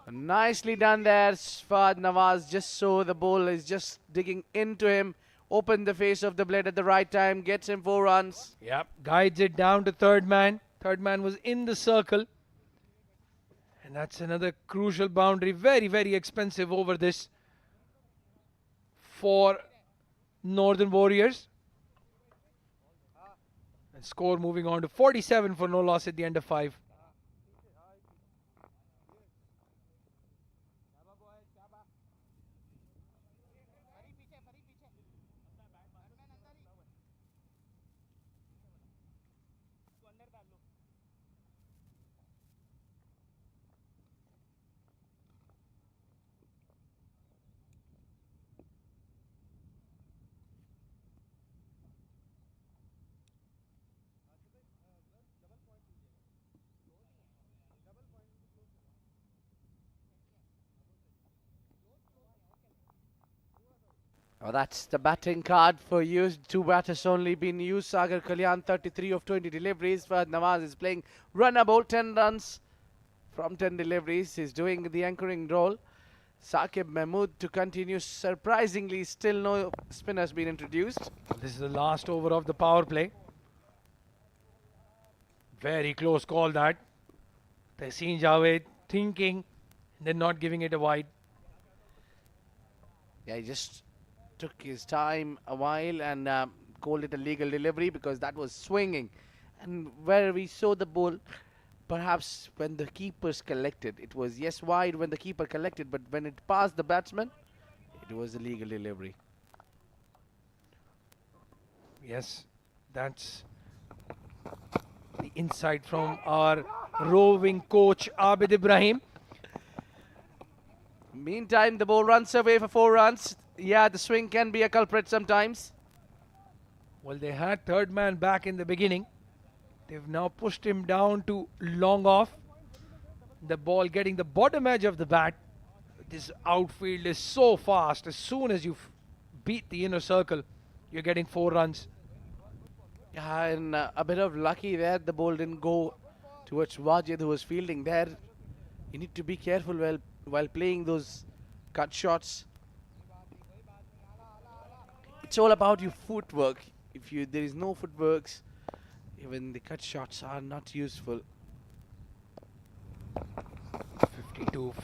Nicely done there, Fahad. Nawaz just saw the ball is just digging into him. Opened the face of the blade at the right time. Gets him 4 runs. Yep, guides it down to third man. Third man was in the circle. And that's another crucial boundary. Very, very expensive over this for Northern Warriors. And score moving on to 47 for no loss at the end of 5. Oh, that's the batting card for you. 2 batters only been used. Sagar, Kalyan, 33 of 20 deliveries. Fahad Nawaz is playing runnable, 10 runs from 10 deliveries. He's doing the anchoring role. Saqib Mehmood to continue. Surprisingly, still no spinners been introduced. This is the last over of the power play. Very close call that. Tehseen Javed thinking, then not giving it a wide. Yeah, he just took his time a while and called it a legal delivery because that was swinging. And where we saw the ball, perhaps when the keepers collected, it was yes wide when the keeper collected, but when it passed the batsman, it was a legal delivery. Yes, that's the insight from our roving coach Abid Ibrahim. Meantime, the ball runs away for 4 runs. Yeah, the swing can be a culprit sometimes. Well, they had third man back in the beginning. They've now pushed him down to long off. The ball getting the bottom edge of the bat. This outfield is so fast. As soon as you beat the inner circle, you're getting 4 runs. Yeah, and a bit of lucky there. The ball didn't go towards Wajid, who was fielding there. You need to be careful while playing those cut shots. It's all about your footwork. If there is no footworks, even the cut shots are not useful.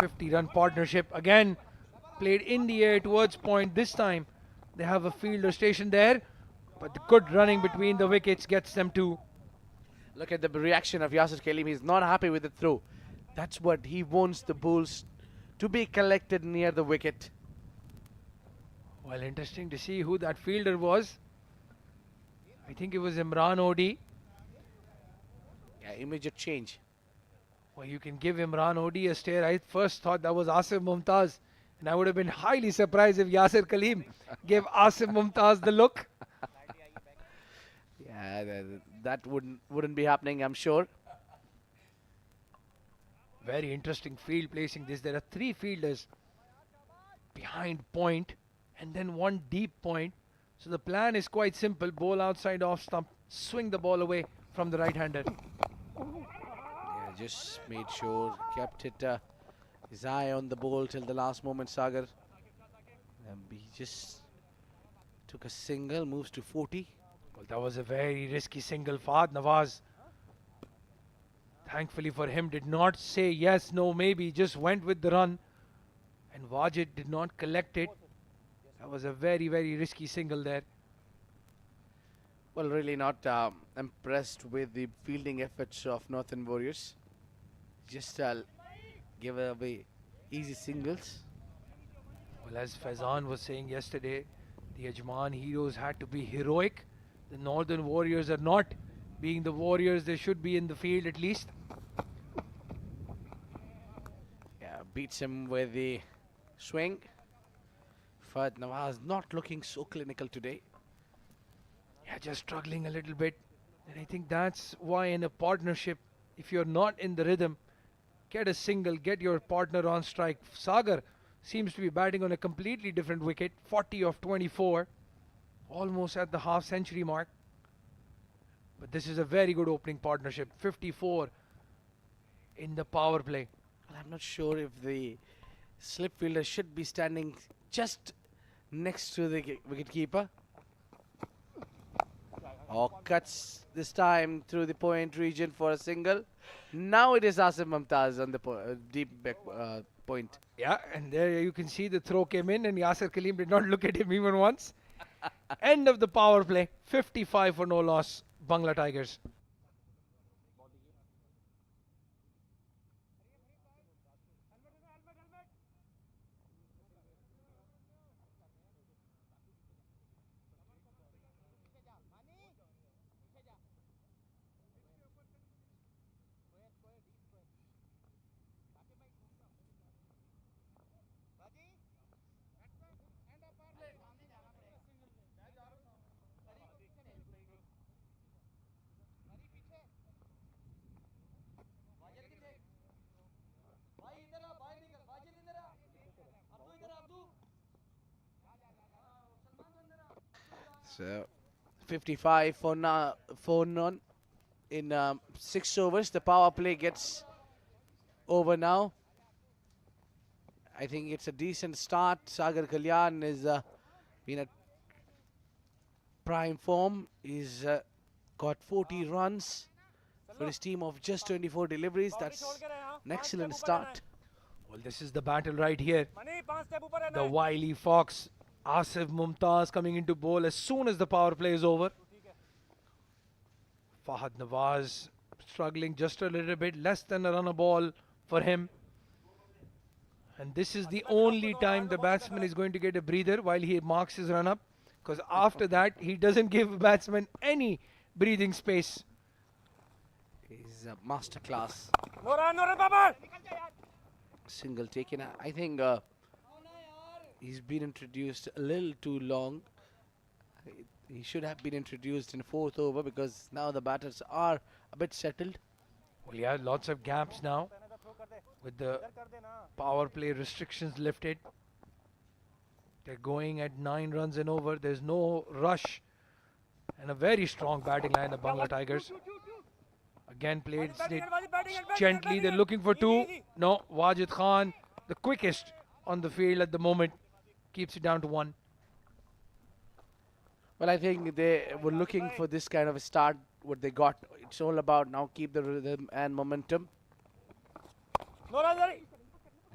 50 run partnership again played in the air towards point. This time they have a fielder stationed there, but the good running between the wickets gets them 2. Look at the reaction of Yasir Kalim. He's not happy with the throw. That's what he wants the balls to be collected near the wicket. Well, interesting to see who that fielder was. I think it was Imran Odi. Yeah, immediate change. Well, you can give Imran Odi a stare. I first thought that was Asim Mumtaz, and I would have been highly surprised if Yasir Kalim gave Asim Mumtaz the look. Yeah, that wouldn't be happening, I'm sure. Very interesting field placing this. There are 3 fielders behind point and then 1 deep point. So the plan is quite simple. Bowl outside off stump, swing the ball away from the right-hander. Yeah, just made sure, kept it his eye on the ball till the last moment, Sagar. He just took a single, moves to 40. Well, that was a very risky single. Fahad Nawaz, thankfully for him, did not say yes, no, maybe, just went with the run. And Wajid did not collect it. That was a very, very risky single there. Well, really not impressed with the fielding efforts of Northern Warriors. Just give away easy singles. Well, as Faizan was saying yesterday, the Ajman heroes had to be heroic. The Northern Warriors are not being the warriors they should be in the field at least. Yeah, beats him with the swing. Fahad Nawaz not looking so clinical today. Yeah, just struggling a little bit. And I think that's why in a partnership, if you're not in the rhythm, get a single, get your partner on strike. Sagar seems to be batting on a completely different wicket, 40 of 24, almost at the half century mark. But this is a very good opening partnership, 54 in the power play. Well, I'm not sure if the slip fielder should be standing just next to the wicketkeeper. Or cuts this time through the point region for a single. Now it is Asif Mumtaz on the deep back point. Yeah, and there you can see the throw came in and Yasir Kaleem did not look at him even once. End of the power play. 55 for no loss. Bangla Tigers. So 55 for none in 6 overs. The power play gets over now. I think it's a decent start. Sagar Kalyan is in a prime form. He's got 40 runs for his team of just 24 deliveries. That's an excellent start. Well, this is the battle right here. The wily fox, Asif Mumtaz coming into bowl as soon as the power play is over. Fahad Nawaz struggling just a little bit, less than a run a ball for him. And this is the only time the batsman is going to get a breather while he marks his run up. Because after that, he doesn't give batsman any breathing space. He's a masterclass. Single taken. I think he's been introduced a little too long. He should have been introduced in 4th over because now the batters are a bit settled. Well, yeah, lots of gaps now with the power play restrictions lifted. They're going at 9 runs and over. There's no rush. And a very strong batting line, the Bangla Tigers. Again played gently. They're looking for 2. No, Wajid Khan, the quickest on the field at the moment, keeps it down to 1. Well, I think they were looking for this kind of a start, what they got. It's all about now keep the rhythm and momentum.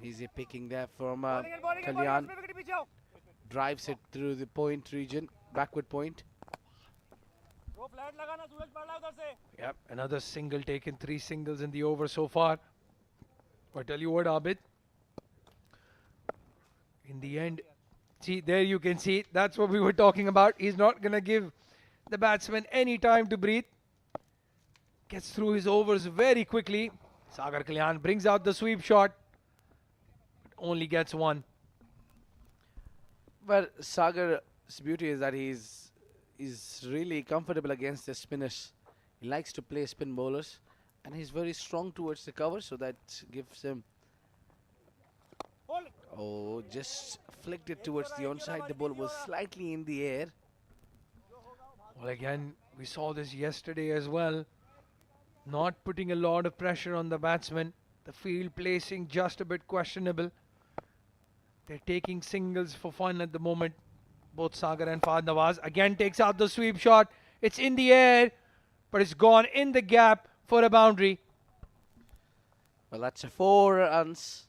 Easy picking there from Kalyan. Drives it through the point region, backward point. Yep, another single taken, 3 singles in the over so far. But tell you what, Abid, in the end, see, there you can see, that's what we were talking about. He's not going to give the batsman any time to breathe. Gets through his overs very quickly. Sagar Kalyan brings out the sweep shot, but only gets 1. But Sagar's beauty is that he's really comfortable against the spinners. He likes to play spin bowlers, and he's very strong towards the cover, so that gives him. Oh, just flicked it towards the onside. The ball was slightly in the air. Well, again, we saw this yesterday as well. Not putting a lot of pressure on the batsman. The field placing just a bit questionable. They're taking singles for fun at the moment. Both Sagar and Fahad Nawaz. Again takes out the sweep shot. It's in the air, but it's gone in the gap for a boundary. Well, that's a 4 runs.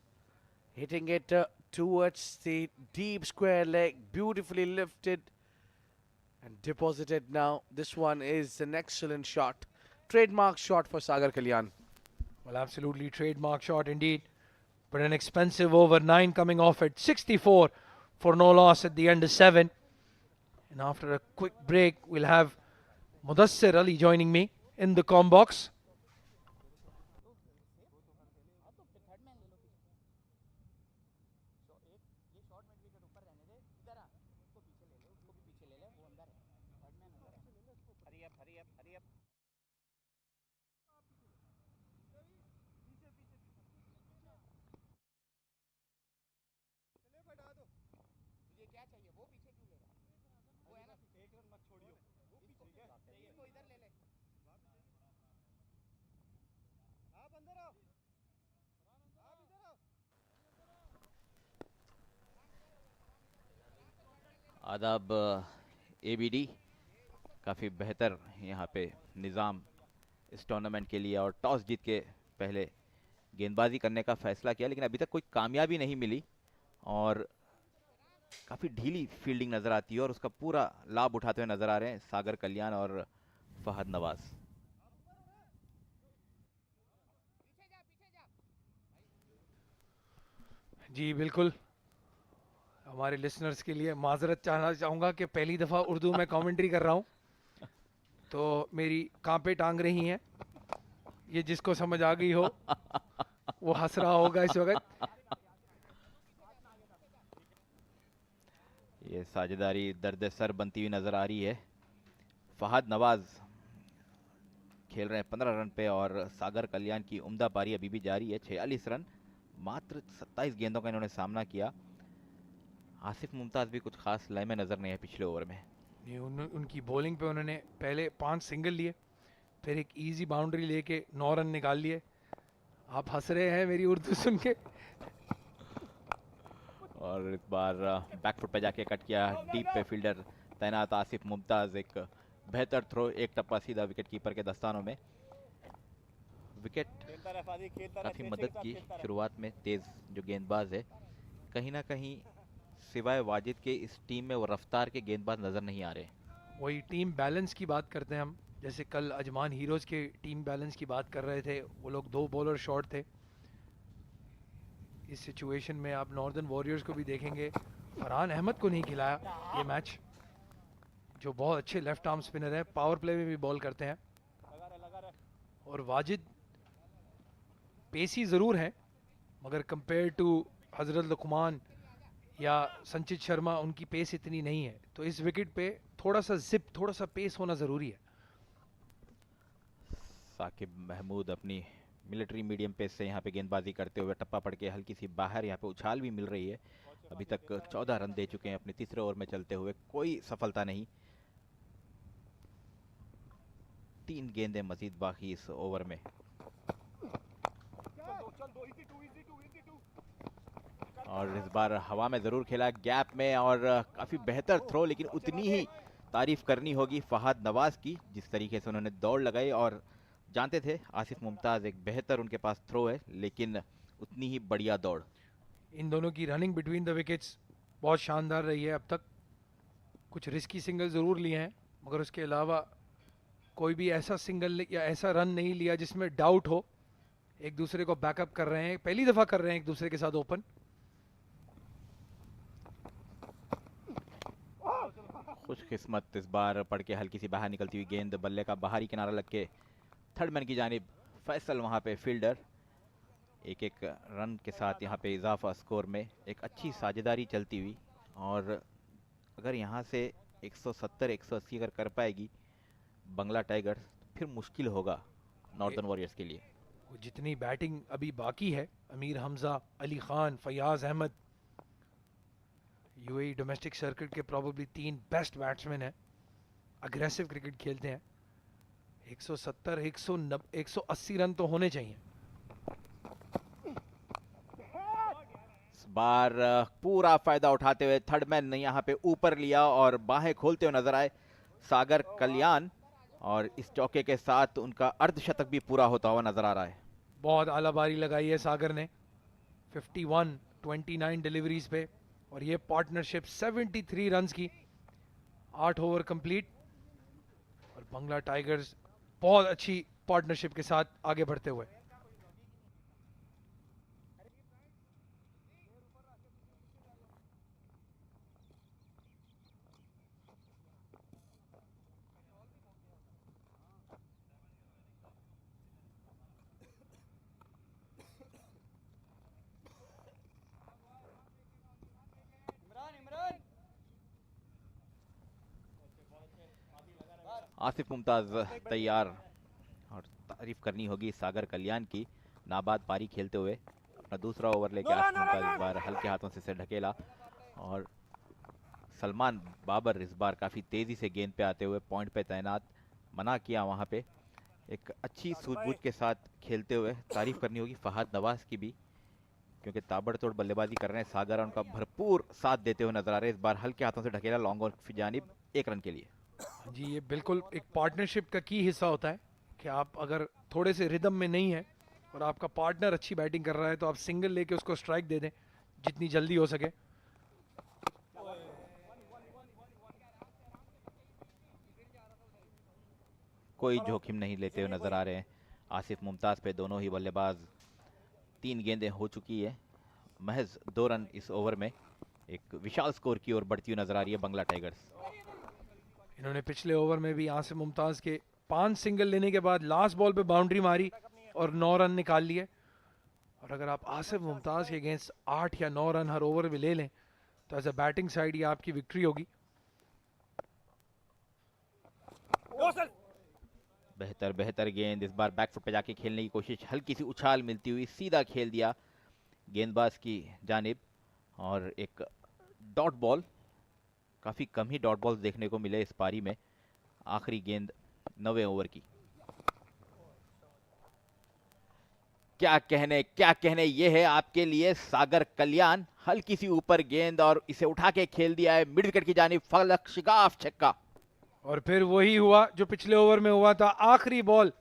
Hitting it towards the deep square leg. Beautifully lifted and deposited now. This one is an excellent shot. Trademark shot for Sagar Kalyan. Well, absolutely trademark shot indeed. But an expensive over. 9 coming off at 64 for no loss at the end of 7. And after a quick break, we'll have Mudassir Ali joining me in the comm box. आदाब ABD. काफ़ी बेहतर यहाँ पे निज़ाम इस tournament के लिए, और toss जीत के पहले गेंदबाजी करने का फैसला किया, लेकिन अभी तक कोई कामयाबी नहीं मिली और काफ़ी ढीली फील्डिंग नज़र आती है और उसका पूरा लाभ उठाते हुए नज़र आ रहे हैं सागर कल्याण और फहद नवाज। जी बिल्कुल, हमारे लिसनर्स के लिए माजरत चाहना चाहूँगा कि पहली दफ़ा उर्दू में कमेंट्री कर रहा हूँ, तो मेरी कांपे टांग रही हैं। ये जिसको समझ आ गई हो वो हंस रहा होगा इस वक्त। ये साझेदारी दर्द सर बनती हुई नज़र आ रही है। फहद नवाज खेल रहे हैं 15 रन पे और सागर कल्याण की उम्दा पारी अभी भी जारी है। 46 रन, मात्र 27 गेंदों का इन्होंने सामना किया। आसिफ मुमताज़ भी कुछ खास लय में नज़र नहीं है पिछले ओवर में। उनकी बॉलिंग पे उन्होंने पहले 5 सिंगल लिए, फिर एक इजी बाउंड्री लेके 9 रन निकाल लिए। आप हंस रहे हैं मेरी उर्दू सुन के। और इस बार बैकफुट पे जाके कट किया, डीप पे फील्डर तैनात आसिफ मुमताज़, एक बेहतर थ्रो, एक टप्पा सीधा विकेट कीपर के दस्तानों में। विकेट काफ़ी मदद की शुरुआत में। तेज़ जो गेंदबाज है, कहीं ना कहीं सिवाय वाजिद के इस टीम में वो रफ्तार के गेंदबाज नज़र नहीं आ रहे। वही टीम बैलेंस की बात करते हैं हम, जैसे कल अजमान हीरोज़ के टीम बैलेंस की बात कर रहे थे, वो लोग 2 बॉलर शॉर्ट थे। इस सिचुएशन में आप नॉर्दर्न वॉरियर्स को भी देखेंगे, फरहान अहमद को नहीं खिलाया ये मैच, जो बहुत अच्छे लेफ्ट आर्म स्पिनर है, पावर प्ले में भी बॉल करते हैं। और वाजिद पेसी ज़रूर है, मगर कंपेयर टू हजरत लुकमान या संचित शर्मा उनकी पेस इतनी नहीं है, तो इस विकेट पे थोड़ा सा जिप, थोड़ा सा पेस होना ज़रूरी है। साकिब महमूद अपनी मिलिट्री मीडियम पेस से यहाँ पे गेंदबाजी करते हुए टप्पा पड़ के हल्की सी बाहर, यहाँ पे उछाल भी मिल रही है। अभी तक 14 रन दे चुके हैं अपने तीसरे ओवर में चलते हुए, कोई सफलता नहीं। 3 गेंदें मजीद बाकी इस ओवर में। और इस बार हवा में ज़रूर खेला, गैप में, और काफ़ी बेहतर थ्रो, लेकिन उतनी ही तारीफ करनी होगी फहद नवाज की, जिस तरीके से उन्होंने दौड़ लगाई। और जानते थे आसिफ मुमताज़ एक बेहतर उनके पास थ्रो है, लेकिन उतनी ही बढ़िया दौड़। इन दोनों की रनिंग बिटवीन द विकेट्स बहुत शानदार रही है अब तक। कुछ रिस्की सिंगल ज़रूर लिए हैं, मगर उसके अलावा कोई भी ऐसा सिंगल या ऐसा रन नहीं लिया जिसमें डाउट हो। एक दूसरे को बैकअप कर रहे हैं, पहली दफ़ा कर रहे हैं एक दूसरे के साथ ओपन। खुशकिस्मत इस बार पड़ के हल्की सी बाहर निकलती हुई गेंद, बल्ले का बाहरी किनारा लग के थर्ड मैन की जानिब फैसल, वहाँ पे फील्डर। एक एक रन के साथ यहाँ पे इजाफा स्कोर में, एक अच्छी साझेदारी चलती हुई। और अगर यहाँ से 170 180 अगर कर पाएगी बंगला टाइगर्स, फिर मुश्किल होगा नॉर्दर्न वॉरियर्स के लिए। जितनी बैटिंग अभी बाकी है, Amir, Hamza, Ali Khan, Faiyaz, Ahmed, UAE domestic circuit के प्रॉबली 3 बेस्ट बैट्समैन हैं, अग्रेसिव क्रिकेट खेलते हैं। 170 190 180 रन तो होने चाहिए। इस बार पूरा फायदा उठाते हुए थर्ड मैन ने यहाँ पे ऊपर लिया और बाहें खोलते हुए नजर आए सागर कल्याण, और इस चौके के साथ उनका अर्धशतक भी पूरा होता हुआ नजर आ रहा है। बहुत आला बारी लगाई है सागर ने, 51 29 डिलीवरीज पे, और ये पार्टनरशिप 73 रन्स की, 8 ओवर कंप्लीट। और बंगला टाइगर्स बहुत अच्छी पार्टनरशिप के साथ आगे बढ़ते हुए। आसिफ मुमताज तैयार, और तारीफ करनी होगी सागर कल्याण की, नाबाद पारी खेलते हुए अपना दूसरा ओवर लेके आसिफ मुमताज इस बार हल्के हाथों से ढकेला, और सलमान बाबर इस बार काफ़ी तेज़ी से गेंद पे आते हुए पॉइंट पे तैनात, मना किया वहाँ पे। एक अच्छी सूझबूझ के साथ खेलते हुए तारीफ करनी होगी फहद नवाज की भी, क्योंकि ताबड़तोड़ बल्लेबाजी कर रहे हैं सागर, उनका भरपूर साथ देते हुए नजर आ रहे हैं। इस बार हल्के हाथों से ढकेला लॉन्ग ऑन की जानिब 1 रन के लिए। जी, ये बिल्कुल एक पार्टनरशिप का की हिस्सा होता है कि आप अगर थोड़े से रिदम में नहीं है और आपका पार्टनर अच्छी बैटिंग कर रहा है तो आप सिंगल लेके उसको स्ट्राइक दे दें जितनी जल्दी हो सके। कोई जोखिम नहीं लेते हुए नजर आ रहे हैं आसिफ मुमताज पे दोनों ही बल्लेबाज। 3 गेंदें हो चुकी है, महज 2 रन इस ओवर में एक विशाल स्कोर की ओर बढ़ती हुई नजर आ रही है बंगला टाइगर्स। इन्होंने पिछले ओवर में भी आसिफ मुमताज के 5 सिंगल लेने के बाद लास्ट बॉल पे बाउंड्री मारी और 9 रन निकाल लिए। और अगर आप आसिफ मुमताज के अगेंस्ट 8 या 9 रन हर ओवर में ले लें तो एज अ बैटिंग साइड ये आपकी विक्ट्री होगी। बेहतर बेहतर गेंद, इस बार बैकफुट पे जाके खेलने की कोशिश, हल्की सी उछाल मिलती हुई सीधा खेल दिया गेंदबाज की जानिब और एक डॉट बॉल। काफी कम ही डॉट बॉल्स देखने को मिले इस पारी में। आखिरी गेंद 9वें ओवर की। क्या कहने ये है आपके लिए सागर कल्याण। हल्की सी ऊपर गेंद और इसे उठा के खेल दिया है मिड विकेट की जानिब, फलक शिगाफ छक्का। और फिर वही हुआ जो पिछले ओवर में हुआ था, आखिरी बॉल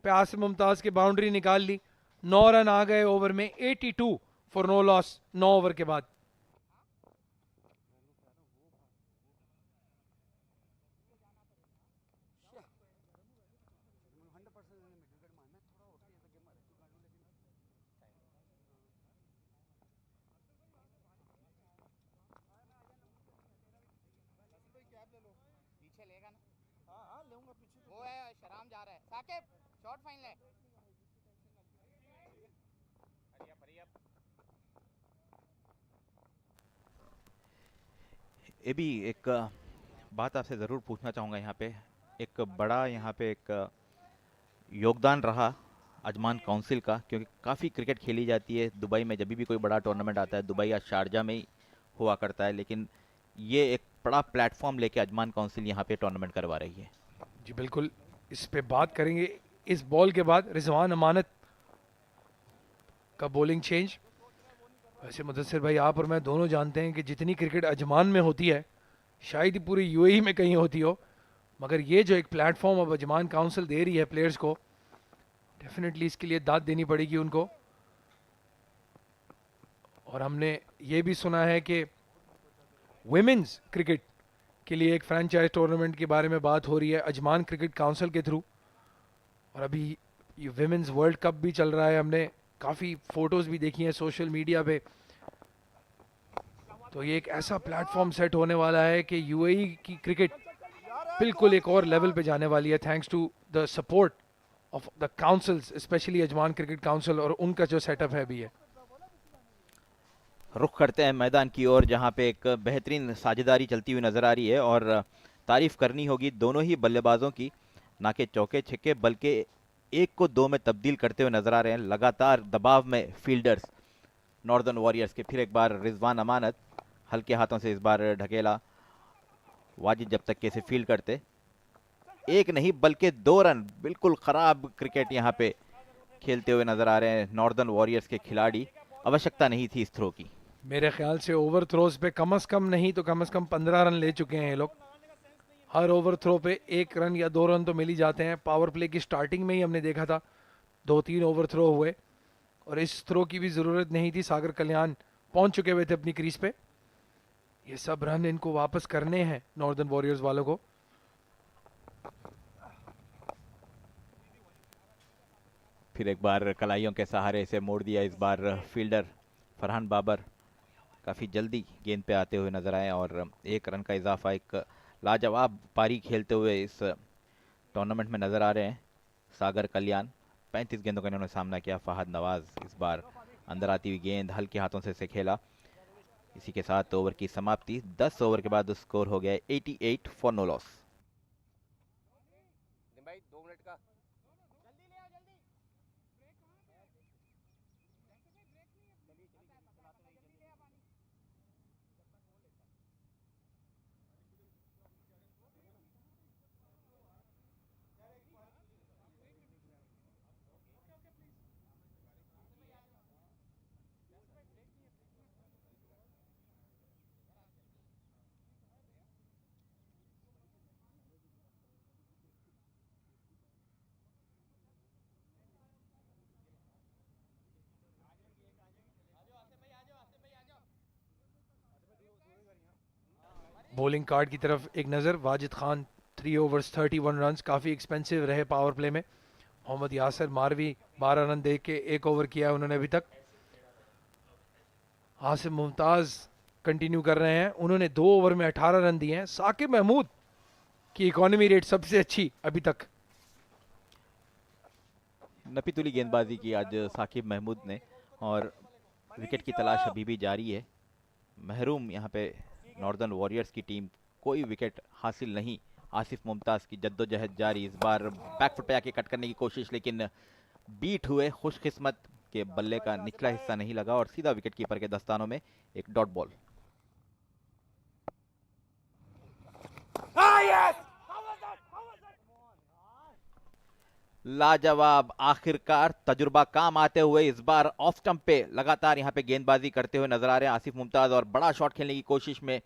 पे आसिफ मुमताज की बाउंड्री निकाल ली। 9 रन आ गए ओवर में, 82 फॉर नो लॉस 9 ओवर के बाद। ये भी एक बात आपसे ज़रूर पूछना चाहूँगा यहाँ पे। एक बड़ा यहाँ पे एक योगदान रहा अजमान काउंसिल का, क्योंकि काफ़ी क्रिकेट खेली जाती है दुबई में। जब भी कोई बड़ा टूर्नामेंट आता है दुबई या शारजा में ही हुआ करता है, लेकिन ये एक बड़ा प्लेटफॉर्म लेके अजमान काउंसिल यहाँ पे टूर्नामेंट करवा रही है। जी बिल्कुल, इस पे बात करेंगे। इस बॉल के बाद रिजवान अमानत का बॉलिंग चेंज। वैसे मुदस्सिर भाई, आप और मैं दोनों जानते हैं कि जितनी क्रिकेट अजमान में होती है शायद ही पूरी यूएई में कहीं होती हो, मगर ये जो एक प्लेटफॉर्म अब अजमान काउंसिल दे रही है प्लेयर्स को, डेफिनेटली इसके लिए दाद देनी पड़ेगी उनको। और हमने ये भी सुना है कि वुमेन्स क्रिकेट के लिए एक फ्रेंचाइज टूर्नामेंट के बारे में बात हो रही है अजमान क्रिकेट काउंसिल के थ्रू। और अभी ये वुमेन्स वर्ल्ड कप भी चल रहा है, हमने काफ़ी फोटोज़ भी देखी हैं सोशल मीडिया पे। तो ये एक ऐसा प्लेटफॉर्म सेट होने वाला है कि यूएई की क्रिकेट बिल्कुल एक और लेवल पे जाने वाली है, thanks to the support of the councils, specially Ajman cricket council और उनका जो सेटअप है अभी है। रुख करते हैं मैदान की ओर, जहां पे एक बेहतरीन साझेदारी चलती हुई नजर आ रही है और तारीफ करनी होगी दोनों ही बल्लेबाजों की। ना के चौके छक्के बल्कि 1 को 2 में तब्दील करते हुए नजर आ रहे हैं। लगातार दबाव में फील्डर्स नॉर्दर्न वॉरियर्स के। फिर एक बार रिजवान अमानत हल्के हाथों से इस बार ढकेला वाजिद जब तक कैसे फील्ड करते। 1 नहीं बल्कि 2 रन। बिल्कुल खराब क्रिकेट यहाँ पे खेलते हुए नजर आ रहे हैं नॉर्दर्न वॉरियर्स के खिलाड़ी। आवश्यकता नहीं थी इस थ्रो की। मेरे ख्याल से ओवर थ्रोज पे कम से कम नहीं तो कम से कम 15 रन ले चुके हैं ये लोग। हर ओवर थ्रो पे 1 रन या 2 रन तो मिल ही जाते हैं। पावर प्ले की स्टार्टिंग में ही हमने देखा था 2-3 ओवर थ्रो हुए और इस थ्रो की भी ज़रूरत नहीं थी। सागर कल्याण पहुंच चुके हुए थे अपनी क्रीज पे। ये सब रन इनको वापस करने हैं नॉर्दर्न वॉरियर्स वालों को। फिर एक बार कलाइयों के सहारे से मोड़ दिया इस बार फील्डर फरहान बाबर। काफ़ी जल्दी गेंद पे आते हुए नजर आए और 1 रन का इजाफा। एक लाजवाब पारी खेलते हुए इस टूर्नामेंट में नजर आ रहे हैं सागर कल्याण। 35 गेंदों का इन्होंने सामना किया। फहद नवाज इस बार अंदर आती हुई गेंद हल्के हाथों से इसे खेला। इसी के साथ ओवर की समाप्ति। 10 ओवर के बाद स्कोर हो गया 88 for no loss. Bowling card की तरफ एक नज़र। वाजिद खान 3 ओवर्स 31 रन्स, काफ़ी एक्सपेंसिव रहे पावर प्ले में। मोहम्मद यासिर मारवी 12 रन दे के 1 ओवर किया है उन्होंने अभी तक। आसिफ मुमताज़ कंटिन्यू कर रहे हैं, उन्होंने 2 ओवर में 18 रन दिए हैं। साकिब महमूद की इकोनॉमी रेट सबसे अच्छी अभी तक। नपीतुली गेंदबाजी की आज साकिब महमूद ने, और विकेट की तलाश अभी भी जारी है। महरूम यहाँ पे नॉर्दर्न वॉरियर्स की टीम, कोई विकेट हासिल नहीं। आसिफ मुमताज़ की जद्दोजहद जारी। इस बार बैकफुट पे आके कट करने की कोशिश, लेकिन बीट हुए। खुशकिस्मत के बल्ले का निचला हिस्सा नहीं लगा और सीधा विकेट कीपर के दस्तानों में एक डॉट बॉल। लाजवाब, आखिरकार तजुर्बा काम आते हुए इस बार ऑफ स्टंप पे लगातार यहाँ पे गेंदबाजी करते हुए नजर आ रहे हैं आसिफ मुमताज, और बड़ा शॉट खेलने की कोशिश में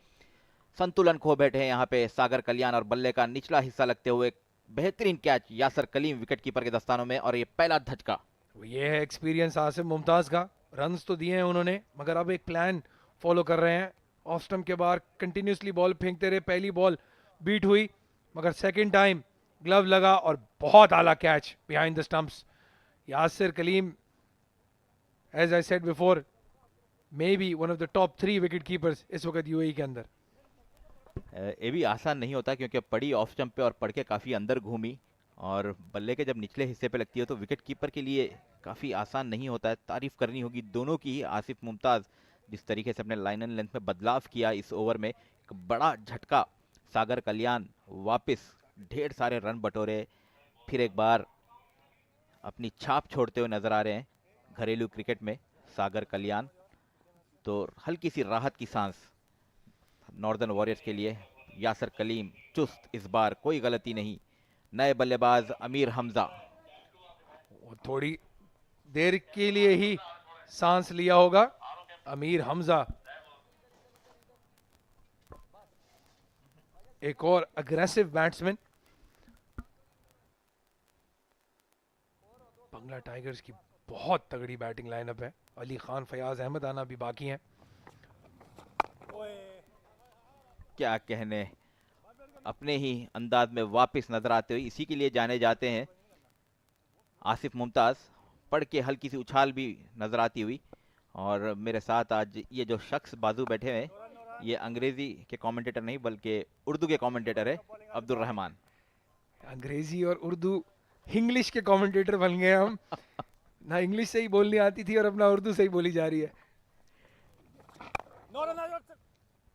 संतुलन खो बैठे हैं यहाँ पे सागर कल्याण, और बल्ले का निचला हिस्सा लगते हुए बेहतरीन catch Yasir Kaleem wicket keeper के दस्तानों में, और ये पहला धचका। ये है एक्सपीरियंस आसिफ मुमताज़ का। रन्स तो दिए हैं उन्होंने, मगर अब एक प्लान फॉलो कर रहे हैं। ऑफ स्टंप के बाहर कंटिन्यूसली बॉल फेंकते रहे। पहली बॉल बीट हुई, मगर सेकंड टाइम ग्लव लगा और बहुत आला catch behind the stumps. Yasir Kaleem, as I said before, maybe one of the top 3 wicket keepers इस वक्त यूएई के अंदर। ये भी आसान नहीं होता, क्योंकि पड़ी ऑफ स्टंप पे और पड़ के काफ़ी अंदर घूमी, और बल्ले के जब निचले हिस्से पे लगती है तो विकेट कीपर के लिए काफ़ी आसान नहीं होता है। तारीफ करनी होगी दोनों की ही। आसिफ मुमताज़ जिस तरीके से अपने लाइन एंड लेंथ में बदलाव किया इस ओवर में, एक बड़ा झटका। सागर कल्याण वापस ढेर सारे रन बटोरे, फिर एक बार अपनी छाप छोड़ते हुए नजर आ रहे हैं घरेलू क्रिकेट में सागर कल्याण। तो हल्की सी राहत की सांस नॉर्दर्न वॉरियर्स के लिए। यासर कलीम चुस्त, इस बार कोई गलती नहीं। नए बल्लेबाज अमीर हमजा, थोड़ी देर के लिए ही सांस लिया होगा अमीर हमजा। एक और अग्रेसिव बैट्समैन। बंगला टाइगर्स की बहुत तगड़ी बैटिंग लाइनअप है। अली खान, फयाज, अहमद आना भी बाकी हैं। क्या कहने, अपने ही अंदाज में वापस नजर आते हुए इसी के लिए जाने जाते हैं आसिफ मुमताज। पढ़ के हल्की सी उछाल भी नजर आती हुई। और मेरे साथ आज ये जो शख्स बाजू बैठे हैं, ये अंग्रेजी के कमेंटेटर नहीं बल्कि उर्दू के कमेंटेटर है अब्दुल रहमान। अंग्रेजी और उर्दू, इंग्लिश के कमेंटेटर बन गए हम। ना इंग्लिश सही बोलनी आती थी और अपना उर्दू सही बोली जा रही है।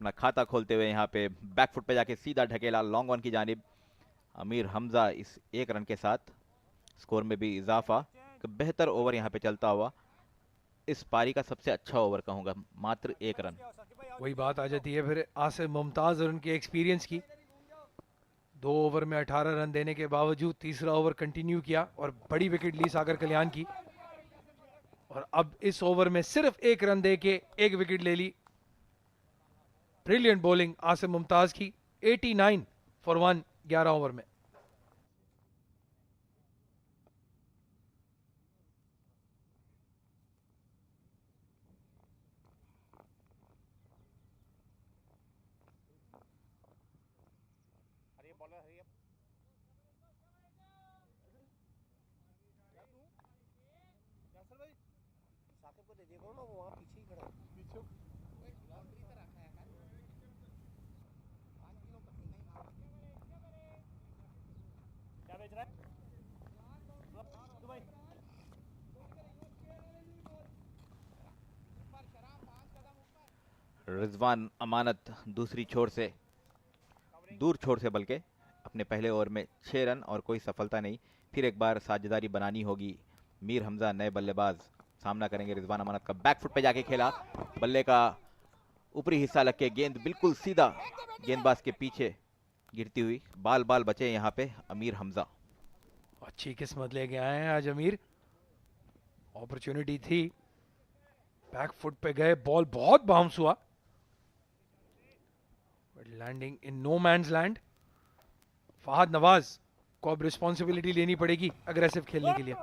अपना खाता खोलते हुए यहाँ पे बैकफुट पे जाके सीधा ढकेला लॉन्ग ऑन की जानिब। अमीर हमजा इस 1 रन के साथ स्कोर में भी इजाफा। बेहतर ओवर यहाँ पे चलता हुआ, इस पारी का सबसे अच्छा ओवर कहूँगा, मात्र 1 रन। वही बात आ जाती है फिर आसिफ मुमताज और उनके एक्सपीरियंस की। 2 ओवर में 18 रन देने के बावजूद तीसरा ओवर कंटिन्यू किया और बड़ी विकेट ली सागर कल्याण की। और अब इस ओवर में सिर्फ 1 रन दे के 1 विकेट ले ली। ब्रिलियंट बॉलिंग आसिफ मुमताज की। 89 फॉर 1 11 ओवर में। रिजवान अमानत दूसरी छोर से, दूर छोर से बल्कि, अपने पहले ओवर में 6 रन और कोई सफलता नहीं। फिर एक बार साझेदारी बनानी होगी। मीर हमजा नए बल्लेबाज सामना करेंगे रिजवान अमानत का। बैकफुट पे जाके खेला, बल्ले का ऊपरी हिस्सा लग के गेंद बिल्कुल सीधा गेंदबाज के पीछे गिरती हुई। बाल बाल बचे यहाँ पे अमीर हमजा। अच्छी किस्मत लेके आए हैं आज अमीर। अपॉर्चुनिटी थी, बैक फुट पे गए, बॉल बहुत बाउंस हुआ, landing in no man's land. Fahad Nawaz को अब रिस्पॉन्सिबिलिटी लेनी पड़ेगी अग्रेसिव खेलने के लिए।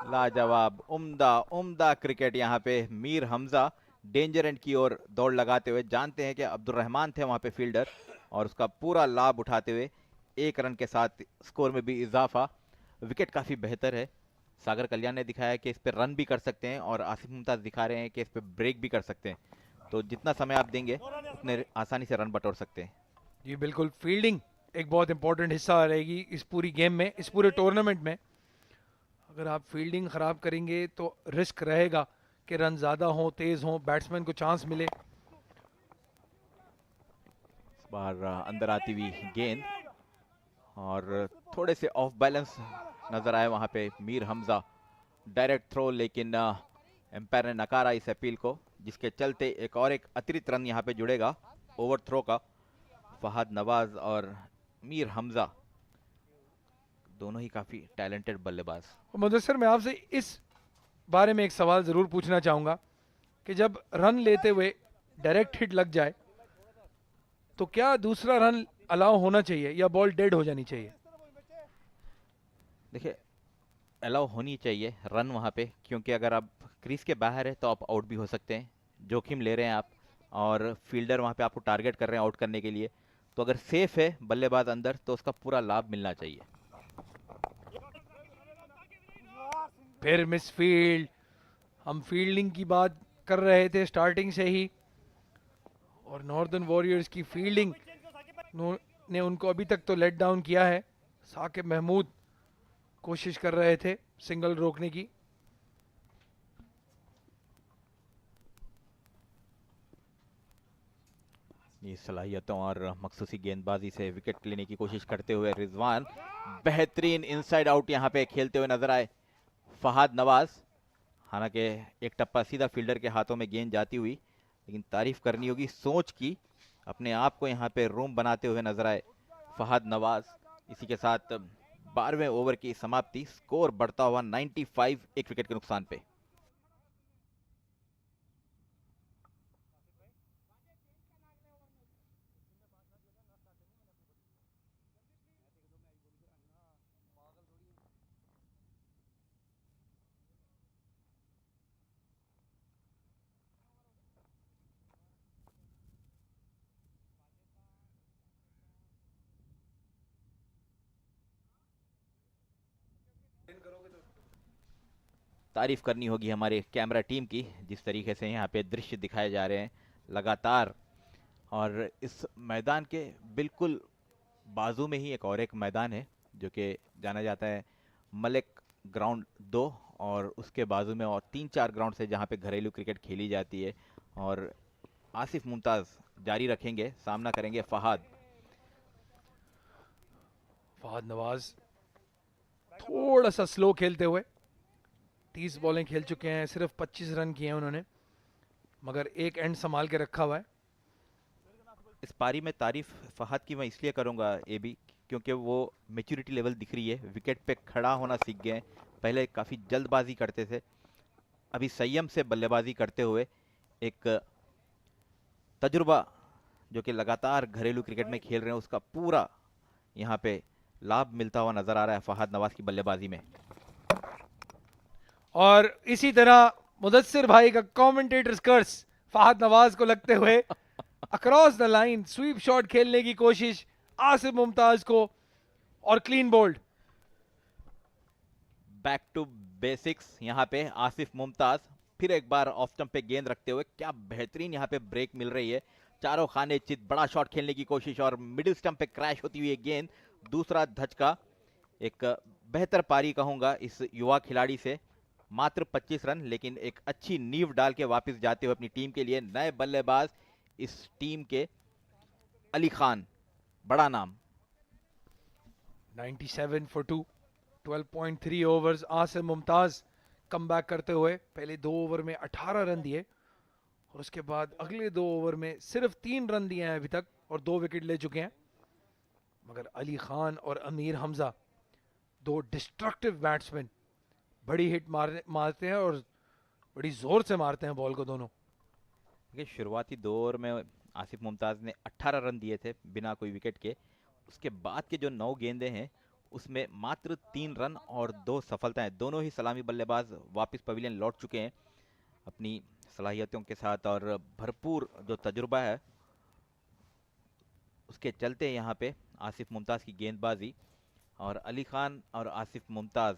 लाजवाब, उम्दा उम्दा क्रिकेट यहाँ पे। मीर हमजा डेंजर एंड की ओर दौड़ लगाते हुए। जानते हैं कि अब्दुल रहमान थे वहां पे फील्डर, और उसका पूरा लाभ उठाते हुए 1 रन के साथ स्कोर में भी इजाफा। विकेट काफ़ी बेहतर है। सागर कल्याण ने दिखाया कि इस पर रन भी कर सकते हैं, और आसिफ मुमताज़ दिखा रहे हैं कि इस पर ब्रेक भी कर सकते हैं। तो जितना समय आप देंगे उतने आसानी से रन बटोर सकते हैं। जी बिल्कुल, फील्डिंग एक बहुत इंपॉर्टेंट हिस्सा रहेगी इस पूरी गेम में, इस पूरे टूर्नामेंट में। अगर आप फील्डिंग ख़राब करेंगे तो रिस्क रहेगा कि रन ज़्यादा हो, तेज़ हो, बैट्समैन को चांस मिले। इस बार अंदर आती हुई गेंद, और थोड़े से ऑफ बैलेंस नजर आए वहां पे मीर हमजा। डायरेक्ट थ्रो, लेकिन एम्पायर ने नकारा इस अपील को, जिसके चलते एक अतिरिक्त रन यहाँ पे जुड़ेगा ओवर थ्रो का। फहद नवाज और मीर हमजा दोनों ही काफी टैलेंटेड बल्लेबाज। मुदस्सिर, मैं आपसे इस बारे में एक सवाल ज़रूर पूछना चाहूँगा कि जब रन लेते हुए डायरेक्ट हिट लग जाए तो क्या दूसरा रन अलाउ होना चाहिए या बॉल डेड हो जानी चाहिए? देखिए, अलाउ होनी चाहिए रन वहाँ पे, क्योंकि अगर आप क्रीज के बाहर है तो आप आउट भी हो सकते हैं, जोखिम ले रहे हैं आप, और फील्डर वहाँ पे आपको टारगेट कर रहे हैं आउट करने के लिए। तो अगर सेफ है बल्लेबाज अंदर तो उसका पूरा लाभ मिलना चाहिए। फिर मिस फील्ड। हम फील्डिंग की बात कर रहे थे स्टार्टिंग से ही, और नॉर्दर्न वॉरियर्स की फील्डिंग ने उनको अभी तक तो लेट डाउन किया है। साकिब महमूद कोशिश कर रहे थे सिंगल रोकने की। ये सलाहियतों और मखसूसी गेंदबाजी से विकेट लेने की कोशिश करते हुए रिजवान, बेहतरीन इनसाइड आउट यहाँ पे खेलते हुए नजर आए फहाद नवाज। हालांकि एक टप्पा सीधा फील्डर के हाथों में गेंद जाती हुई, लेकिन तारीफ करनी होगी सोच की, अपने आप को यहाँ पे रूम बनाते हुए नजर आए फहद नवाज। इसी के साथ 12वें ओवर की समाप्ति, स्कोर बढ़ता हुआ 95, एक विकेट के नुकसान पे। तारीफ करनी होगी हमारे कैमरा टीम की, जिस तरीके से यहाँ पे दृश्य दिखाए जा रहे हैं लगातार। और इस मैदान के बिल्कुल बाजू में ही एक मैदान है जो कि जाना जाता है मलिक ग्राउंड 2, और उसके बाजू में और 3-4 ग्राउंड से जहाँ पे घरेलू क्रिकेट खेली जाती है। और आसिफ मुमताज जारी रखेंगे, सामना करेंगे फहद। फहद नवाज थोड़ा सा स्लो खेलते हुए, 30 बॉलें खेल चुके हैं, सिर्फ 25 रन किए हैं उन्होंने, मगर एक एंड संभाल के रखा हुआ है। इस पारी में तारीफ फहद की मैं इसलिए करूंगा ए बी, क्योंकि वो मेच्योरिटी लेवल दिख रही है, विकेट पे खड़ा होना सीख गए हैं। पहले काफ़ी जल्दबाजी करते थे, अभी संयम से बल्लेबाजी करते हुए एक तजुर्बा जो कि लगातार घरेलू क्रिकेट में खेल रहे हैं, उसका पूरा यहाँ पे लाभ मिलता हुआ नजर आ रहा है फहद नवाज की बल्लेबाजी में। और इसी तरह मुदस्सिर भाई का कमेंटेटर्स कर्स फहद नवाज को लगते हुए across the line sweep shot खेलने की कोशिश आसिफ मुमताज को, और clean bowled. Back to basics यहाँ पे आसिफ मुमताज फिर एक बार ऑफ स्टंप पे गेंद रखते हुए, क्या बेहतरीन यहाँ पे ब्रेक मिल रही है, चारों खाने चित, बड़ा शॉट खेलने की कोशिश, और मिडिल स्टंप पे क्रैश होती हुई गेंद, दूसरा धचका। एक बेहतर पारी कहूंगा इस युवा खिलाड़ी से, मात्र 25 रन, लेकिन एक अच्छी नींव डाल के वापस जाते हुए अपनी टीम के लिए। नए बल्लेबाज इस टीम के अली खान, बड़ा नाम। 97 for 2, 12.3 overs. Asif Mumtaz come back करते हुए पहले 2 ओवर में 18 रन दिए, और उसके बाद अगले 2 ओवर में सिर्फ 3 रन दिए हैं अभी तक, और 2 विकेट ले चुके हैं। मगर अली खान और अमीर हमजा, 2 डिस्ट्रक्टिव बैट्समैन, बड़ी हिट मारते हैं और बड़ी जोर से मारते हैं बॉल को दोनों। देखिए, शुरुआती 2 ओवर में आसिफ मुमताज ने 18 रन दिए थे बिना कोई विकेट के। उसके बाद के जो 9 गेंदें हैं उसमें मात्र 3 रन और 2 सफलताएं। दोनों ही सलामी बल्लेबाज वापस पवेलियन लौट चुके हैं अपनी सलाहियतों के साथ और भरपूर जो तजुर्बा है उसके चलते यहाँ पे आसिफ मुमताज़ की गेंदबाजी, और अली खान और आसिफ मुमताज़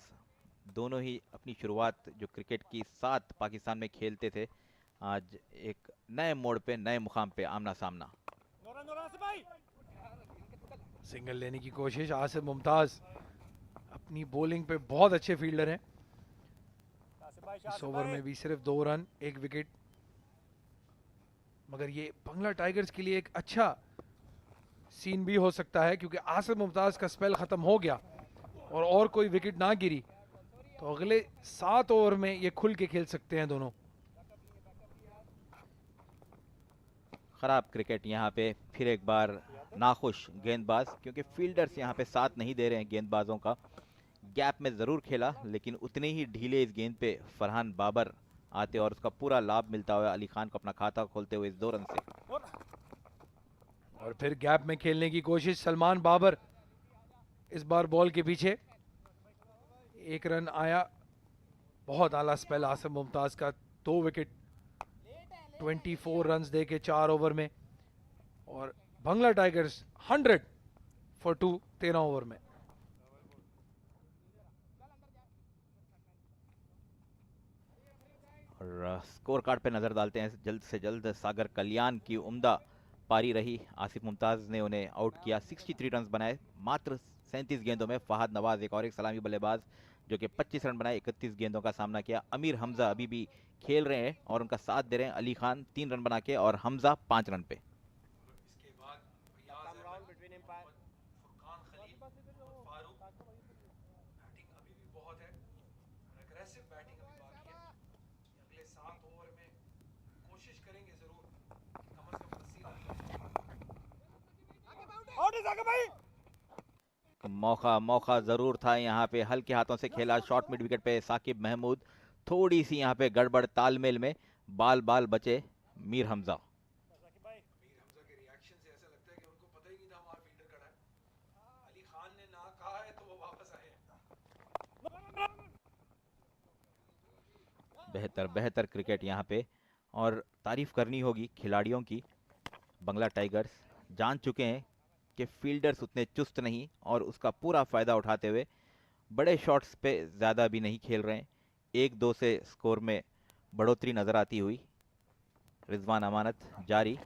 दोनों ही अपनी शुरुआत जो क्रिकेट की साथ पाकिस्तान में खेलते थे, आज एक नए मोड़ पे, नए मुकाम पे आमना सामना। सिंगल लेने की कोशिश, आसिफ मुमताज़ अपनी बॉलिंग पे बहुत अच्छे फील्डर हैं। इस ओवर में भी सिर्फ 2 रन 1 विकेट, मगर ये बंगला टाइगर्स के लिए एक अच्छा सीन भी हो सकता है, क्योंकि आसिफ मुमताज़ का स्पेल ख़त्म हो गया और कोई विकेट ना गिरी तो अगले 7 ओवर में ये खुल के खेल सकते हैं दोनों। ख़राब क्रिकेट यहाँ पे फिर एक बार नाखुश गेंदबाज, क्योंकि फील्डर्स यहाँ पे साथ नहीं दे रहे हैं गेंदबाजों का। गैप में ज़रूर खेला, लेकिन उतने ही ढीले इस गेंद पे फरहान बाबर आते और उसका पूरा लाभ मिलता हुआ अली खान को अपना खाता खोलते हुए इस 2 रन से। और फिर गैप में खेलने की कोशिश, सलमान बाबर इस बार बॉल के पीछे, 1 रन आया। बहुत आला स्पेल आसिफ मुमताज़ का, 2 विकेट 24 रन्स दे के 4 ओवर में, और बंगला टाइगर्स 100 फॉर 2 13 ओवर में। और स्कोर कार्ड पे नज़र डालते हैं जल्द से जल्द। सागर कल्याण की उम्दा पारी रही, आसिफ मुमताज़ ने उन्हें आउट किया, 63 रन बनाए मात्र 37 गेंदों में। फहद नवाज एक और एक सलामी बल्लेबाज जो कि 25 रन बनाए 31 गेंदों का सामना किया। अमीर हमजा अभी भी खेल रहे हैं और उनका साथ दे रहे हैं अली खान 3 रन बना के, और हमजा 5 रन पे। इसके बाद फैयाज, फुरकान, खलील और फारूक, बैटिंग अभी भी बहुत है, एग्रेसिव बैटिंग अभी बाकी है। अगले 7 ओवर में कोशिश करेंगे जरूर कि कम से कम 80 रन। मौका ज़रूर था यहाँ पे, हल्के हाथों से खेला शॉर्ट मिड विकेट पे साकिब महमूद, थोड़ी सी यहाँ पे गड़बड़ तालमेल में बाल बाल बचे मीर हमजा। के रिएक्शन से ऐसा लगता है कि उनको पता ही नहीं था हमारा फील्डर खड़ा है। अली खान ने ना कहा है तो वो वापस आए हैं। बेहतर क्रिकेट यहाँ पे, और तारीफ करनी होगी खिलाड़ियों की। बंगला टाइगर्स जान चुके हैं कि फील्डर्स उतने चुस्त नहीं, और उसका पूरा फ़ायदा उठाते हुए बड़े शॉट्स पे ज़्यादा भी नहीं खेल रहे हैं। 1-2 से स्कोर में बढ़ोतरी नज़र आती हुई। रिजवान अमानत जारी,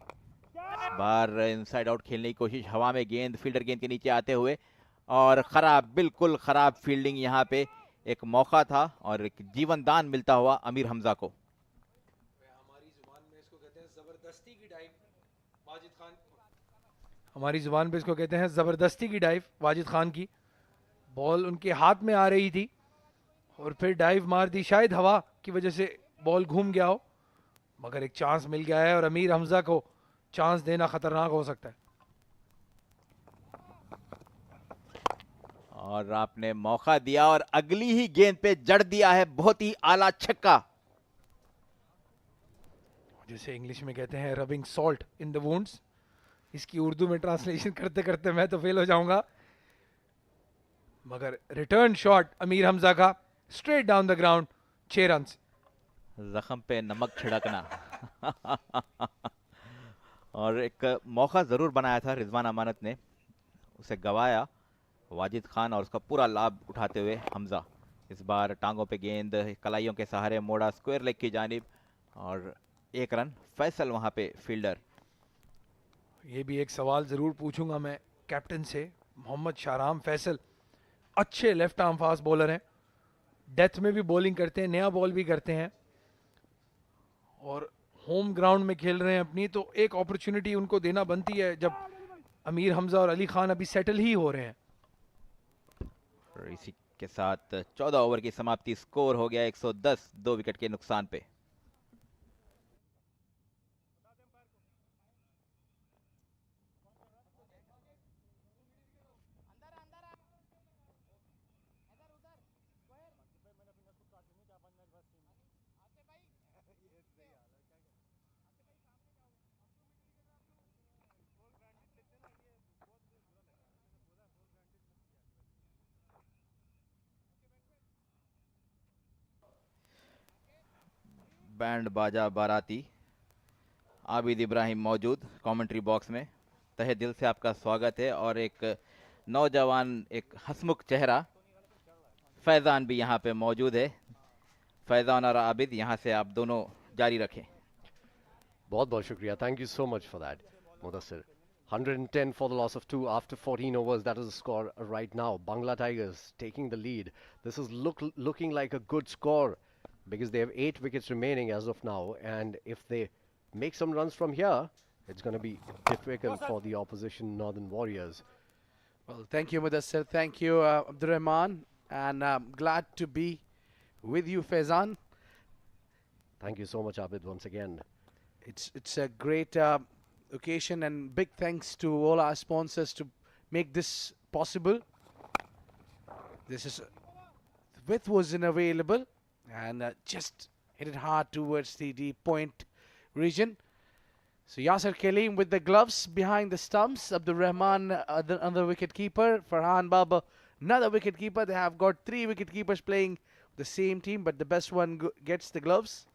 बार इनसाइड आउट खेलने की कोशिश, हवा में गेंद, फील्डर गेंद के नीचे आते हुए, और ख़राब, बिल्कुल ख़राब फील्डिंग। यहाँ पे एक मौका था और एक जीवन दान मिलता हुआ अमीर हमजा को। हमारी जुबान में इसको कहते हैं जबरदस्ती की डाइव, वाजिद खान। हमारी जुबान पे इसको कहते हैं जबरदस्ती की डाइव, वाजिद खान की। बॉल उनके हाथ में आ रही थी और फिर डाइव मार दी, शायद हवा की वजह से बॉल घूम गया हो, मगर एक चांस मिल गया है और अमीर हमजा को चांस देना खतरनाक हो सकता है। और आपने मौका दिया और अगली ही गेंद पे जड़ दिया है, बहुत ही आला छक्का, जिसे इंग्लिश में कहते हैं rubbing salt in the wounds. इसकी उर्दू में ट्रांसलेशन करते करते मैं तो फेल हो जाऊंगा, मगर रिटर्न शॉट अमीर हमजा का, straight down the ground, 6 run. जख्म पे नमक छिड़कना। और एक मौका ज़रूर बनाया था रिजवान अमानत ने, उसे गवाया वाजिद खान, और उसका पूरा लाभ उठाते हुए हमजा। इस बार टांगों पे गेंद, कलाइयों के सहारे मोड़ा स्क्वायर लेग की जानिब, और 1 रन। फैसल वहाँ पे फील्डर। ये भी एक सवाल ज़रूर पूछूंगा मैं कैप्टन से, मोहम्मद शाहराम फैसल अच्छे लेफ्ट आर्म फास्ट बॉलर हैं, डेथ में भी बॉलिंग करते हैं, नया बॉल भी करते हैं, और होम ग्राउंड में खेल रहे हैं अपनी, तो एक अपॉर्चुनिटी उनको देना बनती है जब अमीर हमजा और अली खान अभी सेटल ही हो रहे हैं। और इसी के साथ 14 ओवर की समाप्ति, स्कोर हो गया 110, 2 विकेट के नुकसान पे। बैंड बाजा बाराती आबिद इब्राहिम मौजूद कमेंट्री बॉक्स में। तहे दिल से आपका स्वागत है। और एक नौजवान, एक हंसमुख चेहरा फैज़ान भी यहाँ पे मौजूद है। फैज़ान और आबिद, यहाँ से आप दोनों जारी रखें। बहुत बहुत शुक्रिया. Thank you so much for that, Mudassir. 110 for the loss of 2 after 14 overs. That is the score right now. Bangla Tigers taking the lead. This is looking like a good score because they have 8 wickets remaining as of now. And if they make some runs from here, it's going to be difficult for the opposition Northern Warriors. Well, thank you, Mudassir. Thank you, Abdurrahman. And I'm glad to be with you, Faizan. Thank you so much, Abid, once again. It's a great occasion, and big thanks to all our sponsors to make this possible. This is width wasn't available, and just hit it hard towards the deep point region. So Yasser Kaleem with the gloves behind the stumps. Abdul Rahman, another wicket keeper. Farhan Baba, another wicket keeper. They have got 3 wicket keepers playing the same team, but the best one gets the gloves.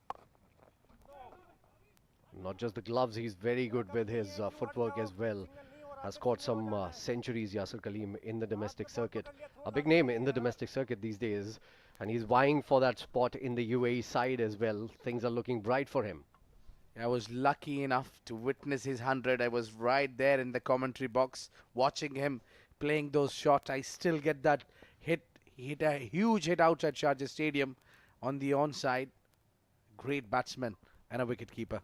Not just the gloves, he's very good with his footwork as well. Has scored some centuries, Yasser Kaleem, in the domestic circuit. A big name in the domestic circuit these days. And he's vying for that spot in the UAE side as well. Things are looking bright for him. I was lucky enough to witness his 100. I was right there in the commentary box watching him playing those shots. I still get that hit. He hit a huge hit outside Sharjah Stadium on the onside. Great batsman and a wicket keeper.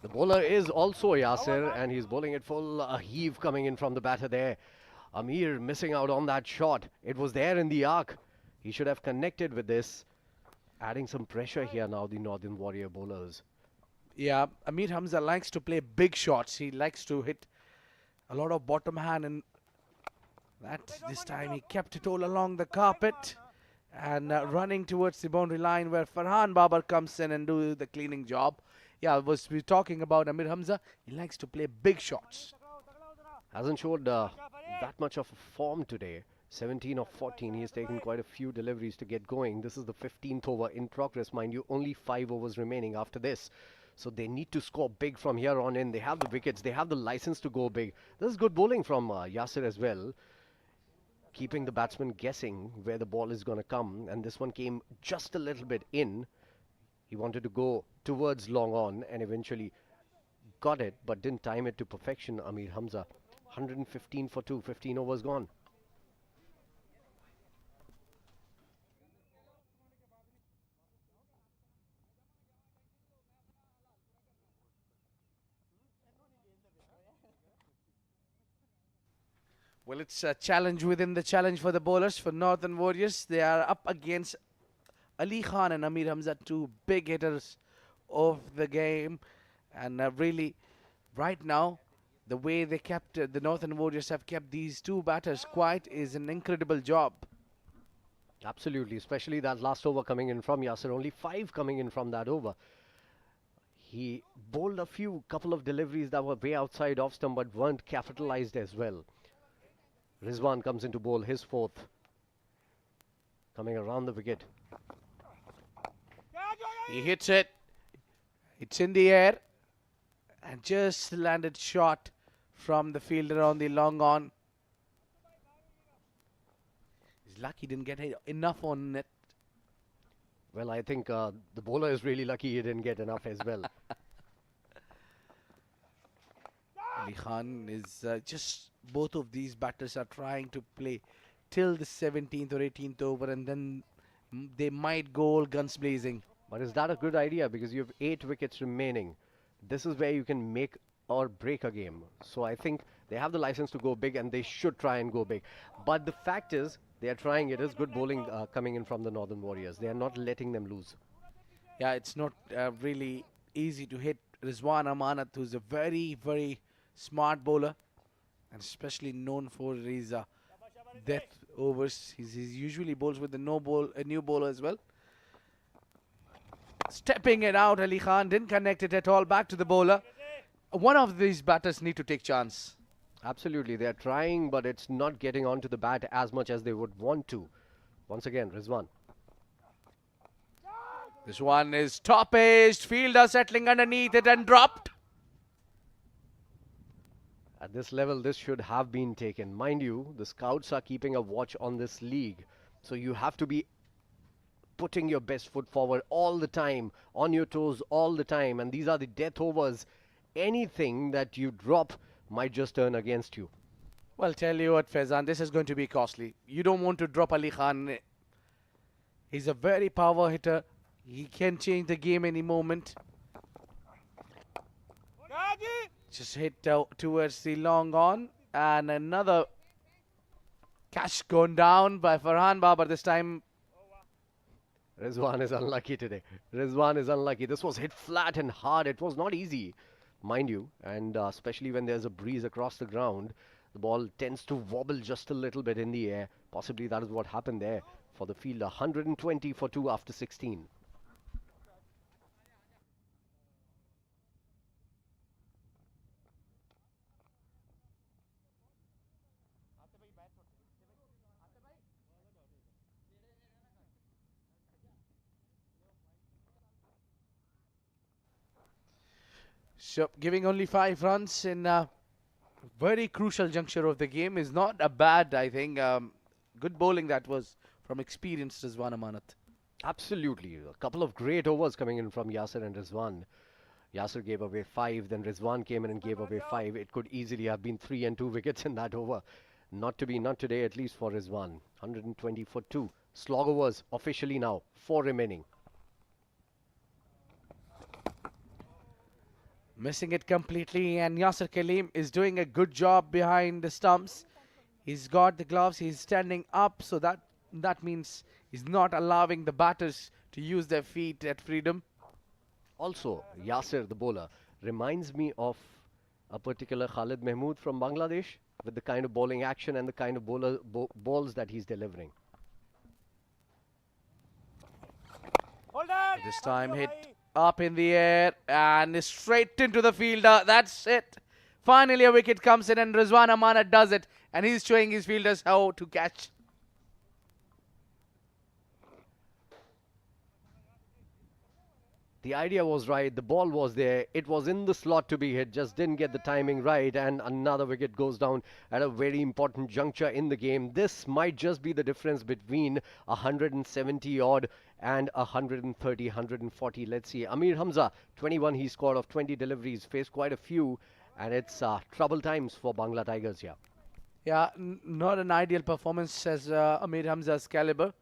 The bowler is also Yasser, and he's bowling it full. A heave coming in from the batter there. Ameer missing out on that shot. It was there in the arc. He should have connected with this. Adding some pressure here now, the Northern Warrior bowlers. Yeah, Ameer Hamza likes to play big shots. He likes to hit a lot of bottom hand, and this time he kept it all along the carpet and running towards the boundary line where Farhan Babar comes in and do the cleaning job. Yeah, we're talking about Ameer Hamza. He likes to play big shots. Hasn't showed that much of a form today. 17 of 14. He has taken quite a few deliveries to get going. This is the 15th over in progress, mind you. Only 5 overs remaining after this. So they need to score big from here on in. They have the wickets. They have the license to go big. This is good bowling from Yasser as well. Keeping the batsman guessing where the ball is going to come. And this one came just a little bit in. He wanted to go towards long on and eventually got it, but didn't time it to perfection, Ameer Hamza. 115 for 2, 15 overs gone. Well, it's a challenge within the challenge for the bowlers. For Northern Warriors, they are up against Ali Khan and Ameer Hamza, 2 big hitters of the game. And really, right now, the way they kept the Northern Warriors have kept these 2 batters quiet is an incredible job. Absolutely, especially that last over coming in from Yasser. Only 5 coming in from that over. He bowled a couple of deliveries that were way outside off stump but weren't capitalized as well. Rizwan comes in to bowl his 4th. Coming around the wicket. He hits it. It's in the air. And just landed short from the fielder on the long on. He's lucky he didn't get enough on it. Well, I think the bowler is really lucky he didn't get enough as well. Ali Khan is just, both of these batters are trying to play till the 17th or 18th over, and then they might go all guns blazing. But is that a good idea? Because you have 8 wickets remaining. This is where you can make or break a game. So I think they have the license to go big, and they should try and go big. But the fact is, they are trying. It is good bowling coming in from the Northern Warriors. They are not letting them lose. Yeah, it's not really easy to hit Rizwan Amanat, who's a very, very smart bowler, and especially known for his death overs. He usually bowls with a new bowler as well. Stepping it out, Ali Khan didn't connect it at all. Back to the bowler. One of these batters need to take chance. Absolutely, they are trying, but it's not getting onto the bat as much as they would want to. Once again, Rizwan. This one is top-aged. Fielder settling underneath it and dropped. At this level, this should have been taken. Mind you, the scouts are keeping a watch on this league. So you have to be putting your best foot forward all the time, on your toes all the time. And these are the death overs. Anything that you drop might just turn against you. Well, tell you what, Faizan, this is going to be costly. You don't want to drop Ali Khan. He's a very power hitter. He can change the game any moment. Just hit towards the long on. And another catch gone down by Farhan Babar this time. Rizwan is unlucky today. Rizwan is unlucky. This was hit flat and hard. It was not easy, mind you. And especially when there's a breeze across the ground, the ball tends to wobble just a little bit in the air. Possibly that is what happened there for the fielder. 120 for 2 after 16. So giving only 5 runs in a very crucial juncture of the game is not a bad, I think. Good bowling that was from experienced Rizwan Amanat. Absolutely. A couple of great overs coming in from Yasir and Rizwan. Yasir gave away 5, then Rizwan came in and gave away 5. It could easily have been 3 and 2 wickets in that over. Not to be, not today, at least for Rizwan. 120 for 2. Slog overs officially now. 4 remaining. Missing it completely, and Yasir Kaleem is doing a good job behind the stumps. He's got the gloves, he's standing up, so that means he's not allowing the batters to use their feet at freedom. Also, Yasir, the bowler, reminds me of a particular Khalid Mehmood from Bangladesh, with the kind of bowling action and the kind of balls that he's delivering. This time hit up in the air and straight into the fielder. That's it. Finally a wicket comes in and Rizwan Amanat does it, and he's showing his fielders how to catch. The idea was right, the ball was there, it was in the slot to be hit, just didn't get the timing right, and another wicket goes down at a very important juncture in the game. This might just be the difference between 170 odd and 130, 140. Let's see. Ameer Hamza, 21 he scored of 20 deliveries, faced quite a few, and it's trouble times for Bangla Tigers here. Yeah, not an ideal performance as Ameer Hamza's caliber.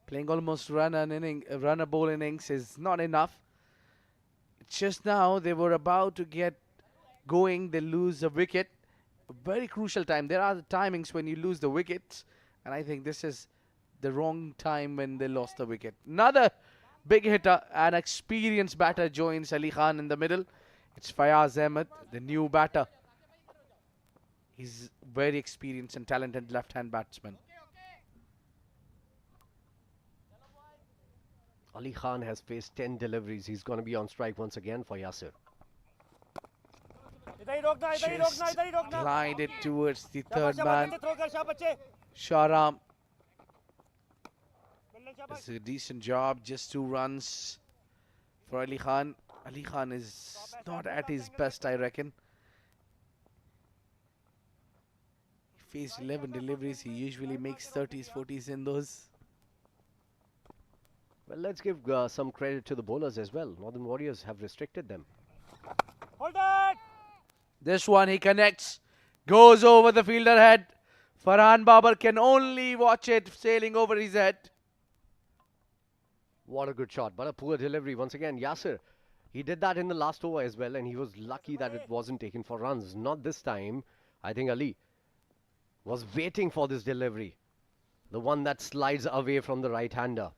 Playing almost run a ball innings is not enough. Just now they were about to get going, they lose a wicket. A very crucial time. There are the timings when you lose the wickets, and I think this is the wrong time when they lost the wicket. Another big hitter, an experienced batter joins Ali Khan in the middle. It's Fayyaz Ahmed, the new batter. He's very experienced and talented left-hand batsman. Ali Khan has faced 10 deliveries. He's going to be on strike once again for Yasir. Just glided towards the third man. Shahram. It's a decent job. Just 2 runs for Ali Khan. Ali Khan is not at his best, I reckon. He faced 11 deliveries. He usually makes 30s, 40s in those. Well, let's give some credit to the bowlers as well. Northern Warriors have restricted them. Hold it! This one he connects. Goes over the fielder head. Farhan Babar can only watch it sailing over his head. What a good shot, but a poor delivery. Once again, Yasir, he did that in the last over as well, and he was lucky that it wasn't taken for runs. Not this time. I think Ali was waiting for this delivery. The one that slides away from the right-hander.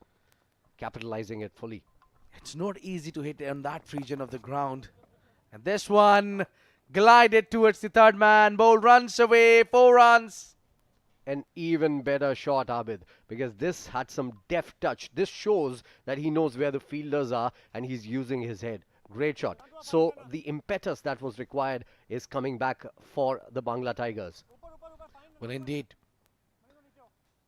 Capitalizing it fully. It's not easy to hit on that region of the ground. And this one glided towards the third man. Bowl runs away. 4 runs. An even better shot, Abid, because this had some deft touch. This shows that he knows where the fielders are and he's using his head. Great shot. So the impetus that was required is coming back for the Bangla Tigers. Well, indeed.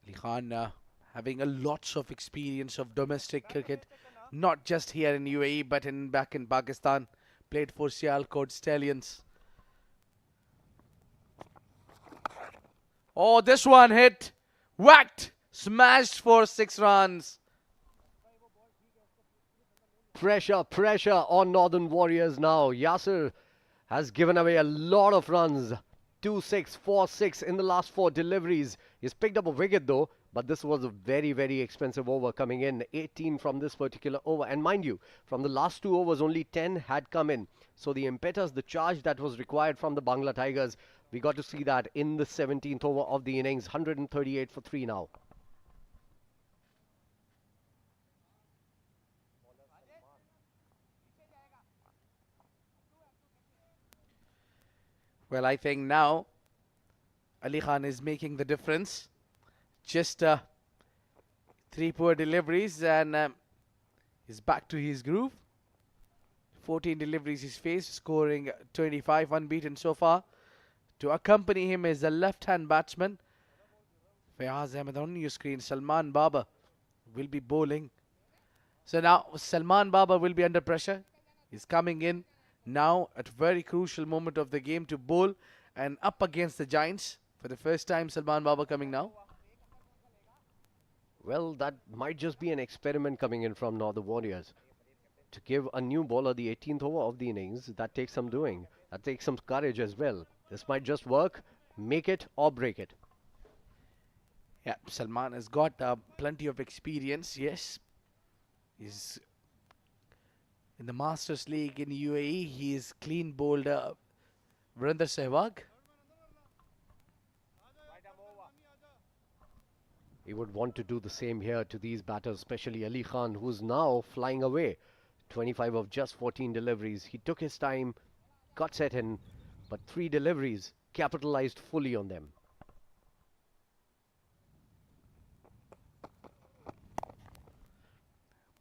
Ali Khan having a lots of experience of domestic cricket. not just here in UAE but back in Pakistan. Played for Sialkot Stallions. Oh, this one hit, whacked, smashed for 6 runs. Pressure on Northern Warriors now. Yasser has given away a lot of runs. 2-6, 4-6 in the last 4 deliveries. He's picked up a wicket though, but this was a very expensive over coming in. 18 from this particular over. And mind you, from the last 2 overs, only 10 had come in. So the impetus, the charge that was required from the Bangla Tigers, we got to see that in the 17th over of the innings. 138 for 3 now. Well, I think now Ali Khan is making the difference. Just 3 poor deliveries and he's back to his groove. 14 deliveries he's faced, scoring 25, unbeaten so far. To accompany him is a left-hand batsman. Fayyaz Ahmed on your screen. Salman Babar will be bowling. So now Salman Babar will be under pressure. He's coming in now at a very crucial moment of the game to bowl and up against the Giants. For the first time, Salman Babar coming now. Well, that might just be an experiment coming in from Northern Warriors. To give a new bowler the 18th over of the innings, that takes some doing. That takes some courage as well. This might just work, make it or break it. Yeah, Salman has got plenty of experience, yes. He's in the Masters League in UAE. He's clean bowled Virender Sehwag. He would want to do the same here to these batters, especially Ali Khan, who's now flying away. 25 of just 14 deliveries. He took his time, got set in, but 3 deliveries, capitalized fully on them.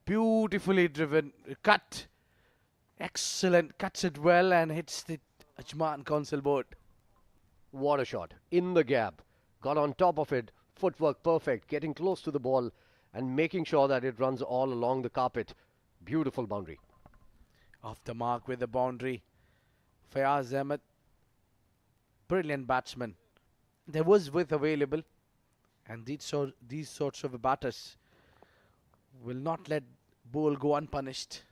Beautifully driven, cut. Excellent, cuts it well and hits the Ajman console board. What a shot. In the gap. Got on top of it. Footwork perfect. Getting close to the ball and making sure that it runs all along the carpet. Beautiful boundary. Off the mark with the boundary. Fayyaz Ahmed, brilliant batsman. There was width available, and these sorts of batters will not let ball go unpunished.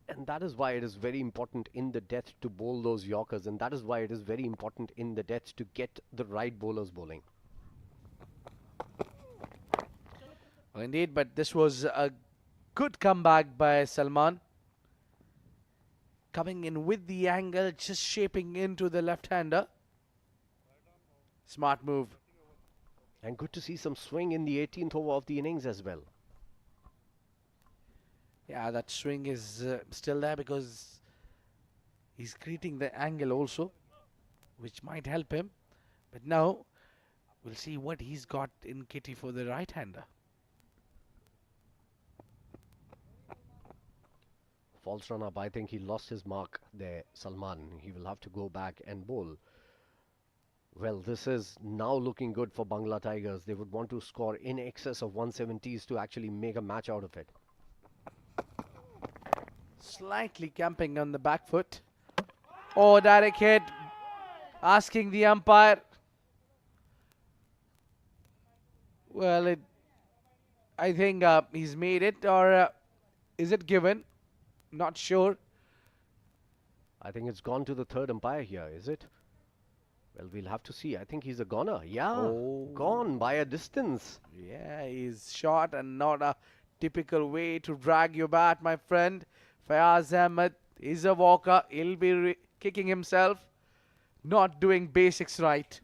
And that is why it is very important in the death to bowl those Yorkers, and that is why it is very important in the death to get the right bowlers bowling. Well, indeed, but this was a good comeback by Salman. Coming in with the angle, just shaping into the left-hander. Smart move. And good to see some swing in the 18th over of the innings as well. Yeah, that swing is still there because he's creating the angle also, which might help him. But now, we'll see what he's got in kitty for the right-hander. False run up. I think he lost his mark there, Salman. He will have to go back and bowl. Well, this is now looking good for Bangla Tigers. They would want to score in excess of 170s to actually make a match out of it. Slightly camping on the back foot. Oh, direct hit. Asking the umpire. Well, I think he's made it, or is it given? Not sure. I think it's gone to the third umpire here, is it? Well, we'll have to see. I think he's a goner. Yeah, gone by a distance. Yeah, he's short and not a typical way to drag your bat, my friend. Fayyaz Ahmed is a walker. He'll be kicking himself. Not doing basics right.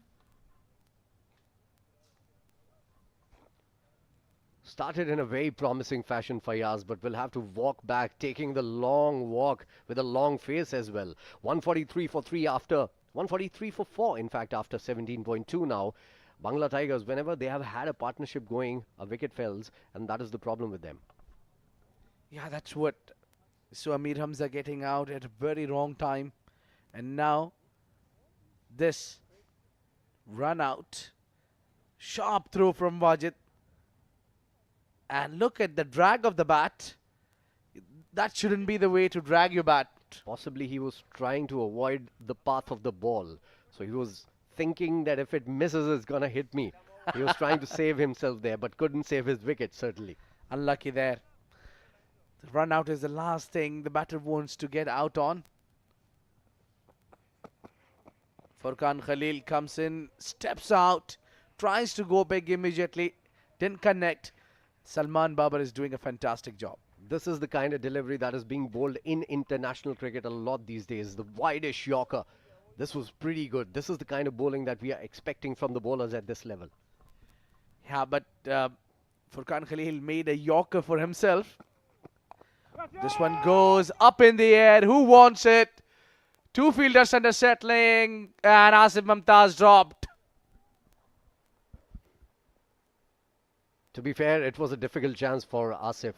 Started in a very promising fashion, Fayyaz, but will have to walk back, taking the long walk with a long face as well. 143 for 3 after 143 for 4, in fact, after 17.2 now. Bangla Tigers, whenever they have had a partnership going, a wicket falls, and that is the problem with them. Yeah, that's what. So Ameer Hamza getting out at a very wrong time. And now, this run out. Sharp throw from Wajid. And look at the drag of the bat. That shouldn't be the way to drag your bat. Possibly he was trying to avoid the path of the ball. So he was thinking that if it misses, it's going to hit me. He was trying to save himself there, but couldn't save his wicket, certainly. Unlucky there. The run out is the last thing the batter wants to get out on. Furqan Khalil comes in, steps out, tries to go big immediately, didn't connect. Salman Babar is doing a fantastic job. This is the kind of delivery that is being bowled in international cricket a lot these days. The widest Yorker. This was pretty good. This is the kind of bowling that we are expecting from the bowlers at this level. Yeah, but Furqan Khalil made a Yorker for himself. This one goes up in the air. Who wants it? Two fielders under settling, and Asif Mumtaz dropped. To be fair, it was a difficult chance for Asif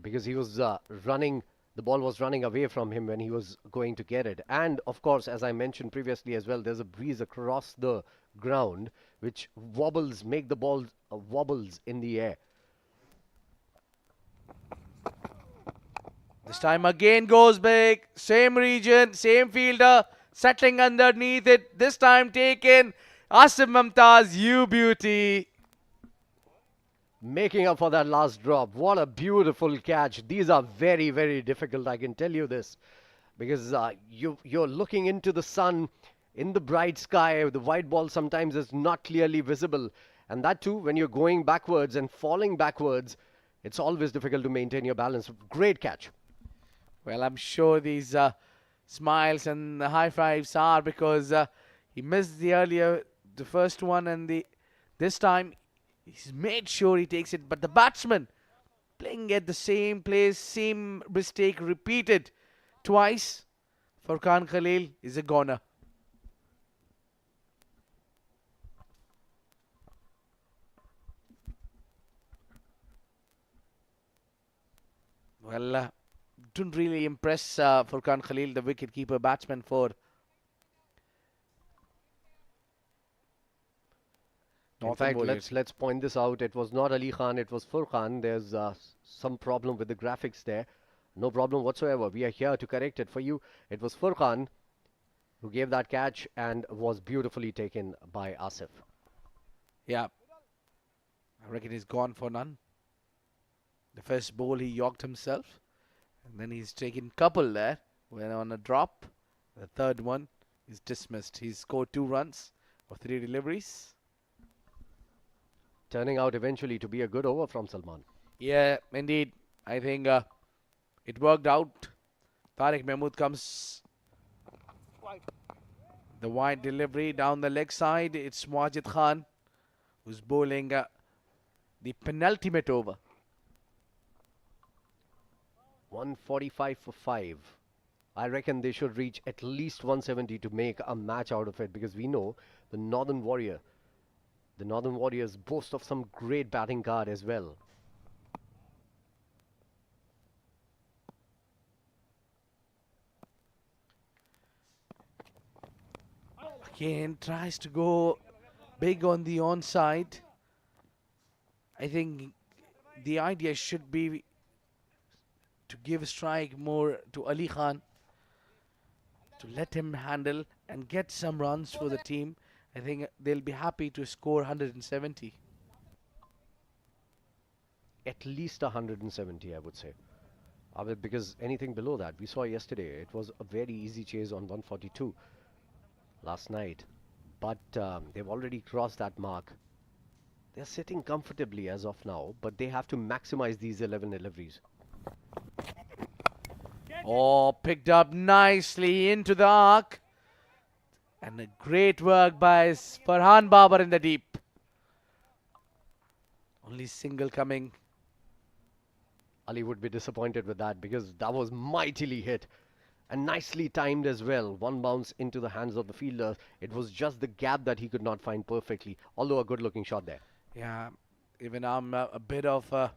because he was running, the ball was running away from him when he was going to get it. And of course, as I mentioned previously as well, there's a breeze across the ground which wobbles, make the ball wobbles in the air. This time again goes big. Same region, same fielder, settling underneath it. This time taken. Asif Mumtaz, you beauty. Making up for that last drop. What a beautiful catch. These are very, very difficult, I can tell you this. Because you're looking into the sun in the bright sky. The white ball sometimes is not clearly visible. And that too, when you're going backwards and falling backwards, it's always difficult to maintain your balance. Great catch. Well, I'm sure these smiles and the high fives are because he missed the first one, and this time he's made sure he takes it. But the batsman playing at the same place, same mistake repeated twice. Furqan Khalil is a goner. Well, didn't really impress Furqan Khalil, the wicket-keeper batsman for In fact, let's point this out. It was not Ali Khan, it was Furqan. There's some problem with the graphics there. No problem whatsoever. We are here to correct it for you. It was Furqan who gave that catch and was beautifully taken by Asif. Yeah. I reckon he's gone for none. The first ball he yorked himself. And then he's taken couple there. Went on a drop. The third one is dismissed. He's scored 2 runs or 3 deliveries. Turning out eventually to be a good over from Salman. Yeah, indeed. I think it worked out. Tariq Mehmood comes. The wide delivery down the leg side. It's Wajid Khan who's bowling the penultimate over. 145 for 5. I reckon they should reach at least 170 to make a match out of it, because we know the Northern Warriors boast of some great batting guard as well. Again, tries to go big on the onside. I think the idea should be to give a strike more to Ali Khan, to let him handle and get some runs for the team. I think they'll be happy to score 170. At least 170, I would say. Because anything below that, we saw yesterday, it was a very easy chase on 142 last night. But they've already crossed that mark. They're sitting comfortably as of now, but they have to maximize these 11 deliveries. Oh, picked up nicely into the arc. And a great work by Farhan Babar in the deep. Only single coming. Ali would be disappointed with that, because that was mightily hit. And nicely timed as well. One bounce into the hands of the fielder. It was just the gap that he could not find perfectly. Although a good looking shot there. Yeah, even I'm a bit of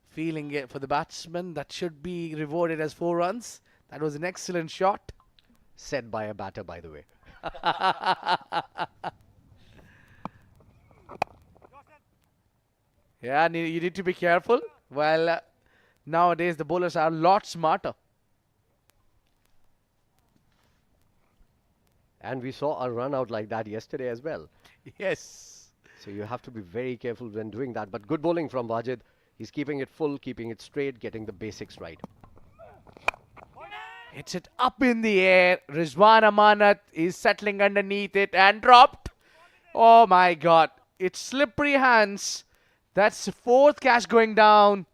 feeling it for the batsman. That should be rewarded as 4 runs. That was an excellent shot. Said by a batter, by the way. Yeah, you need to be careful. Well, nowadays the bowlers are a lot smarter. And we saw a run out like that yesterday as well. Yes. So you have to be very careful when doing that. But good bowling from Wajid. He's keeping it full, keeping it straight, getting the basics right. Hits it up in the air. Rizwan Amanat is settling underneath it and dropped. Oh my God. It's slippery hands. That's the fourth catch going down.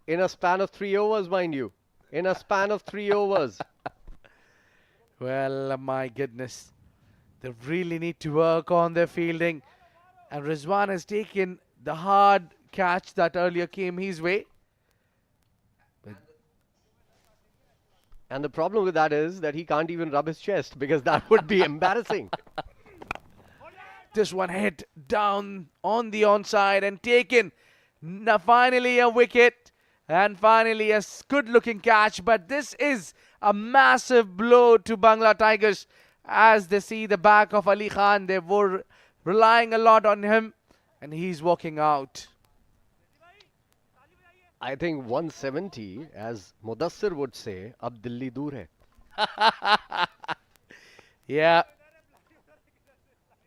In a span of 3 overs, mind you. In a span of 3 overs. Well, my goodness. They really need to work on their fielding. And Rizwan has taken the hard catch that earlier came his way. And the problem with that is that he can't even rub his chest because that would be embarrassing. This one hit down on the onside and taken. Now finally a wicket and finally a good looking catch. But this is a massive blow to Bangla Tigers as they see the back of Ali Khan. They were relying a lot on him and he's walking out. I think 170, as Mudassir would say, ab Dilli dur hai. Yeah.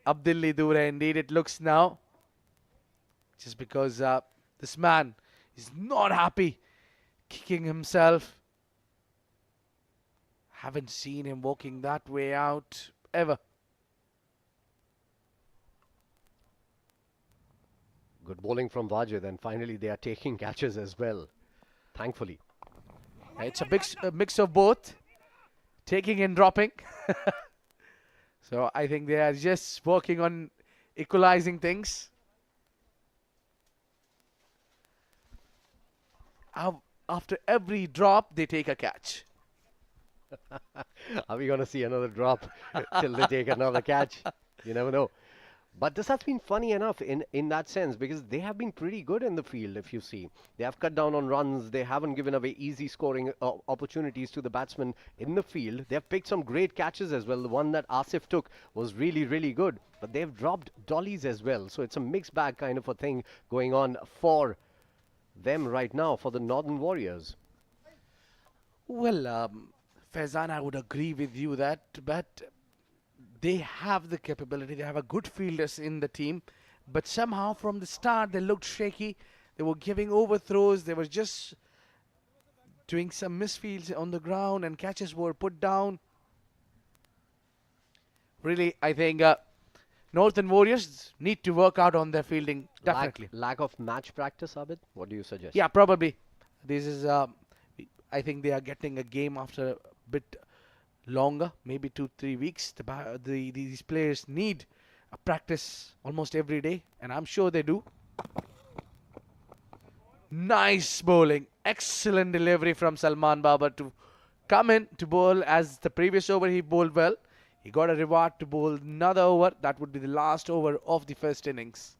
Abdilli Dura, indeed it looks now. Just because this man is not happy, kicking himself. Haven't seen him walking that way out ever. Good bowling from Wajid, and finally they are taking catches as well, thankfully. It's a mix of both, taking and dropping. So I think they are just working on equalizing things. After every drop, they take a catch. Are we going to see another drop till they take another catch? You never know. But this has been funny enough in that sense because they have been pretty good in the field, if you see. They have cut down on runs. They haven't given away easy scoring opportunities to the batsmen in the field. They have picked some great catches as well. The one that Asif took was really, really good. But they've dropped dollies as well. So it's a mixed bag kind of a thing going on for them right now, for the Northern Warriors. Well, Faizan, I would agree with you that, but they have the capability. They have a good fielders in the team, but somehow from the start they looked shaky. They were giving overthrows. They were just doing some misfields on the ground, and catches were put down. Really, I think Northern Warriors need to work out on their fielding. Definitely. Lack of match practice, Abid? What do you suggest? Yeah, probably. This is. I think they are getting a game after a bit longer, maybe 2-3 weeks. These players need a practice almost every day, and I'm sure they do. Nice bowling, excellent delivery from Salman Babar to come in to bowl. As the previous over he bowled well, he got a reward to bowl another over. That would be the last over of the first innings.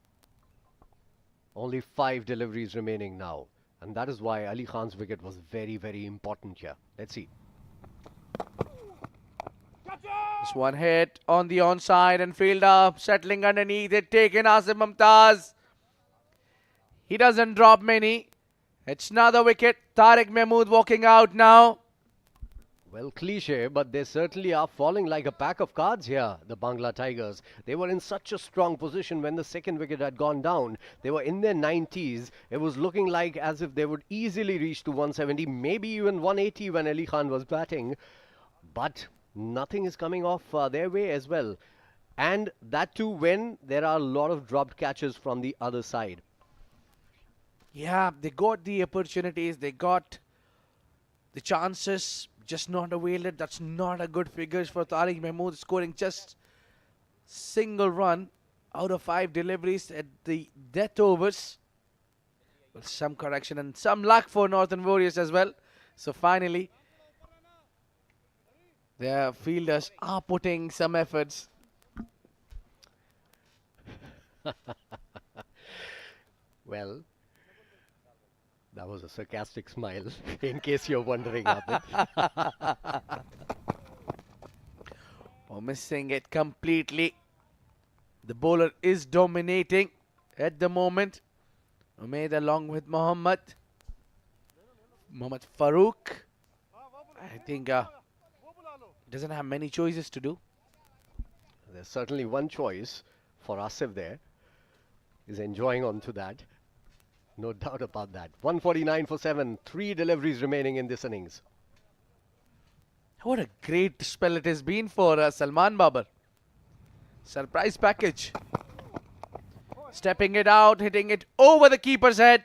Only 5 deliveries remaining now, and that is why Ali Khan's wicket was very, very important here. Let's see. This one hit on the onside and fielder settling underneath it, taken Asim Mumtaz. He doesn't drop many. It's another wicket. Tariq Mehmood walking out now. Well, cliche, but they certainly are falling like a pack of cards here, the Bangla Tigers. They were in such a strong position when the second wicket had gone down. They were in their 90s. It was looking like as if they would easily reach to 170, maybe even 180 when Ali Khan was batting. But nothing is coming off their way as well. And that too when there are a lot of dropped catches from the other side. Yeah, they got the opportunities. They got the chances, just not availed it. That's not a good figures for Tariq Mehmood, scoring just single run out of 5 deliveries at the death overs. Well, some correction and some luck for Northern Warriors as well. So finally, their fielders are putting some efforts. Well, that was a sarcastic smile, in case you're wondering, Abid. Oh, missing it completely. The bowler is dominating at the moment. Umaid along with Mohammed Farooq. I think doesn't have many choices to do. There's certainly one choice for Asif there. He's enjoying on to that. No doubt about that. 149 for 7. 3 deliveries remaining in this innings. What a great spell it has been for Salman Babar. Surprise package. Stepping it out, hitting it over the keeper's head.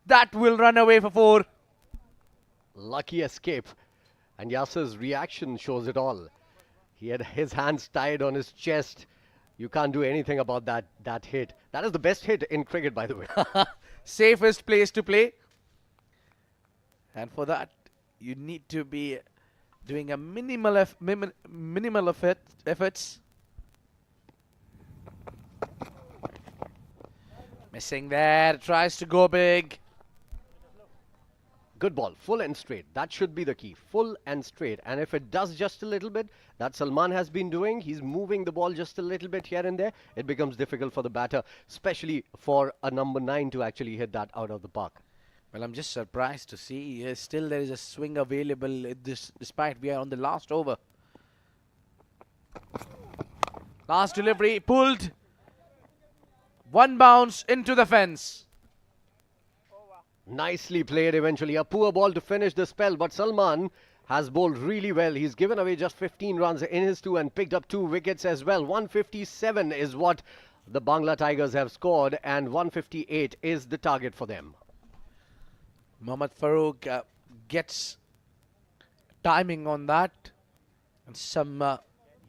That will run away for 4. Lucky escape. And Yasser's reaction shows it all. He had his hands tied on his chest. You can't do anything about that hit. That is the best hit in cricket, by the way. Safest place to play. And for that, you need to be doing a minimal efforts. Missing there. Tries to go big. Good ball, full and straight. That should be the key, full and straight. And if it does just a little bit, that Salman has been doing, he's moving the ball just a little bit here and there, it becomes difficult for the batter, especially for a number 9 to actually hit that out of the park. Well, I'm just surprised to see still there is a swing available despite we are on the last over. Last delivery, pulled. One bounce into the fence. Nicely played eventually. A poor ball to finish the spell, but Salman has bowled really well. He's given away just 15 runs in his 2 and picked up 2 wickets as well. 157 is what the Bangla Tigers have scored, and 158 is the target for them. Mohammad Farooq gets timing on that, and some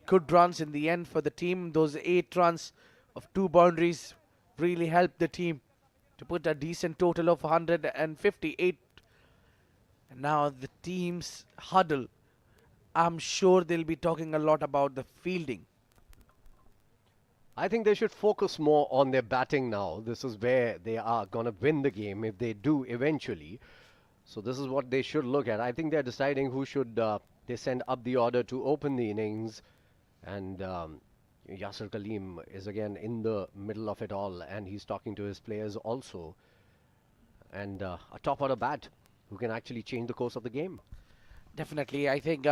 good runs in the end for the team. Those 8 runs of 2 boundaries really helped the team to put a decent total of 158. And now the team's huddle. I'm sure they'll be talking a lot about the fielding. I think they should focus more on their batting now. This is where they are going to win the game if they do eventually. So this is what they should look at. I think they're deciding who should they send up the order to open the innings. And Yasser Kaleem is again in the middle of it all, and he's talking to his players also. And a top order bat who can actually change the course of the game. Definitely, I think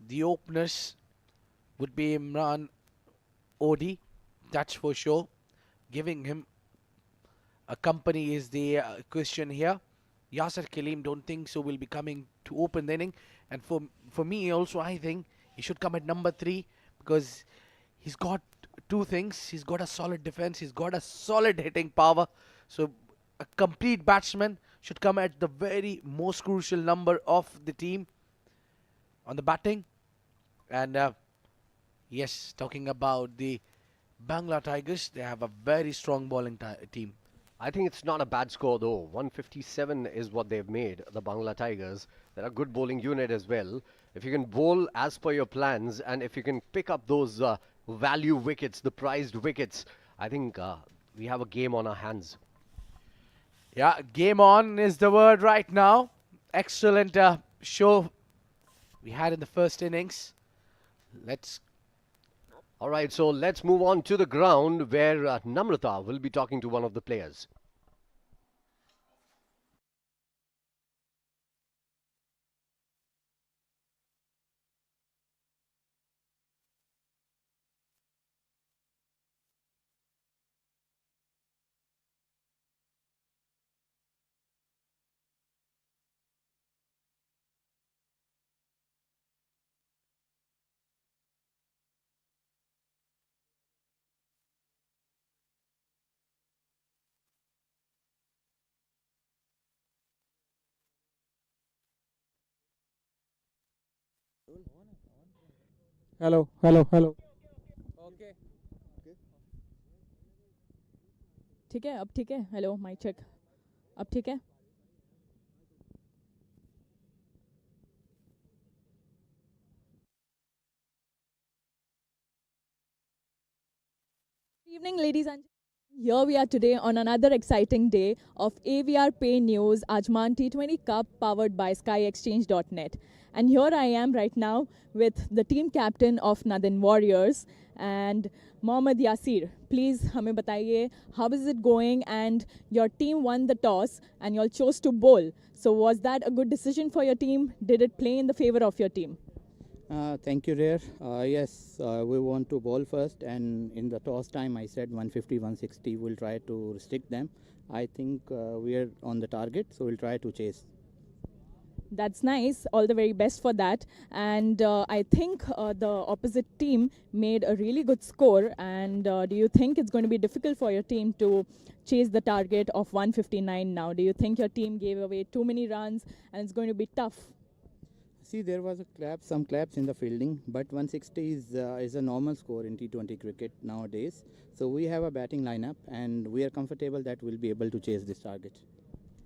the openers would be Imran Odi, that's for sure. Giving him a company is the question here. Yasser Kaleem don't think so will be coming to open the inning. And for me also, I think he should come at number 3 because he's got 2 things. He's got a solid defense. He's got a solid hitting power. So a complete batsman should come at the very most crucial number of the team on the batting. And yes, talking about the Bangla Tigers, they have a very strong bowling team. I think it's not a bad score though. 157 is what they've made, the Bangla Tigers. They're a good bowling unit as well. If you can bowl as per your plans, and if you can pick up those value wickets, the prized wickets, I think we have a game on our hands. Yeah, game on is the word right now. Excellent show we had in the first innings. All right, so let's move on to the ground where Namrata will be talking to one of the players. Hello hello hello Okay. ठीक है अब ठीक है hello mic check अब ठीक है Good evening ladies and Here we are today on another exciting day of AVR Pay News Ajman T20 Cup powered by SkyExchange.net. And here I am right now with the team captain of Nadin Warriors and Mohammad Yasir. Please हमें बताइए, how is it going? And your team won the toss and you all chose to bowl. So was that a good decision for your team? Did it play in the favor of your team? Thank you, Rare. Yes, we want to bowl first, and in the toss time, I said 150, 160. We'll try to restrict them. I think we are on the target, so we'll try to chase. That's nice. All the very best for that. And I think the opposite team made a really good score. And do you think it's going to be difficult for your team to chase the target of 159 now? Do you think your team gave away too many runs and it's going to be tough? See, there was some claps in the fielding, but 160 is a normal score in T20 cricket nowadays. So we have a batting lineup, and we are comfortable that we'll be able to chase this target.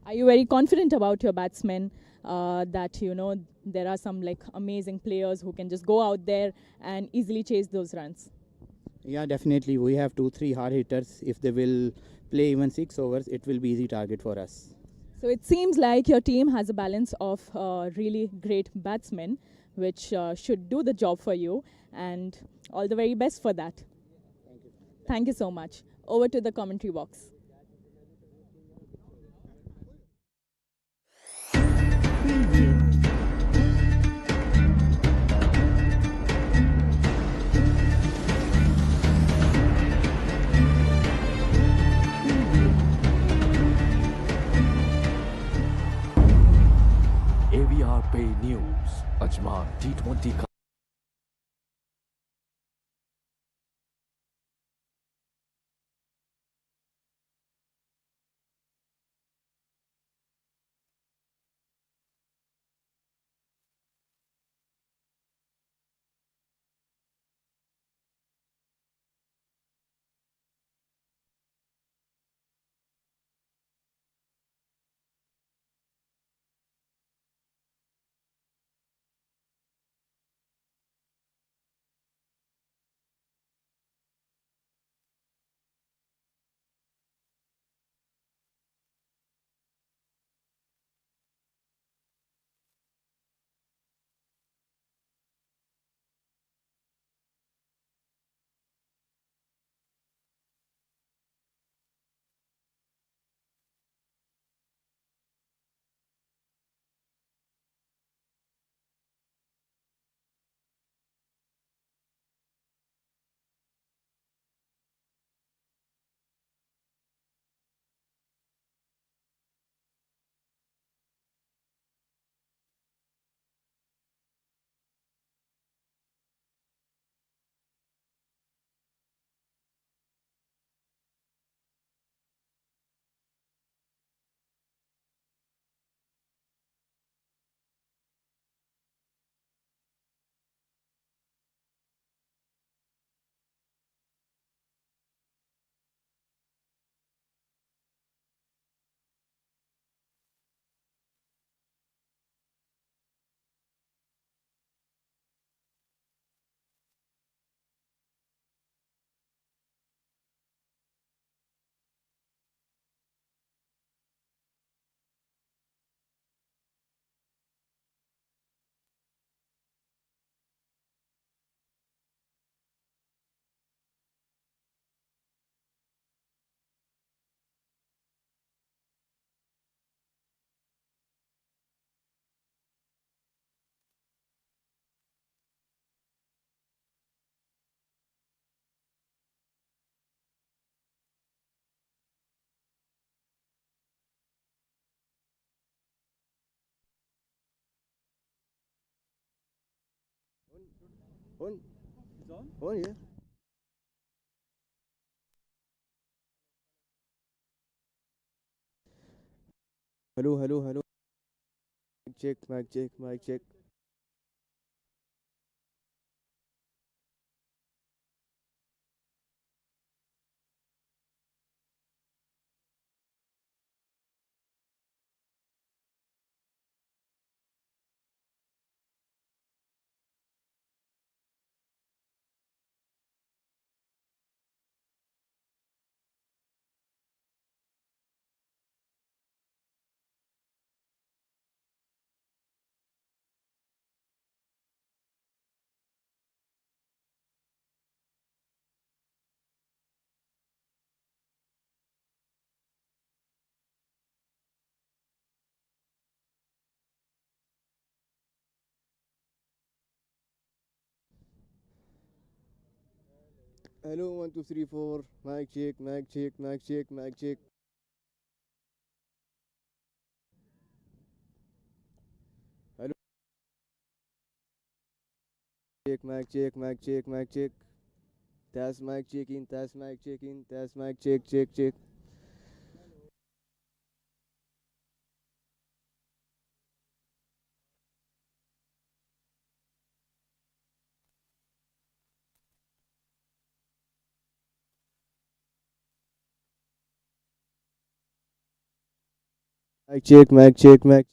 Are you very confident about your batsmen that, you know, there are some like amazing players who can just go out there and easily chase those runs? Yeah, definitely. We have 2-3 hard hitters. If they will play even 6 overs, it will be easy target for us. So it seems like your team has a balance of really great batsmen, which should do the job for you, and all the very best for that. Thank you. Thank you so much. Over to the commentary box. AVR Pay News, Ajman T20 Cup. Oh, yeah. Hello, hello, hello. Mic check, mic check, mic check. Hello, 1 2 3 4. Mic check, mic check, mic check, mic check. Hello, check, mic check, mic check, mic check. Test mic checking, test mic checking, test mic check, check, check. Mic check, mic check, mic.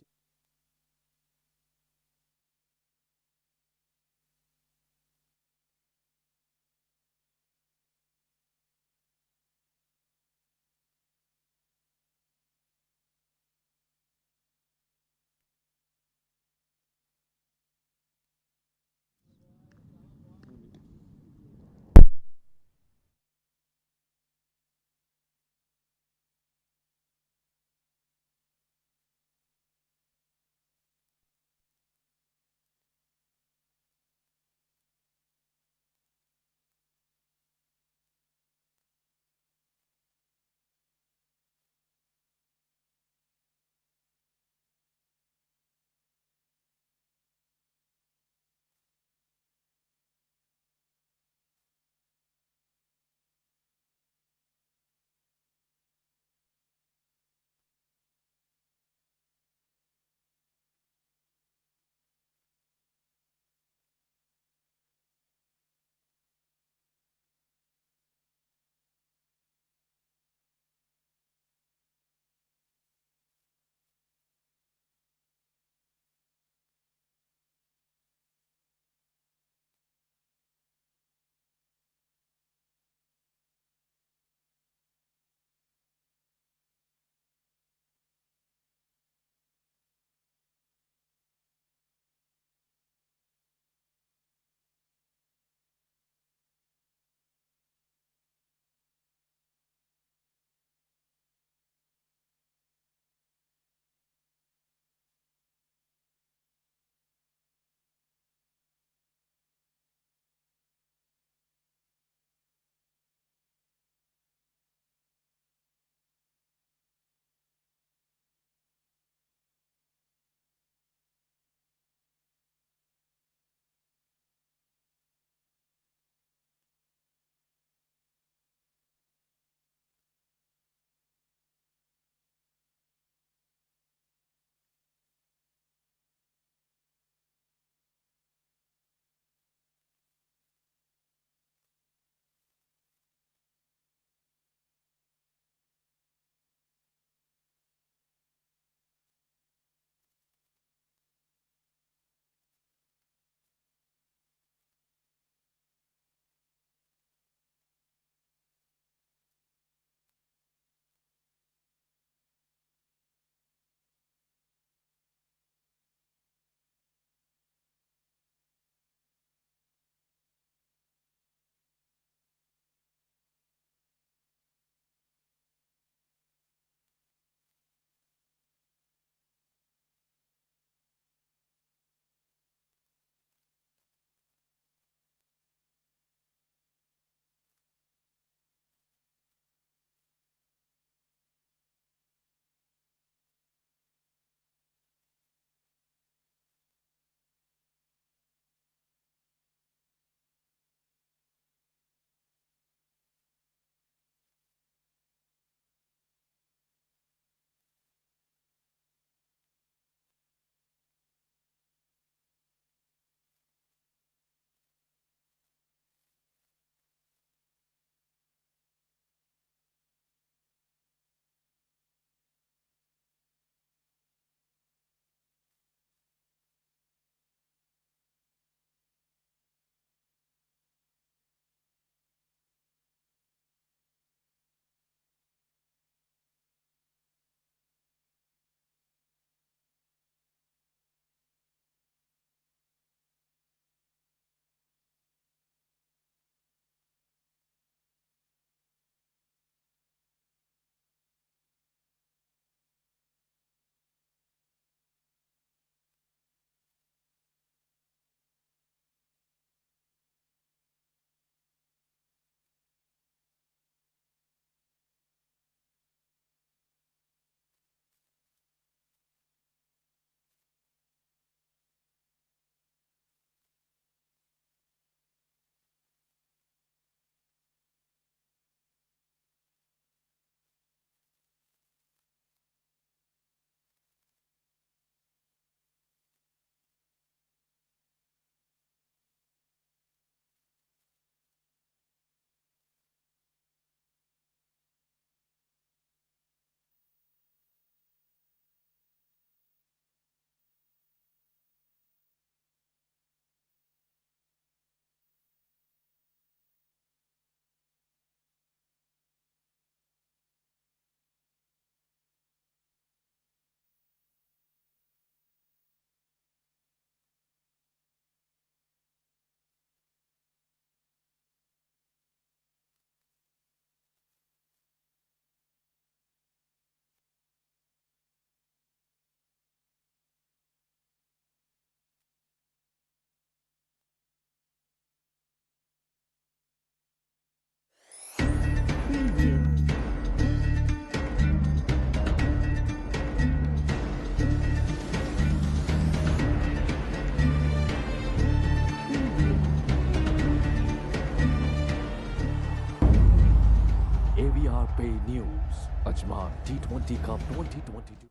Ajman T20 Cup 2022.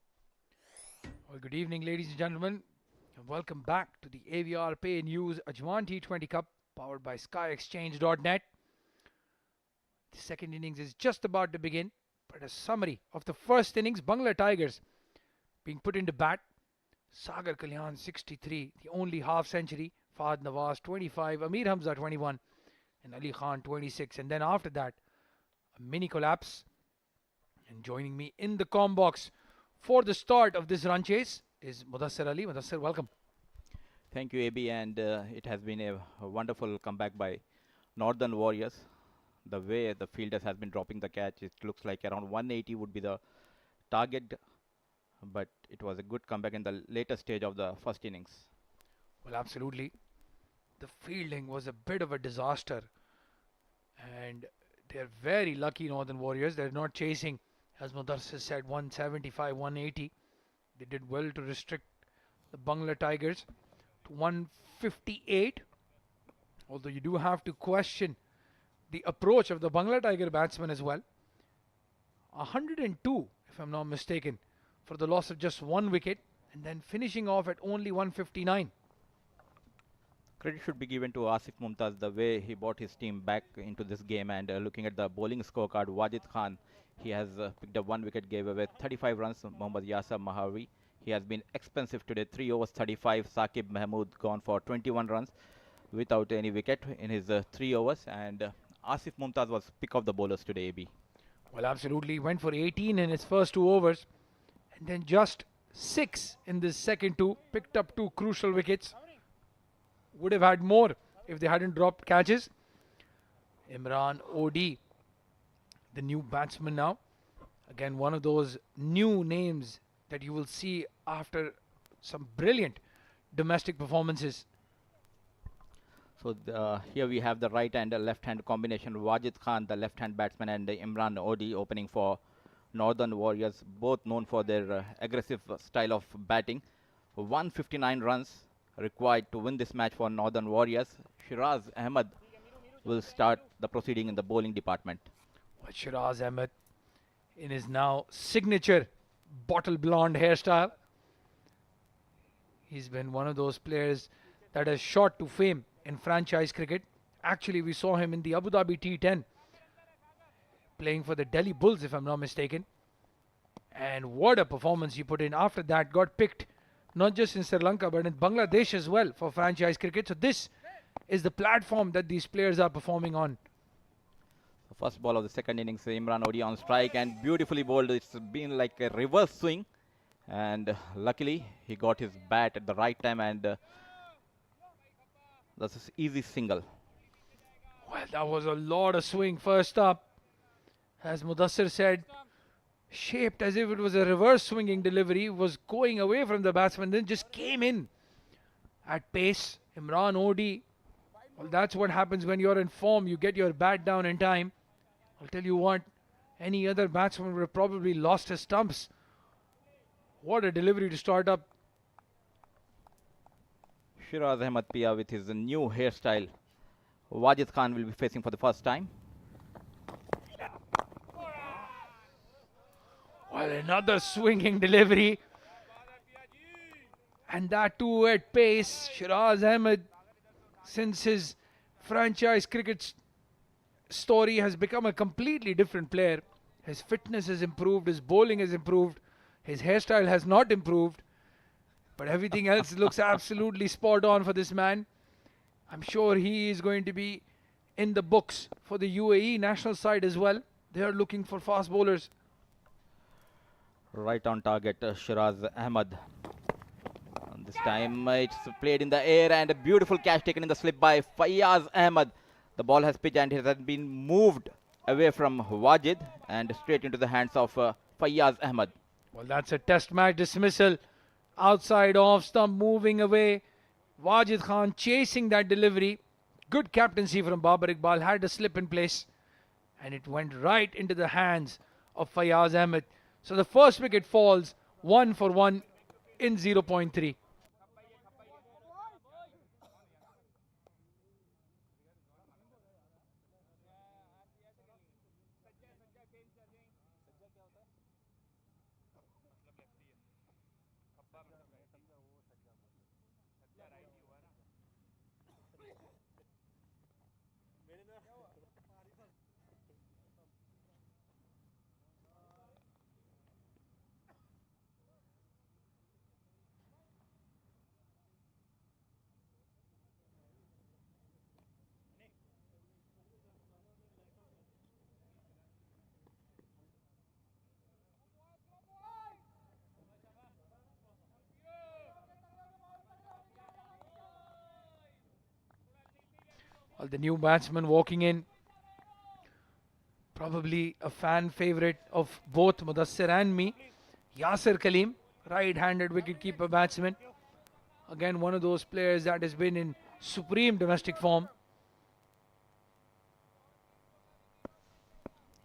Well, good evening, ladies and gentlemen, and welcome back to the AVR Pay News Ajman T20 Cup, powered by SkyExchange.net. The second innings is just about to begin, but a summary of the first innings: Bangla Tigers being put into bat. Sagar Kalyan 63, the only half century. Fahad Nawaz 25, Ameer Hamza 21, and Ali Khan 26. And then after that, a mini collapse. And joining me in the comm box for the start of this run chase is Mudassir Ali. Mudassir, welcome. Thank you, AB, and it has been a wonderful comeback by Northern Warriors. The way the fielders has been dropping the catch, it looks like around 180 would be the target, but it was a good comeback in the later stage of the first innings. Well, absolutely. The fielding was a bit of a disaster, and they're very lucky, Northern Warriors. They're not chasing, as Mudassir said, 175, 180. They did well to restrict the Bangla Tigers to 158. Although you do have to question the approach of the Bangla Tiger batsmen as well. 102, if I'm not mistaken, for the loss of just one wicket, and then finishing off at only 159. Credit should be given to Asif Mumtaz, the way he brought his team back into this game. And looking at the bowling scorecard, Wajid Khan, he has picked up one wicket, gave away 35 runs. Mohammad Yasir Mahawi, he has been expensive today, 3 overs 35. Saqib Mehmood gone for 21 runs without any wicket in his 3 overs. And Asif Mumtaz was pick of the bowlers today, AB. Well, absolutely. Went for 18 in his first 2 overs, and then just 6 in this second 2. Picked up 2 crucial wickets. Would have had more if they hadn't dropped catches. Imran OD, the new batsman now. Again, one of those new names that you will see after some brilliant domestic performances. So here we have the right and left hand combination. Wajid Khan, the left hand batsman, and Imran Odi opening for Northern Warriors, both known for their aggressive style of batting. 159 runs required to win this match for Northern Warriors. Sheraz Ahmed will start the proceeding in the bowling department. Well, Sheraz Ahmed in his now signature bottle blonde hairstyle. He's been one of those players that has shot to fame in franchise cricket. Actually, we saw him in the Abu Dhabi T10 playing for the Delhi Bulls, if I'm not mistaken. And what a performance he put in. After that, got picked not just in Sri Lanka but in Bangladesh as well for franchise cricket. So this is the platform that these players are performing on. The first ball of the second innings, Imran Odi on strike and beautifully bowled. It's been like a reverse swing, and luckily he got his bat at the right time, and that's an easy single. Well, that was a lot of swing first up. As Mudassir said, shaped as if it was a reverse swinging delivery, was going away from the batsman, then just came in at pace. Imran Odi, well, that's what happens when you're in form. You get your bat down in time. I'll tell you what, any other batsman would have probably lost his stumps. What a delivery to start up. Sheraz Ahmed Piya with his new hairstyle. Wajid Khan will be facing for the first time. Well, another swinging delivery. And that too at pace. Sheraz Ahmed, since his franchise cricket story, has become a completely different player. His fitness has improved, his bowling has improved, his hairstyle has not improved, but everything else looks absolutely spot on for this man. I'm sure he is going to be in the books for the UAE national side as well. They are looking for fast bowlers. Right on target, Sheraz Ahmed. And this time it's played in the air, and a beautiful catch taken in the slip by Fayyaz Ahmed. The ball has pitched and it has been moved away from Wajid and straight into the hands of Fayyaz Ahmed. Well, that's a test match dismissal. Outside off stump, moving away. Wajid Khan chasing that delivery. Good captaincy from Babar Iqbal. Had a slip in place, and it went right into the hands of Fayyaz Ahmed. So the first wicket falls 1 for 1 in 0.3. Well, the new batsman walking in, probably a fan favorite of both Mudassir and me, Yasir Kaleem, right-handed wicketkeeper batsman. Again, one of those players that has been in supreme domestic form.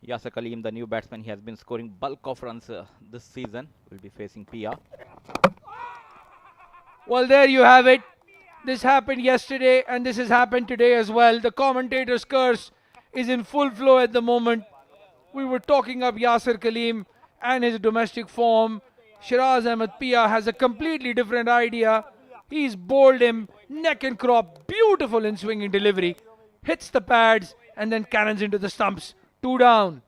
Yasir Kaleem, the new batsman, he has been scoring bulk of runs this season. Will be facing Piya. Well, there you have it. This happened yesterday and this has happened today as well. The commentator's curse is in full flow at the moment. We were talking up Yasir Kaleem and his domestic form. Sheraz Ahmed Piya has a completely different idea. He's bowled him neck and crop, beautiful in swinging delivery. Hits the pads and then cannons into the stumps. 2 down.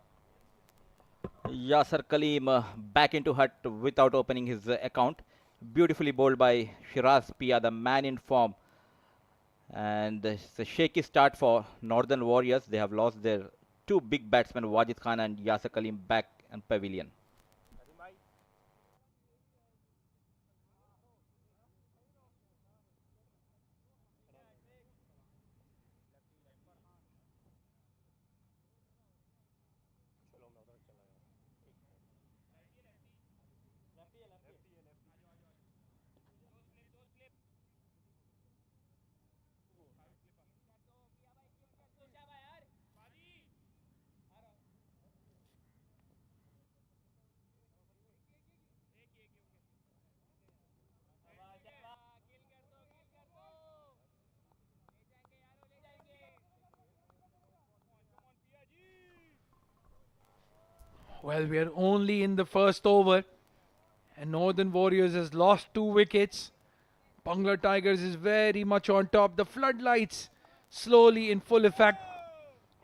Yasir Kaleem back into hut without opening his account. Beautifully bowled by Sheraz Piya, the man in form. And it's a shaky start for Northern Warriors. They have lost their two big batsmen, Wajid Khan and Yasir Kaleem, back in pavilion. Well, we are only in the first over and Northern Warriors has lost 2 wickets. Bangla Tigers is very much on top. The floodlights slowly in full effect.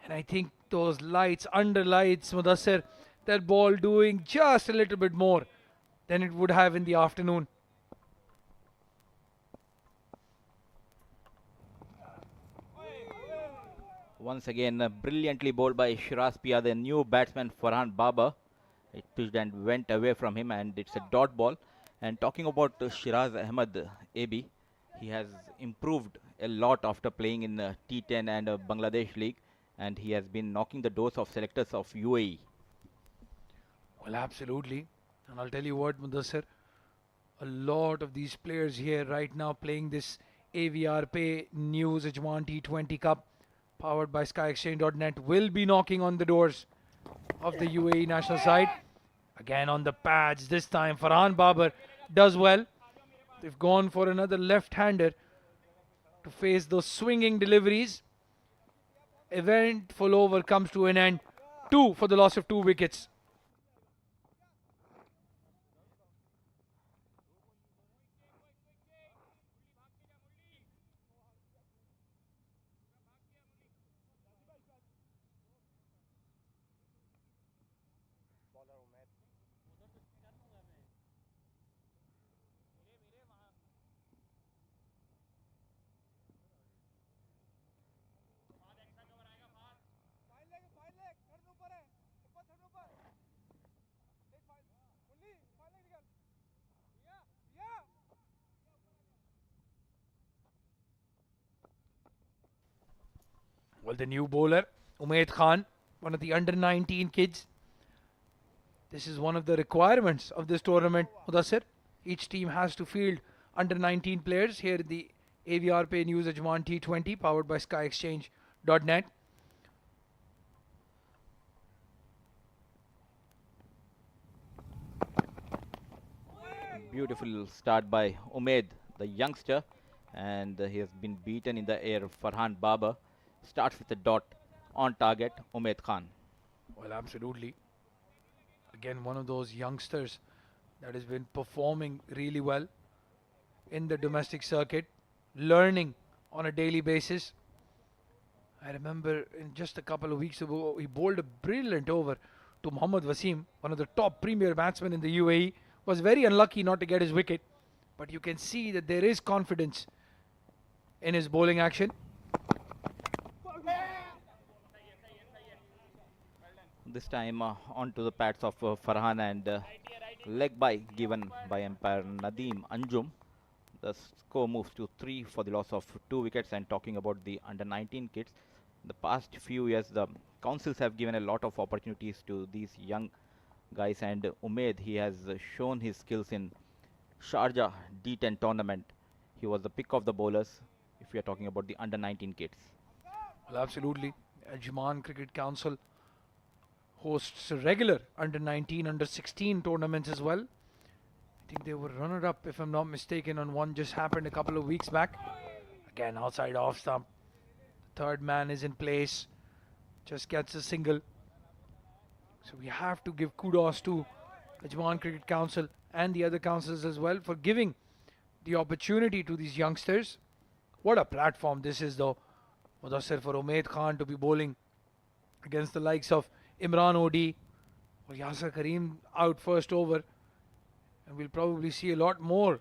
And I think those lights, underlights, Mudassir, that ball doing just a little bit more than it would have in the afternoon. Once again, brilliantly bowled by Sheraz Piya, the new batsman Babar. It pitched and went away from him, and it's a dot ball. And talking about Sheraz Ahmed AB, he has improved a lot after playing in T10 and Bangladesh League, and he has been knocking the doors of selectors of UAE. Well, absolutely. And I'll tell you what, Mudassir, a lot of these players here right now playing this AVR Pay News Ajman T20 Cup, powered by SkyExchange.net, will be knocking on the doors of the UAE national side. Again on the pads, this time Babar does well. They've gone for another left-hander to face those swinging deliveries. Eventful over comes to an end. 2 for the loss of 2 wickets. Well, the new bowler, Umaid Khan, one of the under-19 kids. This is one of the requirements of this tournament, Mudassir. Each team has to field under-19 players. Here the AVR Pay News Ajman T20, powered by SkyExchange.net. Beautiful start by Umaid, the youngster, and he has been beaten in the air. Babar starts with a dot on target, Umaid Khan. Well, absolutely. Again, one of those youngsters that has been performing really well in the domestic circuit. learning on a daily basis. I remember in just a couple of weeks ago, he bowled a brilliant over to Mohammad Wasim, one of the top premier batsmen in the UAE. Was very unlucky not to get his wicket, but you can see that there is confidence in his bowling action. This time onto the pads of Farhan, and leg by given by umpire Nadeem Anjum. The score moves to 3 for the loss of 2 wickets. And talking about the under 19 kids, the past few years the councils have given a lot of opportunities to these young guys, and Umaid, he has shown his skills in Sharjah D10 tournament. He was the pick of the bowlers if we are talking about the under 19 kids. Well, absolutely. Ajman Cricket Council hosts regular under 19, under 16 tournaments as well. I think they were runner up, if I'm not mistaken, on one just happened a couple of weeks back. Again, outside off stump. The third man is in place, just gets a single. So we have to give kudos to Ajman Cricket Council and the other councils as well for giving the opportunity to these youngsters. What a platform this is, though. Mudassir for Umaid Khan to be bowling against the likes of Imran Odi or Yasir Kareem out first over. And we'll probably see a lot more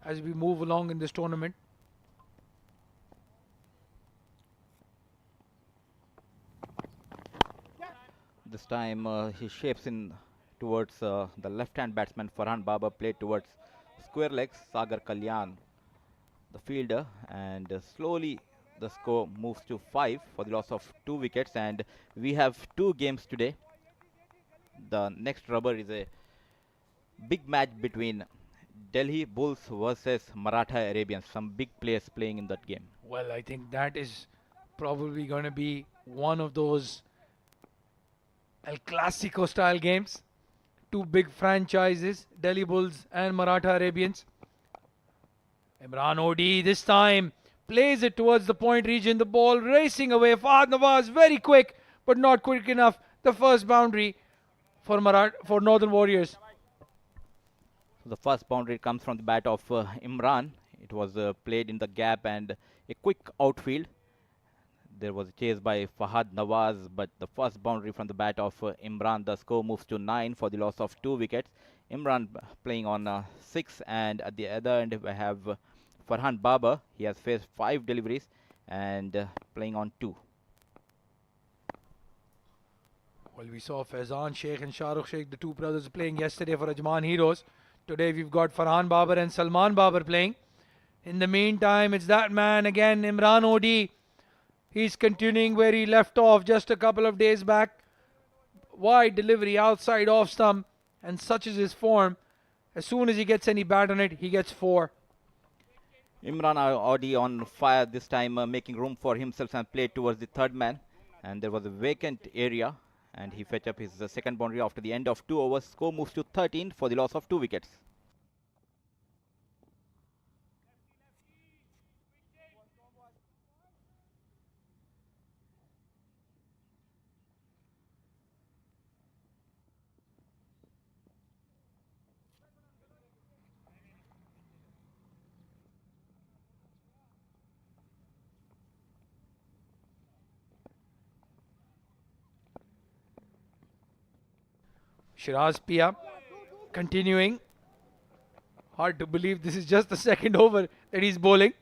as we move along in this tournament. This time he shapes in towards the left-hand batsman Farhan Babar, played towards square legs Sagar Kalyan, the fielder, and slowly the score moves to 5 for the loss of 2 wickets. And we have 2 games today. The next rubber is a big match between Delhi Bulls versus Maratha Arabians. Some big players playing in that game. Well, I think that is probably going to be one of those El Clasico style games. 2 big franchises, Delhi Bulls and Maratha Arabians. Imran Odi this time plays it towards the point region. The ball racing away. Fahad Nawaz very quick, but not quick enough. The first boundary for Northern Warriors. The first boundary comes from the bat of Imran. It was played in the gap and a quick outfield. There was a chase by Fahad Nawaz, but the first boundary from the bat of Imran. The score moves to 9 for the loss of 2 wickets. Imran playing on 6, and at the other end we have Farhan Babar. He has faced 5 deliveries and playing on 2. Well, we saw Faizan Sheikh and Shahrukh Sheikh, the 2 brothers, playing yesterday for Ajman Heroes. Today we've got Farhan Babar and Salman Babar playing. In the meantime, it's that man again, Imran Odi. He's continuing where he left off just a couple of days back. Wide delivery outside off stump, and such is his form. As soon as he gets any bat on it, he gets 4. Imran Odi on fire this time, making room for himself and played towards the third man. And there was a vacant area, and he fetched up his second boundary after the end of 2 overs. Score moves to 13 for the loss of 2 wickets. Sheraz Piya continuing. Hard to believe this is just the second over that he's bowling.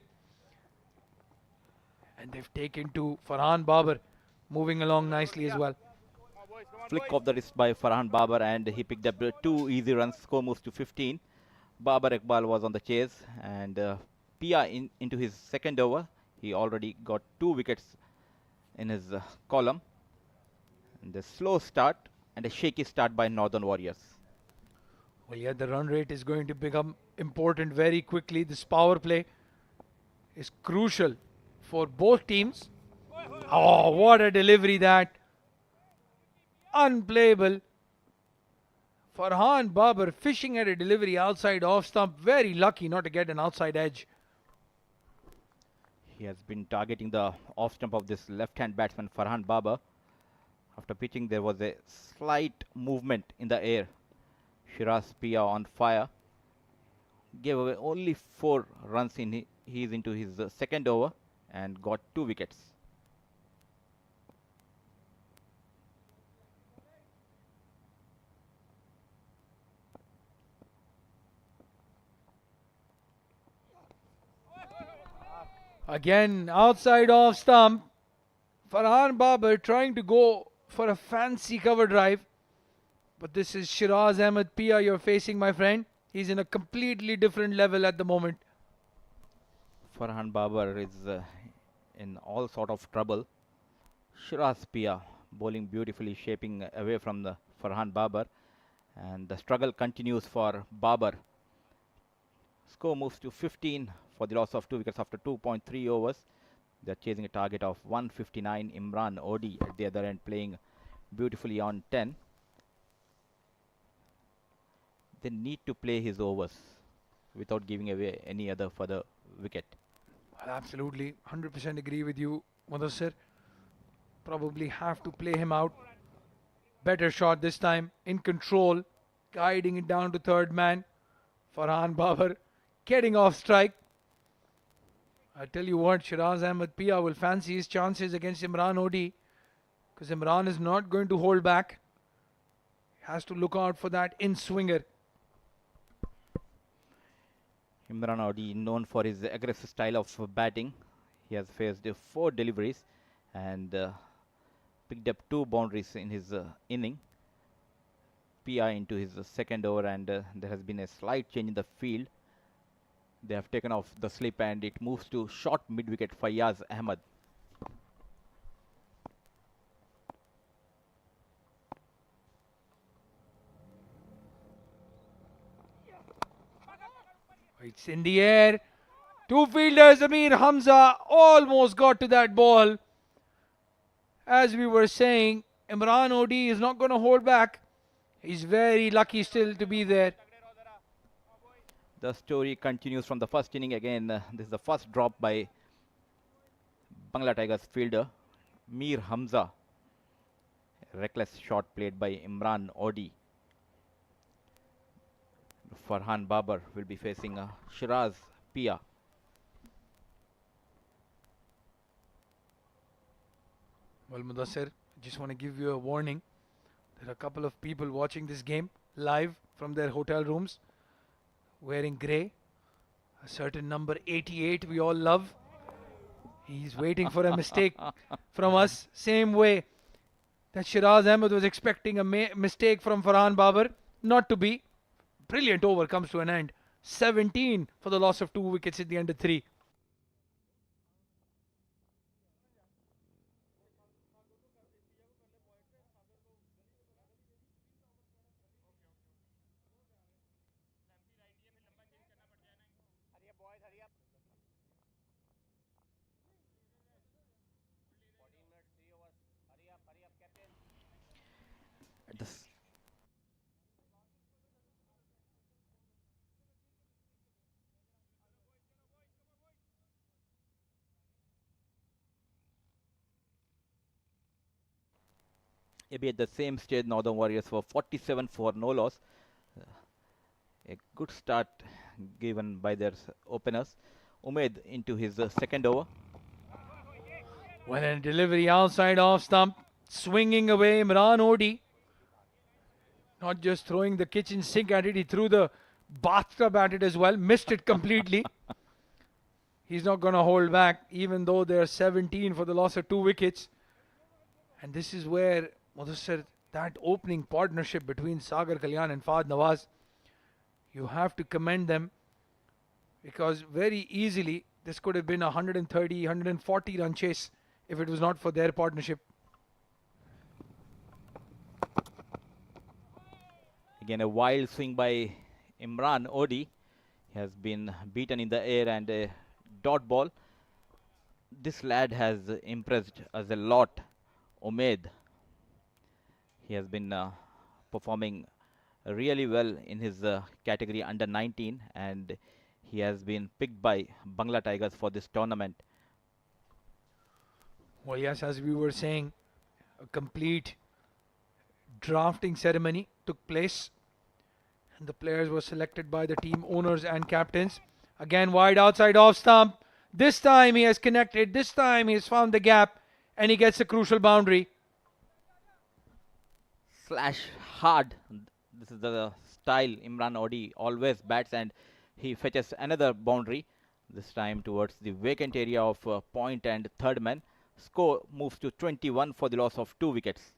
And they've taken to Farhan Babar, moving along nicely as well. Flick of the wrist by Farhan Babar, and he picked up 2 easy runs. Score moves to 15. Babar Iqbal was on the chase, and Piya into his second over. He already got 2 wickets in his column. And the slow start and a shaky start by Northern Warriors. Well, yeah, the run rate is going to become important very quickly. This power play is crucial for both teams. Oh, what a delivery that. Unplayable. Farhan Babar fishing at a delivery outside off stump. Very lucky not to get an outside edge. He has been targeting the off stump of this left-hand batsman Farhan Babar. After pitching, there was a slight movement in the air. Sheraz Piya on fire. Gave away only 4 runs in He's into his second over and got 2 wickets. Again, outside off stump. Babar trying to go for a fancy cover drive. But this is Sheraz Ahmed Piya you're facing, my friend. He's in a completely different level at the moment. Babar is in all sort of trouble. Sheraz Piya bowling beautifully, shaping away from the Babar. And the struggle continues for Babar. Score moves to 15 for the loss of 2 wickets after 2.3 overs. They're chasing a target of 159. Imran Odi at the other end playing beautifully on 10. They need to play his overs without giving away any other further wicket. Well, absolutely, 100% agree with you, Mudassir. Probably have to play him out. Better shot this time, in control, guiding it down to third man. Babar getting off strike. I tell you what, Sheraz Ahmed Piya will fancy his chances against Imran Odi, because Imran is not going to hold back. Has to look out for that in-swinger. Imran Odi, known for his aggressive style of batting. He has faced 4 deliveries and picked up 2 boundaries in his inning. Piya into his second over, and there has been a slight change in the field. They have taken off the slip and it moves to short mid-wicket Fayyaz Ahmed. It's in the air. 2 fielders, Ameer, Hamza almost got to that ball. As we were saying, Imran Odi is not going to hold back. He's very lucky still to be there. The story continues from the first inning again. This is the first drop by Bangla Tigers fielder Mir Hamza. Reckless shot played by Imran Odi. Babar will be facing Sheraz Piya. Well, Mudassir, just want to give you a warning. There are a couple of people watching this game live from their hotel rooms, wearing grey. A certain number 88 we all love. He's waiting for a mistake from us. Same way that Sheraz Ahmed was expecting a mistake from Babar. Not to be. Brilliant over comes to an end. 17 for the loss of 2 wickets at the end of 3. Maybe at the same stage, Northern Warriors were 47 for no loss. A good start given by their openers. Ahmed into his second over. Well, a delivery outside off stump. Swinging away Imran Odi. Not just throwing the kitchen sink at it, he threw the bathtub at it as well. Missed it completely. He's not going to hold back, even though they're 17 for the loss of 2 wickets. And this is where, Mudassir, that opening partnership between Sagar, Kalyan and Fahad Nawaz, you have to commend them, because very easily this could have been a 130, 140 run chase if it was not for their partnership. Again, a wild swing by Imran Odi. He has been beaten in the air and a dot ball. This lad has impressed us a lot. Ahmed. He has been performing really well in his category under 19, and he has been picked by Bangla Tigers for this tournament. Well, yes, as we were saying, a complete drafting ceremony took place, and the players were selected by the team owners and captains. Again, wide outside off stump. This time he has connected. This time he has found the gap and he gets a crucial boundary. Slash hard. This is the style Imran Odi always bats, and he fetches another boundary, this time towards the vacant area of point and third man. Score moves to 21 for the loss of 2 wickets.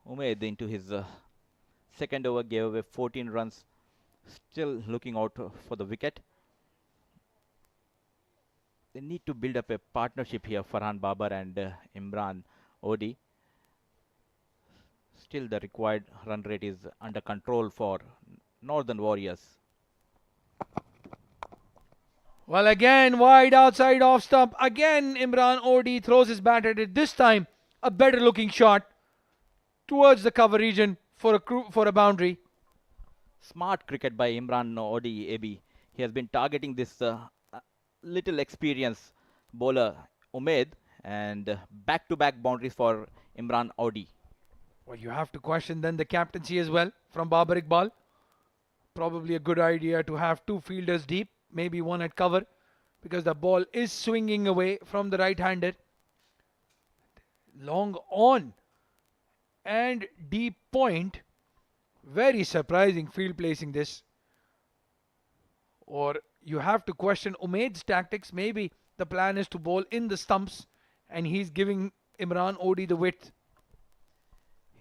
Umaid into his second over gave away 14 runs, still looking out for the wicket. They need to build up a partnership here, Farhan Babar and Imran Odi. Still the required run rate is under control for Northern Warriors. Well, again, wide outside off stump. Again, Imran Odi throws his bat at it. This time, a better looking shot towards the cover region for a boundary. Smart cricket by Imran Odi, AB. He has been targeting this little experienced bowler Umaid, and back-to-back boundaries for Imran Odi. Well, you have to question then the captaincy as well from Babar Iqbal. Probably a good idea to have 2 fielders deep, maybe one at cover, because the ball is swinging away from the right-hander. Long on and deep point. Very surprising field placing this. Or you have to question Umaid's tactics. Maybe the plan is to bowl in the stumps and he's giving Imran Odi the width.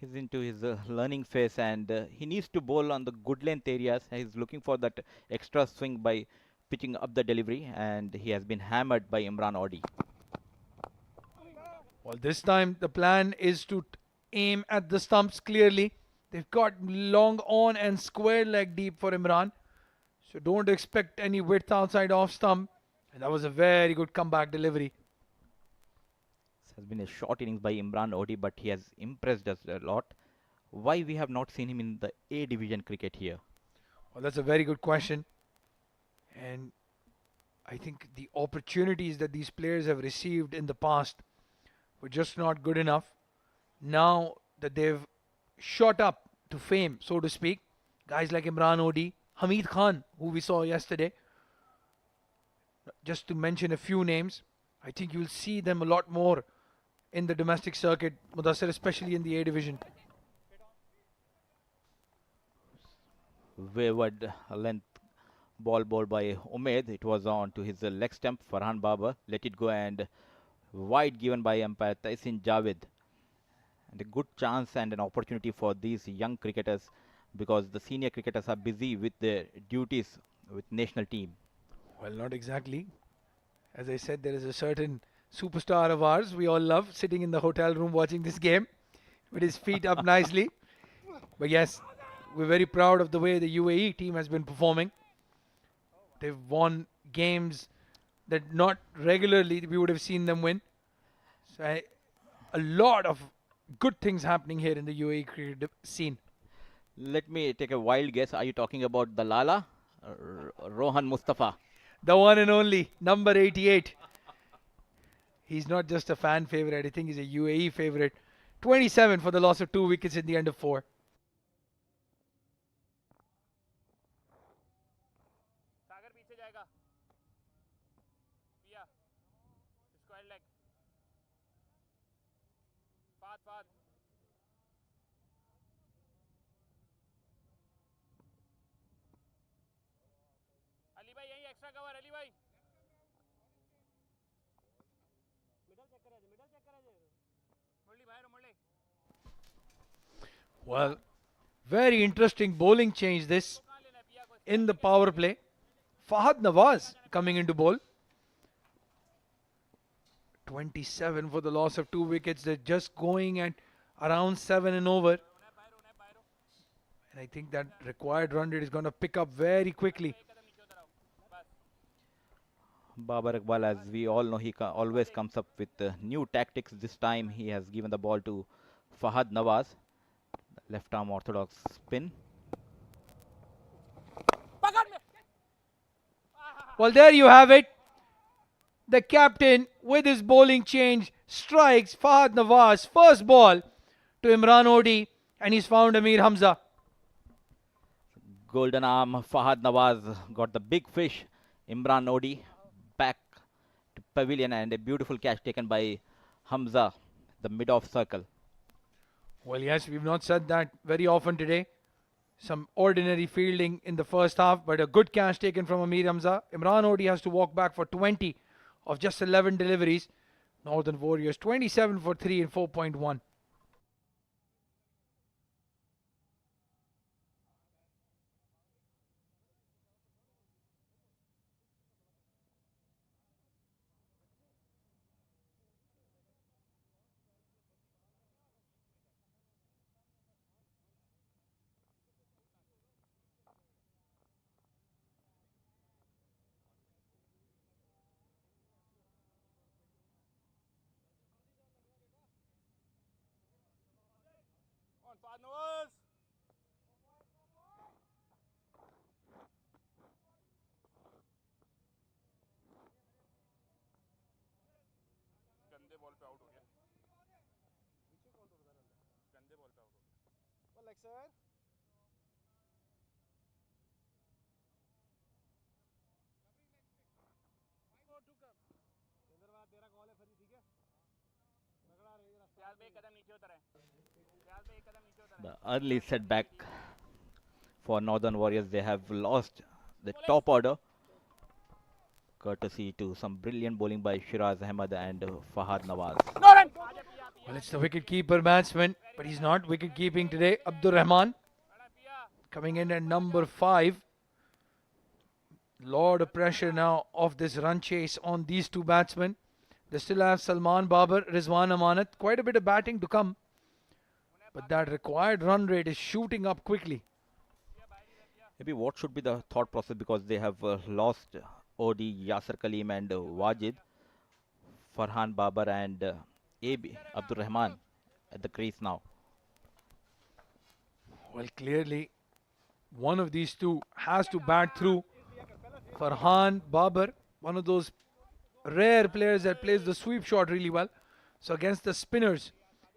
He's into his learning phase, and he needs to bowl on the good length areas. He's looking for that extra swing by pitching up the delivery, and he has been hammered by Imran Odi. Well, this time the plan is to aim at the stumps clearly. They've got long on and square leg deep for Imran. So don't expect any width outside off stump. And that was a very good comeback delivery. This has been a short innings by Imran Odi, but he has impressed us a lot. Why we have not seen him in the A division cricket here? Well, that's a very good question. And I think the opportunities that these players have received in the past were just not good enough. Now that they've shot up to fame, so to speak, guys like Imran Odi, Hamid Khan, who we saw yesterday, just to mention a few names, I think you'll see them a lot more in the domestic circuit, Mudassir, especially in the A division. Wayward length ball bowled by Umaid. It was on to his leg stump. Farhan Babar let it go, and wide given by umpire Taisin Javed. And a good chance and an opportunity for these young cricketers, because the senior cricketers are busy with their duties with national team. Well, not exactly. As I said, there is a certain superstar of ours we all love sitting in the hotel room watching this game with his feet up nicely. But yes, we're very proud of the way the UAE team has been performing. They've won games that not regularly we would have seen them win. So a lot of good things happening here in the UAE cricket scene. Let me take a wild guess. Are you talking about the Lala? Rohan Mustafa? The one and only, number 88. He's not just a fan favorite, I think he's a UAE favorite. 27 for the loss of 2 wickets in the end of 4. Sagar पीछे जाएगा. Piya. Square leg. Fahad. Ali bhai यही extra cover Ali bhai. Well, very interesting bowling change this in the power play. Fahad Nawaz coming into bowl. 27 for the loss of 2 wickets. They're just going at around 7 and over. And I think that required run rate is going to pick up very quickly. Babar Iqbal, as we all know, he always comes up with new tactics. This time he has given the ball to Fahad Nawaz. Left arm orthodox spin. Well, there you have it. The captain, with his bowling change, strikes Fahad Nawaz. First ball to Imran Odi, and he's found Ameer Hamza. golden arm. Fahad Nawaz got the big fish. Imran Odi back to pavilion, and a beautiful catch taken by Hamza, the mid-off circle. Well, yes, we've not said that very often today. Some ordinary fielding in the first half, but a good catch taken from Ameer Hamza. Imran Odi has to walk back for 20 of just 11 deliveries. Northern Warriors 27 for 3 and 4.1. The early setback for Northern Warriors. They have lost the top order, courtesy to some brilliant bowling by Sheraz, Ahmed and Fahad Nawaz. Well, it's the wicket-keeper batsman, but he's not wicket-keeping today. Abdur Rahman coming in at number 5. Lot of pressure now of this run chase on these two batsmen. They still have Salman Babar, Rizwan Amanat. Quite a bit of batting to come. But that required run rate is shooting up quickly. Maybe what should be the thought process, because they have lost Odi, Yasir Kaleem and Wajid, Farhan Babar and AB Abdur Rahman at the crease now. Well, clearly, one of these two has to bat through. Farhan Babar, one of those rare players that plays the sweep shot really well. So against the spinners,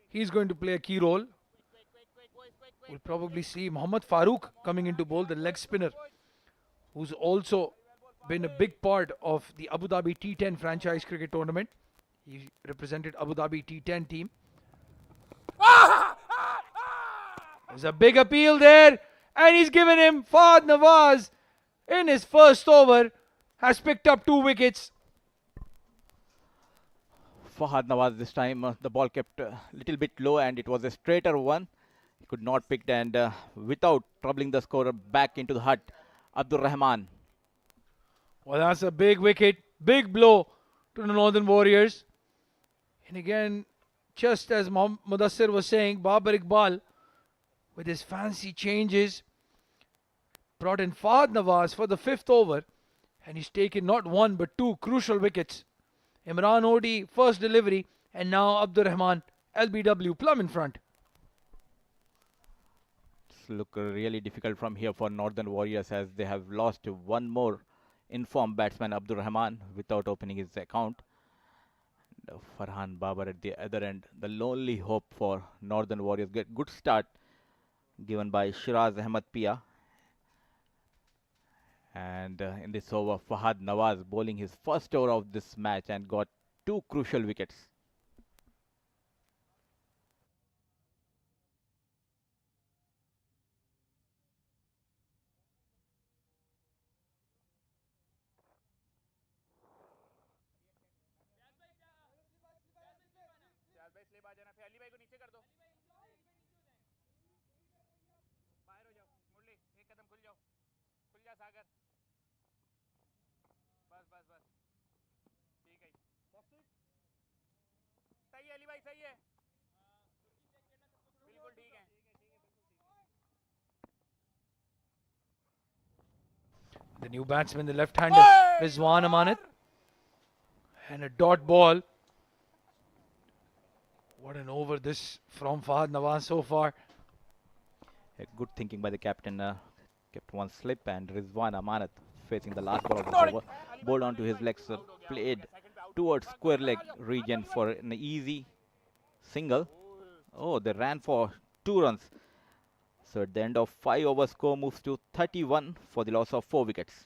he's going to play a key role. We'll probably see Mohammad Farooq coming into bowl, the leg spinner, who's also been a big part of the Abu Dhabi T10 franchise cricket tournament. He represented Abu Dhabi T10 team. There's a big appeal there, and he's given him Fahad Nawaz in his first over, has picked up 2 wickets. Fahad Nawaz this time, the ball kept a little bit low and it was a straighter one. He could not pick it, and without troubling the scorer, back into the hut, Abdur Rahman. Well, that's a big wicket, big blow to the Northern Warriors. And again, just as Mudassir was saying, Babar Iqbal, with his fancy changes, brought in Fahad Nawaz for the 5th over, and he's taken not 1 but 2 crucial wickets. Imran Odi, first delivery, and now Abdur Rahman, LBW, plumb in front. It's look really difficult from here for Northern Warriors, as they have lost one more informed batsman, Abdur Rahman, without opening his account. And Farhan Babar at the other end, the lonely hope for Northern Warriors. Get good start given by Sheraz Ahmed Piya. And in this over, Fahad Nawaz bowling his first over of this match and got 2 crucial wickets. The new batsman, the left-hander, Rizwan Amanat. And a dot ball. What an over this from Fahad Nawaz so far. A good thinking by the captain. Kept one slip, and Rizwan Amanat facing the last ball of the over. Bowled onto his legs, played towards square leg region for an easy single. Oh, they ran for 2 runs. So at the end of 5 overs, score moves to 31 for the loss of 4 wickets.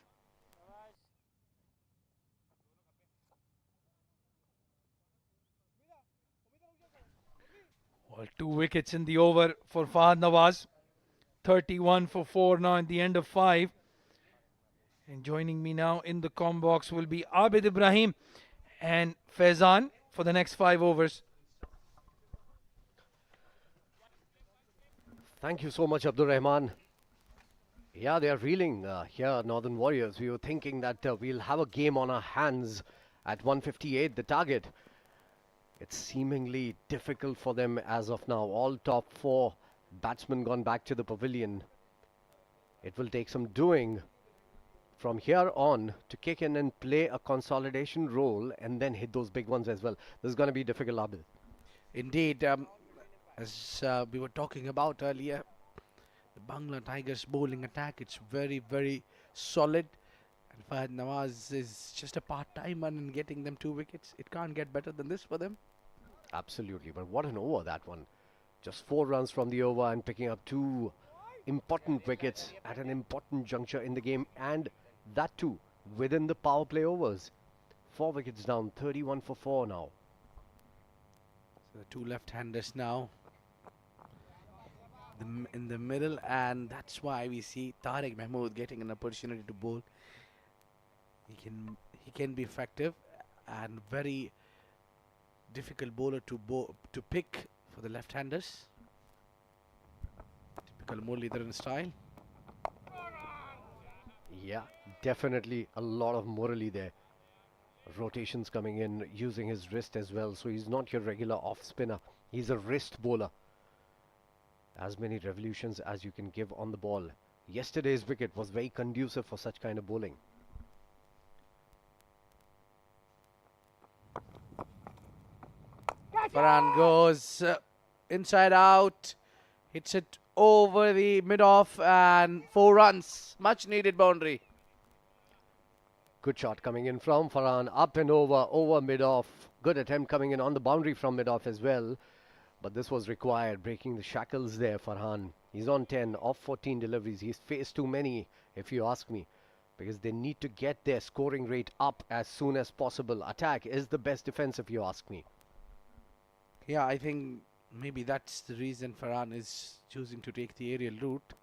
Well, 2 wickets in the over for Fahad Nawaz. 31 for 4 now at the end of 5. And joining me now in the com box will be Abid Ibrahim and Faizan for the next 5 overs. Thank you so much, Abdur Rahman. Yeah, they are reeling here, Northern Warriors. We were thinking that we'll have a game on our hands at 158, the target. It's seemingly difficult for them as of now. All top 4 batsmen gone back to the pavilion. It will take some doing from here on to kick in and play a consolidation role and then hit those big ones as well. This is going to be difficult, Abid. Indeed, as we were talking about earlier, the Bangla Tigers bowling attack, it's very, very solid. And Fahad Nawaz is just a part-timer in getting them 2 wickets. It can't get better than this for them. Absolutely, but what an over that one. Just 4 runs from the over and picking up 2 important wickets at an important juncture in the game, and that too within the power play overs. 4 wickets down, 31 for 4 now. So the 2 left-handers now in the middle, and that's why we see Tariq Mehmood getting an opportunity to bowl. He can be effective and very difficult bowler to pick for the left-handers. Typical Muralidharan style. Yeah, definitely a lot of Murali there. Rotations coming in, using his wrist as well. So he's not your regular off spinner. He's a wrist bowler. As many revolutions as you can give on the ball. Yesterday's wicket was very conducive for such kind of bowling. Farhan goes inside out, hits it over the mid-off, and 4 runs. Much needed boundary. Good shot coming in from Farhan, up and over mid-off. Good attempt coming in on the boundary from mid-off as well. But this was required, breaking the shackles there, Farhan. He's on 10 off 14 deliveries. He's faced too many, if you ask me, because they need to get their scoring rate up as soon as possible. Attack is the best defense, if you ask me. Yeah, I think maybe that's the reason Farhan is choosing to take the aerial route.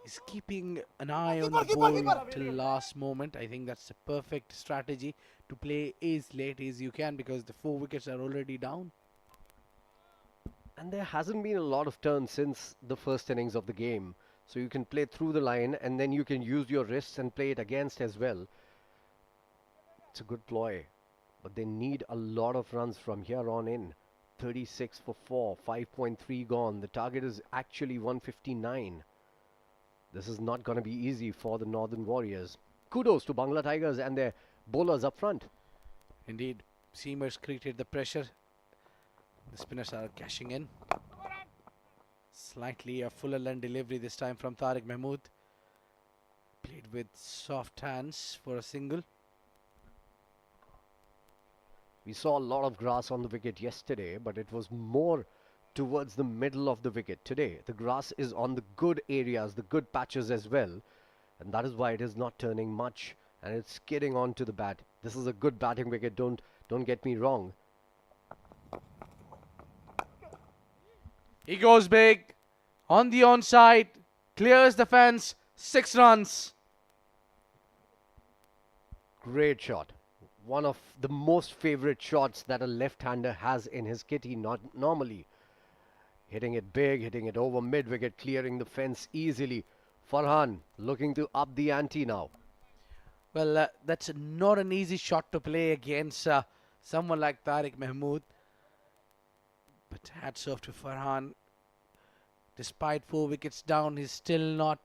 He's keeping an eye on the ball till last moment. I think that's the perfect strategy to play as late as you can, because the 4 wickets are already down. And there hasn't been a lot of turns since the first innings of the game. So you can play through the line and then you can use your wrists and play it against as well. It's a good ploy. But they need a lot of runs from here on in. 36 for 4, 5.3 gone. The target is actually 159. This is not going to be easy for the Northern Warriors. Kudos to Bangla Tigers and their bowlers up front. Indeed, seamers created the pressure. The spinners are cashing in. Slightly a fuller length delivery this time from Tariq Mehmood. Played with soft hands for a single. We saw a lot of grass on the wicket yesterday, but it was more towards the middle of the wicket. Today, the grass is on the good areas, the good patches as well. And that is why it is not turning much. And it's skidding onto the bat. This is a good batting wicket, don't get me wrong. He goes big. On the onside. Clears the fence. 6 runs. Great shot. One of the most favorite shots that a left-hander has in his kitty, not normally. Hitting it big, hitting it over mid-wicket, clearing the fence easily. Farhan looking to up the ante now. Well, that's not an easy shot to play against someone like Tariq Mehmood. But hats off to Farhan. Despite 4 wickets down, he's still not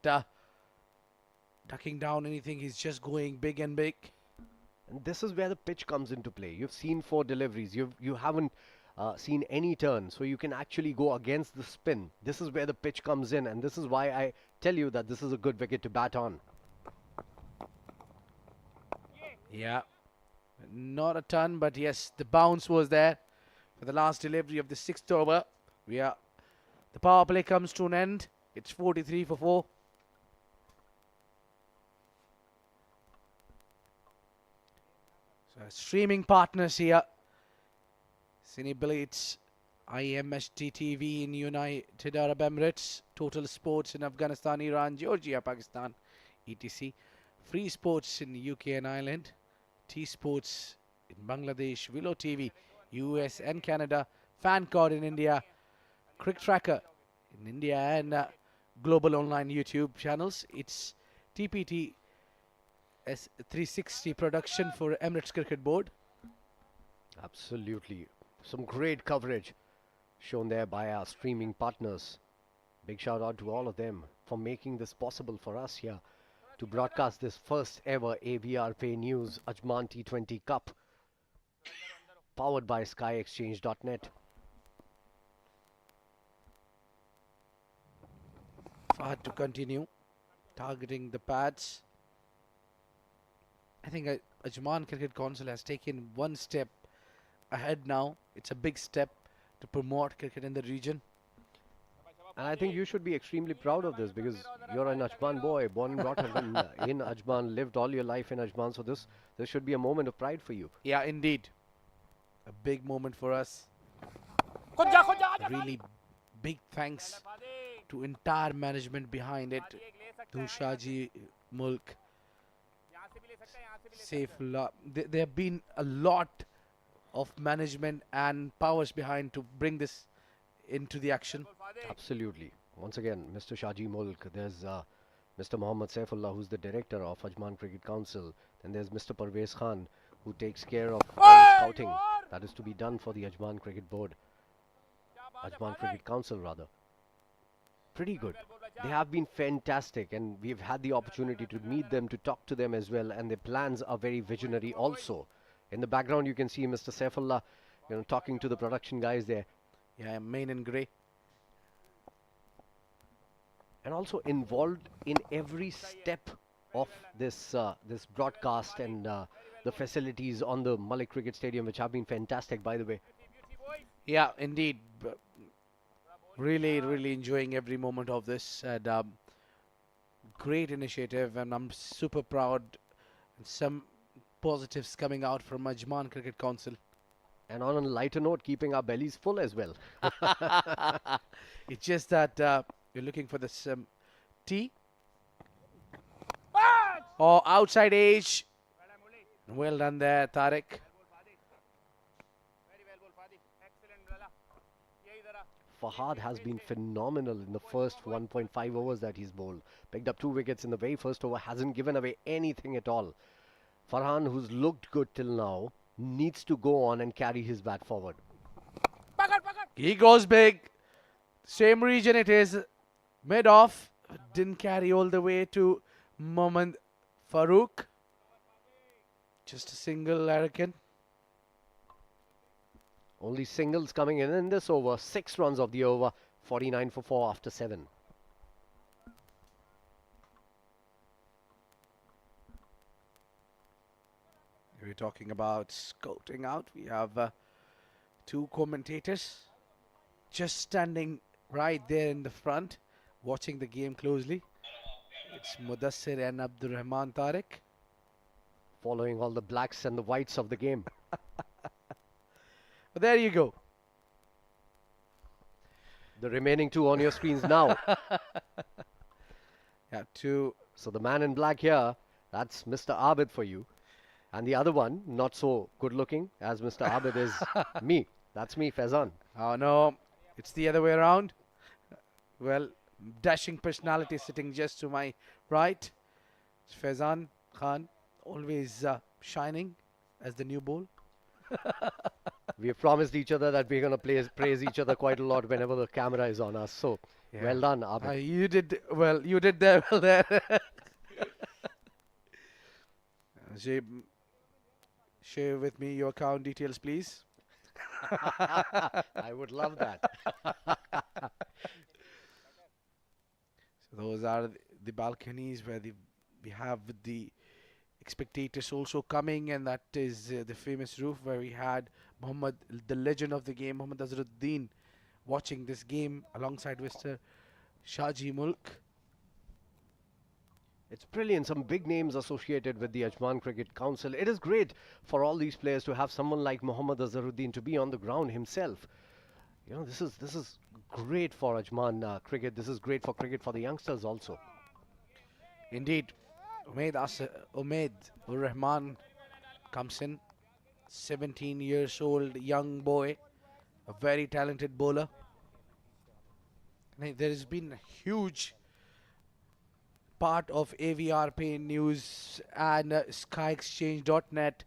ducking down anything. He's just going big and big. And this is where the pitch comes into play. You've seen 4 deliveries. You haven't seen any turn. So you can actually go against the spin. This is where the pitch comes in. And this is why I tell you that this is a good wicket to bat on. Yeah. Not a ton, but yes, the bounce was there for the last delivery of the 6th over. The power play comes to an end. It's 43 for 4. So streaming partners here. Cineblades, IMST TV in United Arab Emirates, Total Sports in Afghanistan, Iran, Georgia, Pakistan, etc. Free Sports in UK and Ireland, T Sports in Bangladesh, Willow TV, US and Canada, FanCod in India, CricTracker in India and global online YouTube channels. It's TPT S360 production for Emirates Cricket Board. Absolutely. Some great coverage shown there by our streaming partners. Big shout out to all of them for making this possible for us here to broadcast this first ever AVR Pay News Ajman T20 Cup, powered by SkyExchange.net. Fahad to continue, targeting the pads. I think Ajman Cricket Council has taken one step ahead now. It's a big step to promote cricket in the region. And I think you should be extremely proud of this because you're an Ajman boy, born and brought up in Ajman, lived all your life in Ajman. So this should be a moment of pride for you. Yeah, indeed. A big moment for us. Really big thanks to entire management behind it, to Shaji Mulk, Saifullah. There have been a lot of management and powers behind to bring this into the action. Absolutely. Once again, Mr. Shaji Mulk, there's Mr. Mohammad Saifullah, who's the director of Ajman Cricket Council, and there's Mr. Parvez Khan, who takes care of all the scouting that is to be done for the Ajman Cricket Board. Ajman Cricket Council, rather. Pretty good. They have been fantastic, and we've had the opportunity to meet them, to talk to them as well, and their plans are very visionary also. In the background, you can see Mr. Saifullah, talking to the production guys there. Yeah, main in grey. And also involved in every step of this this broadcast and the facilities on the Malik Cricket Stadium, which have been fantastic, by the way. Yeah, indeed. Really, really enjoying every moment of this. And great initiative, and I'm super proud. And some positives coming out from Ajman Cricket Council. And on a lighter note, keeping our bellies full as well. It's just that you're looking for this tea. Oh, outside edge. Well done there, Tariq. Fahad has been phenomenal in the first 1.5 overs that he's bowled. Picked up 2 wickets in the very first over, hasn't given away anything at all. Farhan, who's looked good till now, needs to go on and carry his bat forward. He goes big. Same region it is. Mid-off. Didn't carry all the way to Mohammad Farooq. Just a single, Arakan. Only singles coming in this over. 6 runs of the over. 49 for 4 after 7. We're talking about scouting out. We have 2 commentators just standing right there in the front, watching the game closely. It's Mudassir and Abdurrahman Tariq. Following all the blacks and the whites of the game. But there you go. The remaining 2 on your screens now. Yeah, 2. So the man in black here, that's Mr. Abid for you. And the other one, not so good looking as Mr. Abid, is me. That's me, Faizan. Oh no, it's the other way around. Well, dashing personality sitting just to my right. It's Faizan Khan, always shining as the new bull. We have promised each other that we're going to praise each other quite a lot whenever the camera is on us. So, Yeah. well done, Abid. You did well. You did there well there. Share with me your account details, please. I would love that. So those are the balconies where we have the spectators also coming, and that is the famous roof where we had Muhammad, the legend of the game, Muhammad Azharuddin, watching this game alongside Mr. Shaji Mulk. It's brilliant. Some big names associated with the Ajman Cricket Council. It is great for all these players to have someone like Mohammad Azharuddin to be on the ground himself. You know, this is great for Ajman cricket. This is great for cricket for the youngsters also. Indeed, Umaid ur Rahman comes in, 17 years old, young boy, a very talented bowler. And there has been a huge part of AVR Pay News and SkyExchange.net,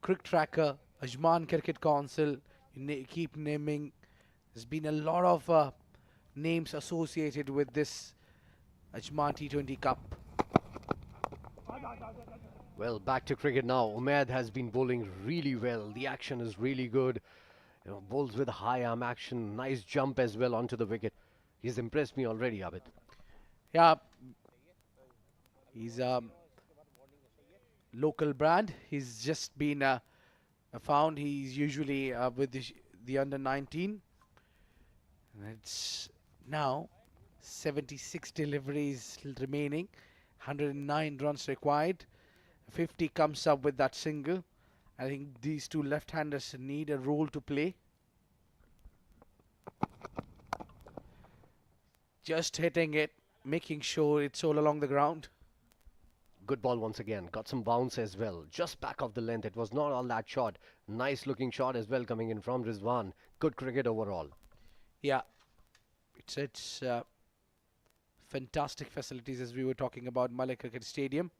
CricTracker, Ajman Cricket Council. You keep naming. There's been a lot of names associated with this Ajman T20 Cup. Well, back to cricket now. Umaid has been bowling really well. The action is really good. You know, bowls with high arm action. Nice jump as well onto the wicket. He's impressed me already, Abid. Yeah, he's a local brand. He's just been found. He's usually with the under 19. And it's now 76 deliveries remaining, 109 runs required. 50 comes up with that single. I think these two left-handers need a role to play. Just hitting it, making sure it's all along the ground. Good ball once again. Got some bounce as well. Just back of the length. It was not all that shot. Nice looking shot as well coming in from Rizwan. Good cricket overall. Yeah, it's fantastic facilities as we were talking about Malik Cricket Stadium.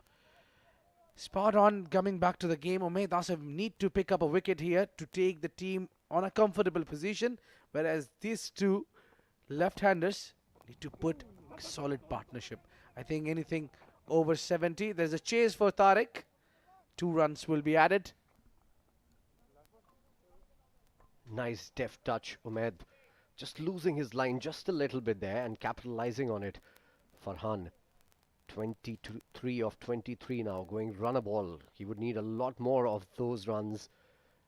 Spot on coming back to the game. Umaid Asif need to pick up a wicket here to take the team on a comfortable position, whereas these two left-handers need to put a solid partnership. I think anything over 70. There's a chase for Tariq. 2 runs will be added. Nice deft touch, Umaid. Just losing his line just a little bit there and capitalizing on it. Farhan, 23 of 23 now, going run a ball. He would need a lot more of those runs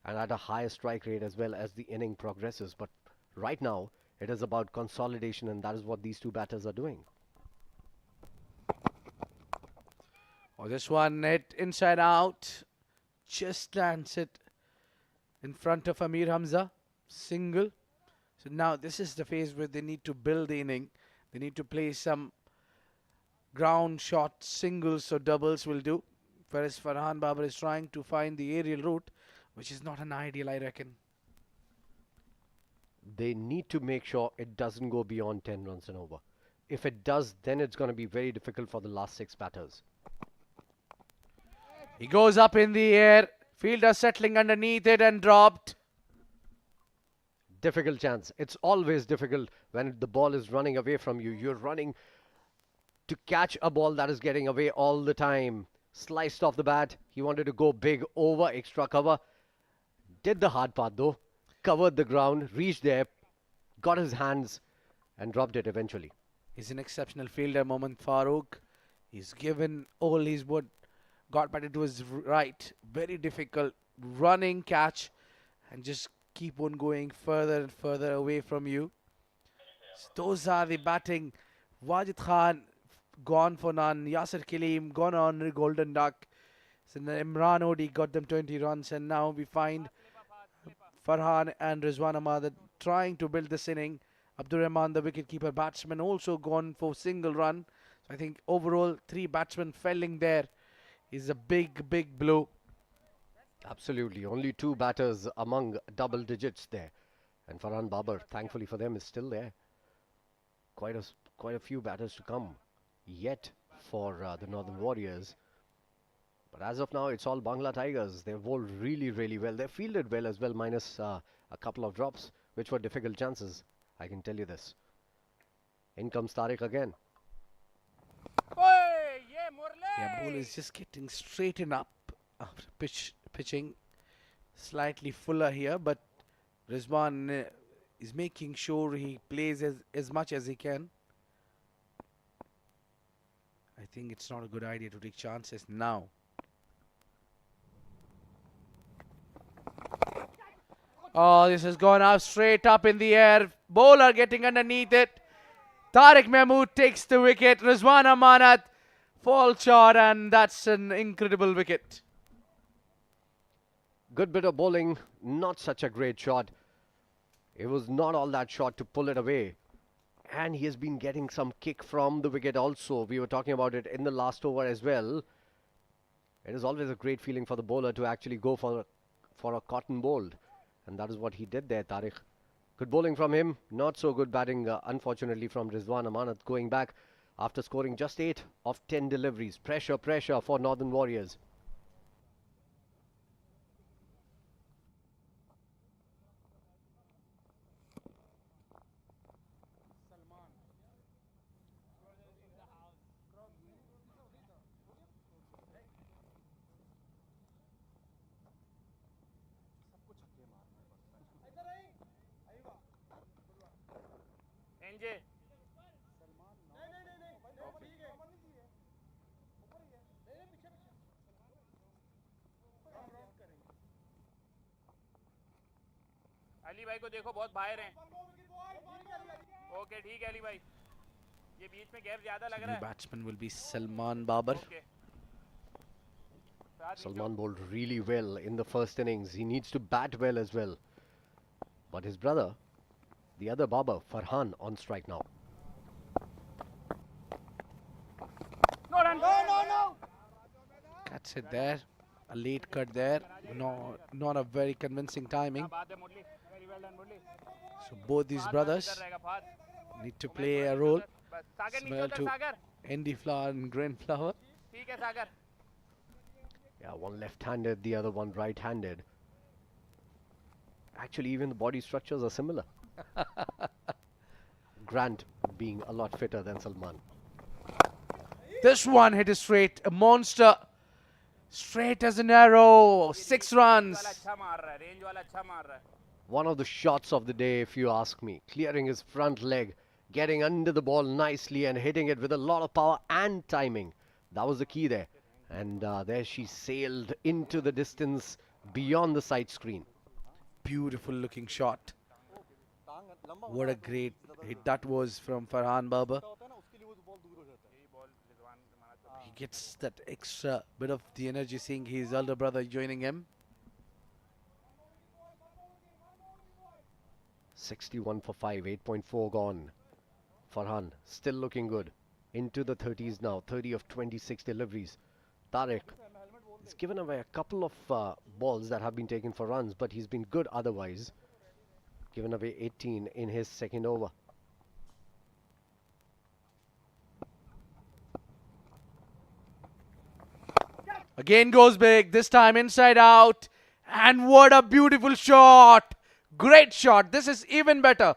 and at a higher strike rate as well as the inning progresses. But right now, it is about consolidation, and that is what these two batters are doing. Oh, this one hit inside out. Just lands it in front of Ameer Hamza. Single. So now this is the phase where they need to build the inning. They need to play some ground shots, singles or doubles will do. Whereas Farhan Babar is trying to find the aerial route, which is not an ideal, I reckon. They need to make sure it doesn't go beyond 10 runs and over. If it does, then it's going to be very difficult for the last 6 batters. He goes up in the air. Fielder settling underneath it and dropped. Difficult chance. It's always difficult when the ball is running away from you. You're running to catch a ball that is getting away all the time. Sliced off the bat. He wanted to go big over extra cover. Did the hard part though. Covered the ground, reached there, got his hands and dropped it eventually. He's an exceptional fielder, Mohammad Farooq. He's given all his what got, but it was right. Very difficult running catch and just keep on going further and further away from you. So those are the batting. Wajid Khan gone for none. Yasir Kaleem gone on golden duck. So Imran Odi got them 20 runs, and now we find Farhan and Rizwan Ahmad trying to build this inning. Abdur Rahman, the wicketkeeper batsman, also gone for single run. So I think overall 3 batsmen felling there is a big, big blow. Absolutely. Only 2 batters among double digits there. And Farhan Babar, thankfully for them, is still there. Quite a few batters to come yet for the Northern Warriors. But as of now, it's all Bangla Tigers. They've bowled really, really well. They fielded well as well, minus a couple of drops, which were difficult chances. I can tell you this. In comes Tariq again. Yeah, ball is just getting straightened up after pitching slightly fuller here, but Rizwan is making sure he plays as much as he can. I think it's not a good idea to take chances now. Oh, this has gone out straight up in the air. Bowler getting underneath it. Tariq Mehmood takes the wicket. Rizwan Amanat fall shot, and that's an incredible wicket. Good bit of bowling, not such a great shot. It was not all that short to pull it away. And he has been getting some kick from the wicket also. We were talking about it in the last over as well. It is always a great feeling for the bowler to actually go for a cotton bowled. And that is what he did there, Tariq. Good bowling from him. Not so good batting, unfortunately, from Rizwan Amanat, going back after scoring just 8 of 10 deliveries. Pressure, pressure for Northern Warriors. Ali भाई को देखो बहुत बाहर हैं okay ठीक है अली भाई ये बीच में गैप ज्यादा लग रहा है Batsman will be Salman Babar. Salman bowled really well in the first innings. He needs to bat well as well. But his brother, the other Babar, Farhan, on strike now. No. That's it there. A late cut there. No, not a very convincing timing. So both these brothers need to play a role. Ismail to Andy Flower and Green Flower. Yeah, one left-handed, the other one right-handed. Actually, even the body structures are similar. Grant being a lot fitter than Salman. This one hit is straight. A monster. Straight as an arrow. 6 runs. One of the shots of the day, if you ask me. Clearing his front leg, getting under the ball nicely and hitting it with a lot of power and timing. That was the key there. And there she sailed into the distance beyond the side screen. Beautiful looking shot. What a great hit that was from Farhan Babar. He gets that extra bit of the energy seeing his elder brother joining him. 61 for 5, 8.4 gone. Farhan still looking good. Into the 30s now, 30 of 26 deliveries. Tariq has given away a couple of balls that have been taken for runs, but he's been good otherwise. Given away 18 in his second over. Again goes big, this time inside out. And what a beautiful shot. Great shot. This is even better.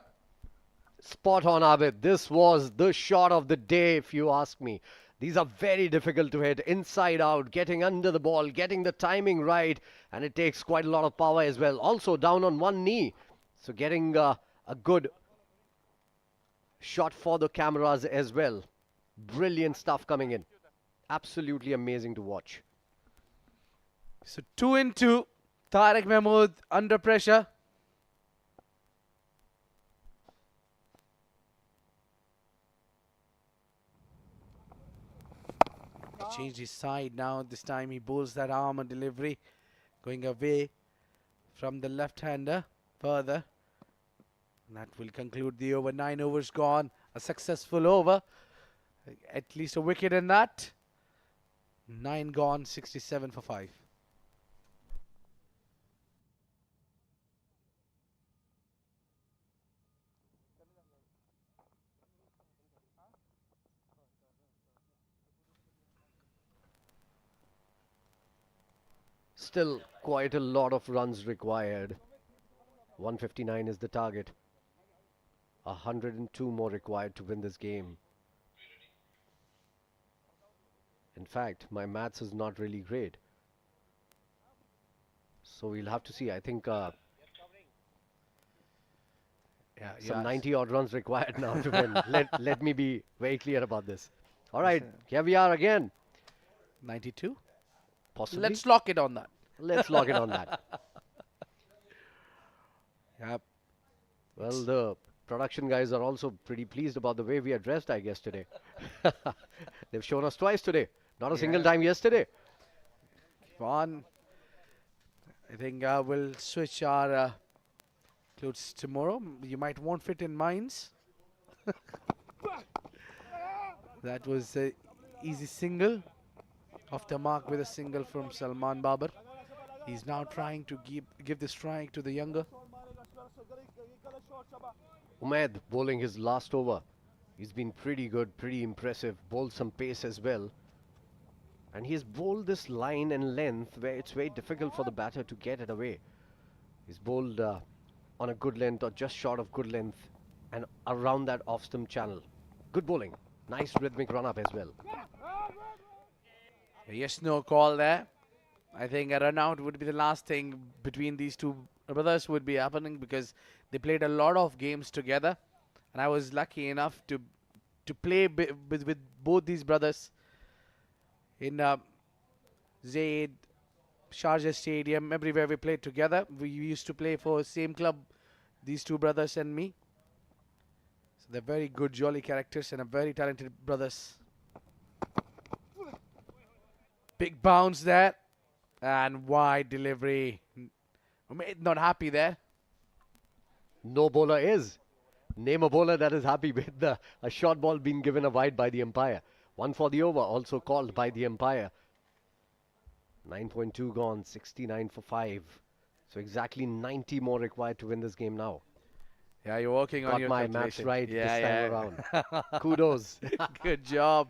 Spot on, Abid. This was the shot of the day, if you ask me. These are very difficult to hit. Inside out, getting under the ball, getting the timing right. And it takes quite a lot of power as well. Also down on one knee. So getting a good shot for the cameras as well. Brilliant stuff coming in. Absolutely amazing to watch. So 2 in 2. Tariq Mehmood under pressure. He changed his side now. This time he bowls that arm and delivery. Going away from the left-hander further. And that will conclude the over. 9 overs gone. A successful over. At least a wicket in that. 9 gone, 67 for 5. Still quite a lot of runs required. 159 is the target. 102 more required to win this game. In fact, my maths is not really great. So we'll have to see. I think some 90 odd runs required now to win. Let me be very clear about this. All right, here we are again. 92? Possibly. Let's lock it on that. Let's lock it on that. Yep. Well, the production guys are also pretty pleased about the way we are dressed, I guess, today. They've shown us twice today. Not a single Yeah. time yesterday. On. I think we'll switch our clothes tomorrow. You might won't fit in mines. That was a easy single. Off the mark with a single from Salman Babar. He's now trying to give the strike to the younger. Ahmed bowling his last over. He's been pretty good, pretty impressive. Bowled some pace as well. And he's bowled this line and length where it's very difficult for the batter to get it away. He's bowled on a good length or just short of good length and around that off-stump channel. Good bowling. Nice rhythmic run-up as well. Yes, no call there. I think a run out would be the last thing between these two brothers would be happening because they played a lot of games together. And I was lucky enough to play with both these brothers in Zaid, Sharjah Stadium, everywhere we played together. We used to play for same club, these two brothers and me. So they're very good, jolly characters and a very talented brothers. Big bounce there and wide delivery. Not happy there. No bowler is. Name a bowler that is happy with a short ball being given a wide by the umpire. One for the over, also called by the umpire. 9.2 gone, 69 for 5. So exactly 90 more required to win this game now. Yeah, you're working on Got your my maths calculation. right Yeah, this time around. Kudos. Good job.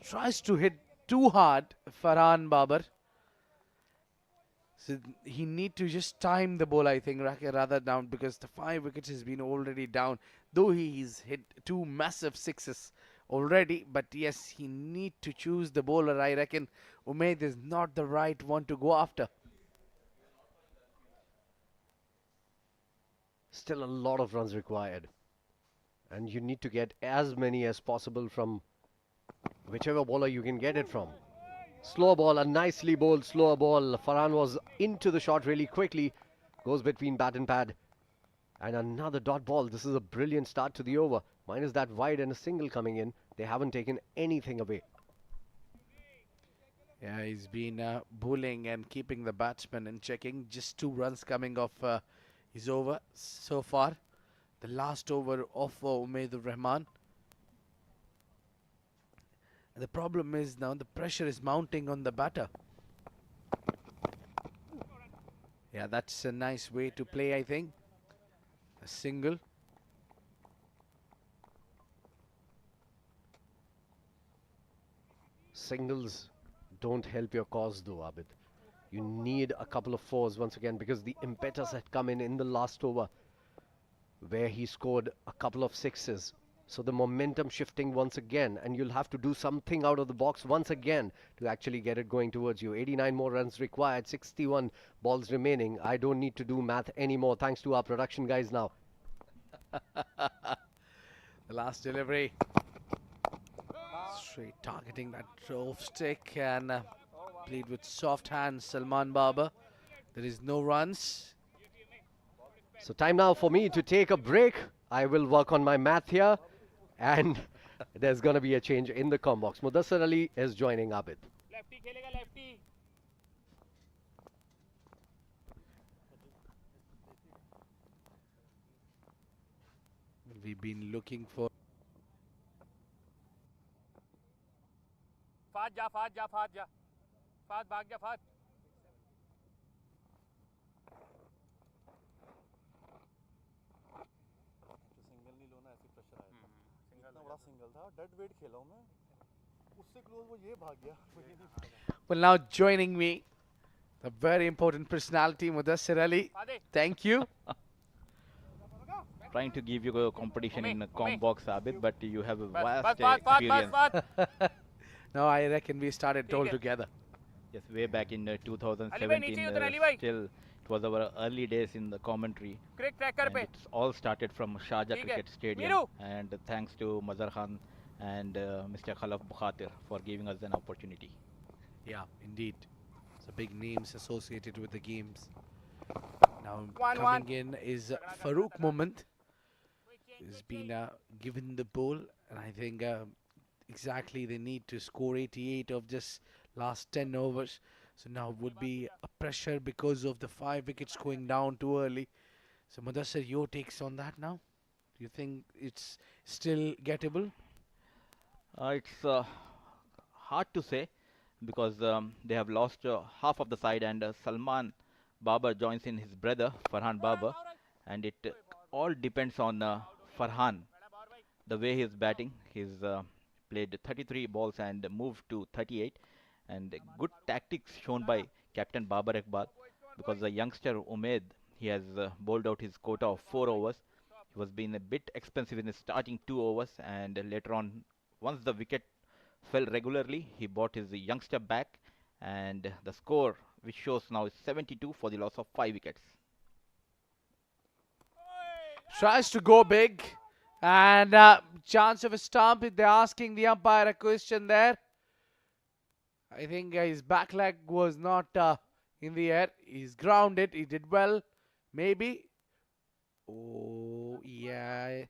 Tries to hit too hard, Farhan Babar. So he need to just time the ball, I think, rather down because the 5 wickets has been already down. Though he's hit 2 massive sixes already, but yes, he need to choose the bowler. I reckon Umaid is not the right one to go after. Still a lot of runs required. And you need to get as many as possible from whichever bowler you can get it from. Slow ball, a nicely bowled slower ball. Farhan was into the shot really quickly. Goes between bat and pad. And another dot ball. This is a brilliant start to the over. Minus that wide and a single coming in. They haven't taken anything away. Yeah, he's been bowling and keeping the batsman in checking. Just 2 runs coming off his over so far. The last over of Umaid Rahman. The problem is now the pressure is mounting on the batter. Yeah, that's a nice way to play, I think. A single. Singles don't help your cause though, Abid. You need a couple of 4s once again because the impetus had come in the last over where he scored a couple of 6s. So the momentum shifting once again, and you'll have to do something out of the box once again to actually get it going towards you. 89 more runs required, 61 balls remaining. I don't need to do math anymore thanks to our production guys now. The last delivery. Straight targeting that off stick and played with soft hands, Salman Babar. There is no runs. So time now for me to take a break. I will work on my math here. And there's going to be a change in the com box. Mudassir Ali is joining Abid. Lefty खेलेगा lefty. We've been looking for. Fahad जा Fahad जा Fahad जा. Fahad भाग जा Fahad. Single नहीं लो ना ऐसे pressure आया था इतना बड़ा सिंगल था डेड वेट खेला हूं मैं उससे क्लोज वो ये भाग गया Well, now joining me, a very important personality, Mudassir Ali. Thank you. Trying to give you a competition in a com box, Abid, but you have a vast Fahad experience. No, I reckon we started all together. Yes, way back in Ali bhai, 2017. niche utar, Ali bhai. Still, it was our early days in the commentary. CricTracker And pe. it's all started from Shahzad ठीक है. Cricket Stadium. Miru. And thanks to Mazhar Khan and Mr. Khalaf Bukhatir for giving us an opportunity. Yeah, indeed. So big names associated with the games. Now 1-1. coming in is Farooq Moment, who's been given the ball, and I think exactly they need to score 88 of just last 10 overs. So now would be a pressure because of the 5 wickets going down too early. So Mudassir, your takes on that now? Do you think it's still gettable? It's hard to say because they have lost half of the side, and Salman Babar joins in his brother Farhan Babar, and it all depends on Farhan. The way he is batting, he's played 33 balls and moved to 38, and good tactics shown by captain Babar Iqbal, because the youngster Umaid, he has bowled out his quota of 4 overs. He was being a bit expensive in the starting 2 overs, and later on, once the wicket fell regularly, he brought his youngster back, and the score, which shows now, is 72 for the loss of 5 wickets. Tries to go big, and chance of a stump. They're asking the umpire a question there. I think his back leg was not in the air. He's grounded. He did well, maybe. Oh yeah,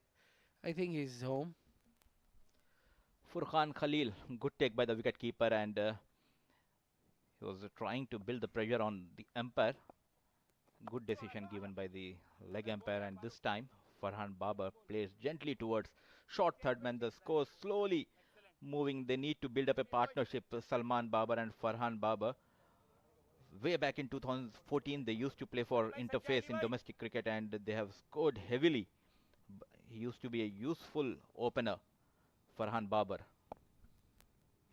I think he's home. Furqan Khalil, good take by the wicketkeeper, and he was trying to build the pressure on the umpire. Good decision given by the leg umpire, and this time Farhan Babar plays gently towards short third man. The score slowly moving. They need to build up a partnership, Salman Babar and Farhan Babar. Way back in 2014, they used to play for Interface in domestic cricket, and they have scored heavily. He used to be a useful opener, Farhan Babar.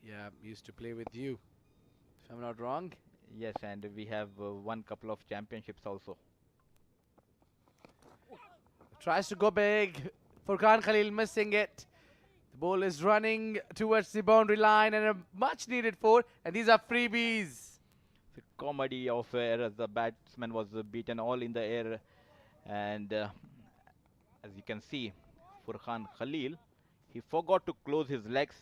Yeah, used to play with you, if I'm not wrong. Yes, and we have won couple of championships also. Tries to go big. Furqan Khalil missing it. The ball is running towards the boundary line, and a much needed 4. And these are freebies. The comedy of errors. The batsman was beaten all in the air, and as you can see, Furqan Khalil, he forgot to close his legs,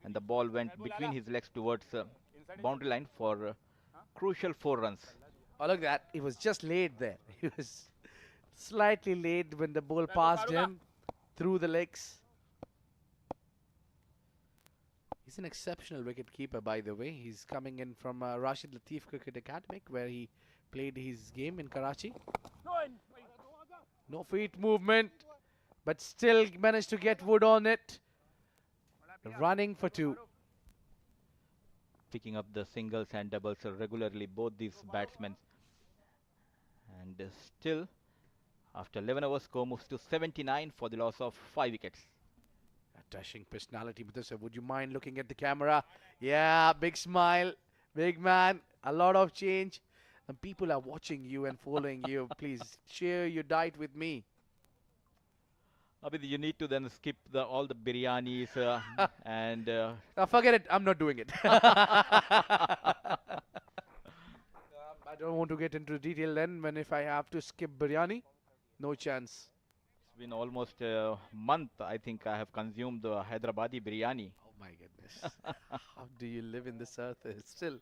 and the ball went between his legs towards boundary line for crucial 4 runs. Oh, look at that. He was just laid there. He was slightly late when the ball passed him through the legs. He's an exceptional wicket keeper, by the way. He's coming in from Rashid Latif Cricket Academy, where he played his game in Karachi. No feet movement, but still managed to get wood on it. Running for 2. Picking up the singles and doubles regularly, both these batsmen. And still, after 11 overs, score moves to 79 for the loss of 5 wickets. A dashing personality, Mudassir. Would you mind looking at the camera? Yeah, big smile, big man, a lot of change. And people are watching you and following you. Please share your diet with me. Abid, you need to then skip all the biryanis and... Now forget it, I'm not doing it. I don't want to get into detail then when if I have to skip biryani, no chance. It's been almost a month, I think I have consumed the Hyderabadi biryani. Oh my goodness. How do you live in this earth still?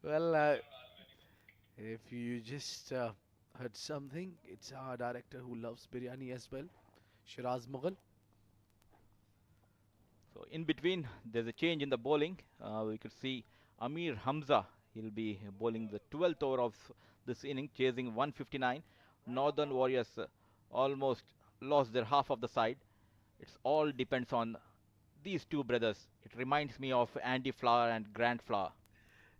Well, if you just heard something, it's our director who loves biryani as well, Sheraz Mughal. So in between, there's a change in the bowling. We could see Ameer Hamza. He'll be bowling the 12th over of this inning, chasing 159. Northern Warriors almost lost their half of the side. It all depends on these two brothers. It reminds me of Andy Flower and Grant Flower.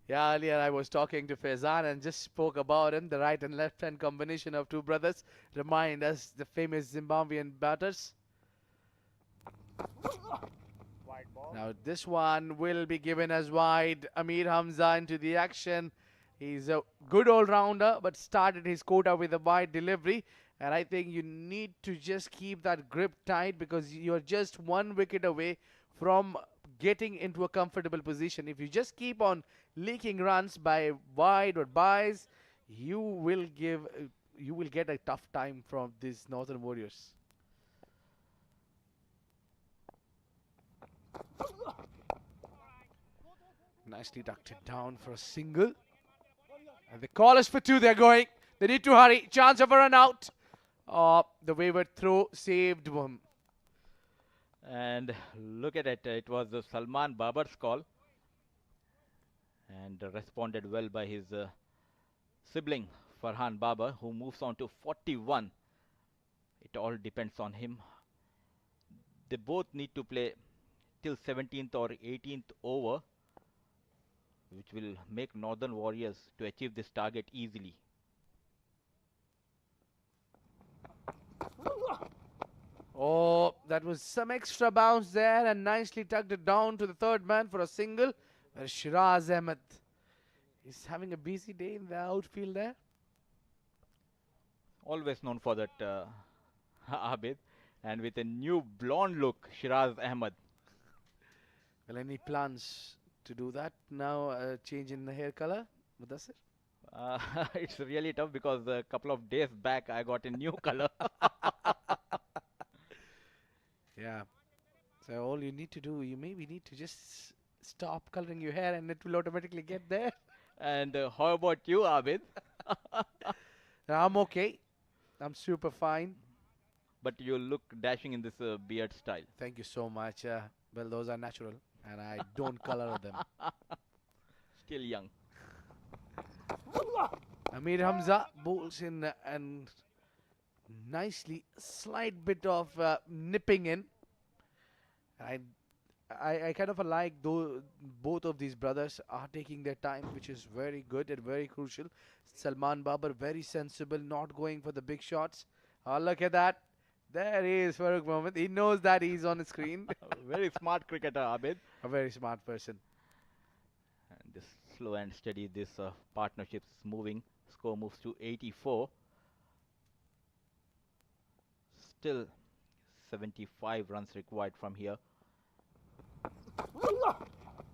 Yeah, earlier I was talking to Fayyaz and just spoke about him. The right and left hand combination of two brothers remind us the famous Zimbabwean batters. Now this one will be given as wide. Ameer Hamza into the action. He's a good all-rounder, but started his quota with a wide delivery. And I think you need to just keep that grip tight because you're just 1 wicket away from getting into a comfortable position. If you just keep on leaking runs by wide or buys, you will get a tough time from these Northern Warriors. Nicely ducked it down for a single. And the call is for two. They're going. They need to hurry. Chance of a run out. The wayward throw saved him. And look at it. It was Salman Babar's call. And responded well by his sibling, Farhan Babar, who moves on to 41. It all depends on him. They both need to play till 17th or 18th over, which will make Northern Warriors to achieve this target easily. Oh, that was some extra bounce there and nicely tucked it down to the third man for a single. Where Sheraz Ahmed is having a busy day in the outfield there. Always known for that, Abid. And with a new blonde look, Sheraz Ahmed. Well, any plans to do that now? Change in the hair color? Mudassir? It's really tough because a couple of days back I got a new color. Yeah. So all you need to do, you maybe need to just stop coloring your hair and it will automatically get there. And how about you, Abid? I'm okay. I'm super fine. But you look dashing in this beard style. Thank you so much. Well, those are natural and I don't color them. Still young. Ameer Hamza bowls in and nicely slight bit of nipping in. I kind of like though both of these brothers are taking their time, which is very good and very crucial. Salman Babar very sensible, not going for the big shots. Oh, look at that. There he is, Farooq Mohammed. He knows that he's on the screen. Very smart cricketer, Abid. A very smart person. And this slow and steady, this partnership's moving. Score moves to 84. Still 75 runs required from here.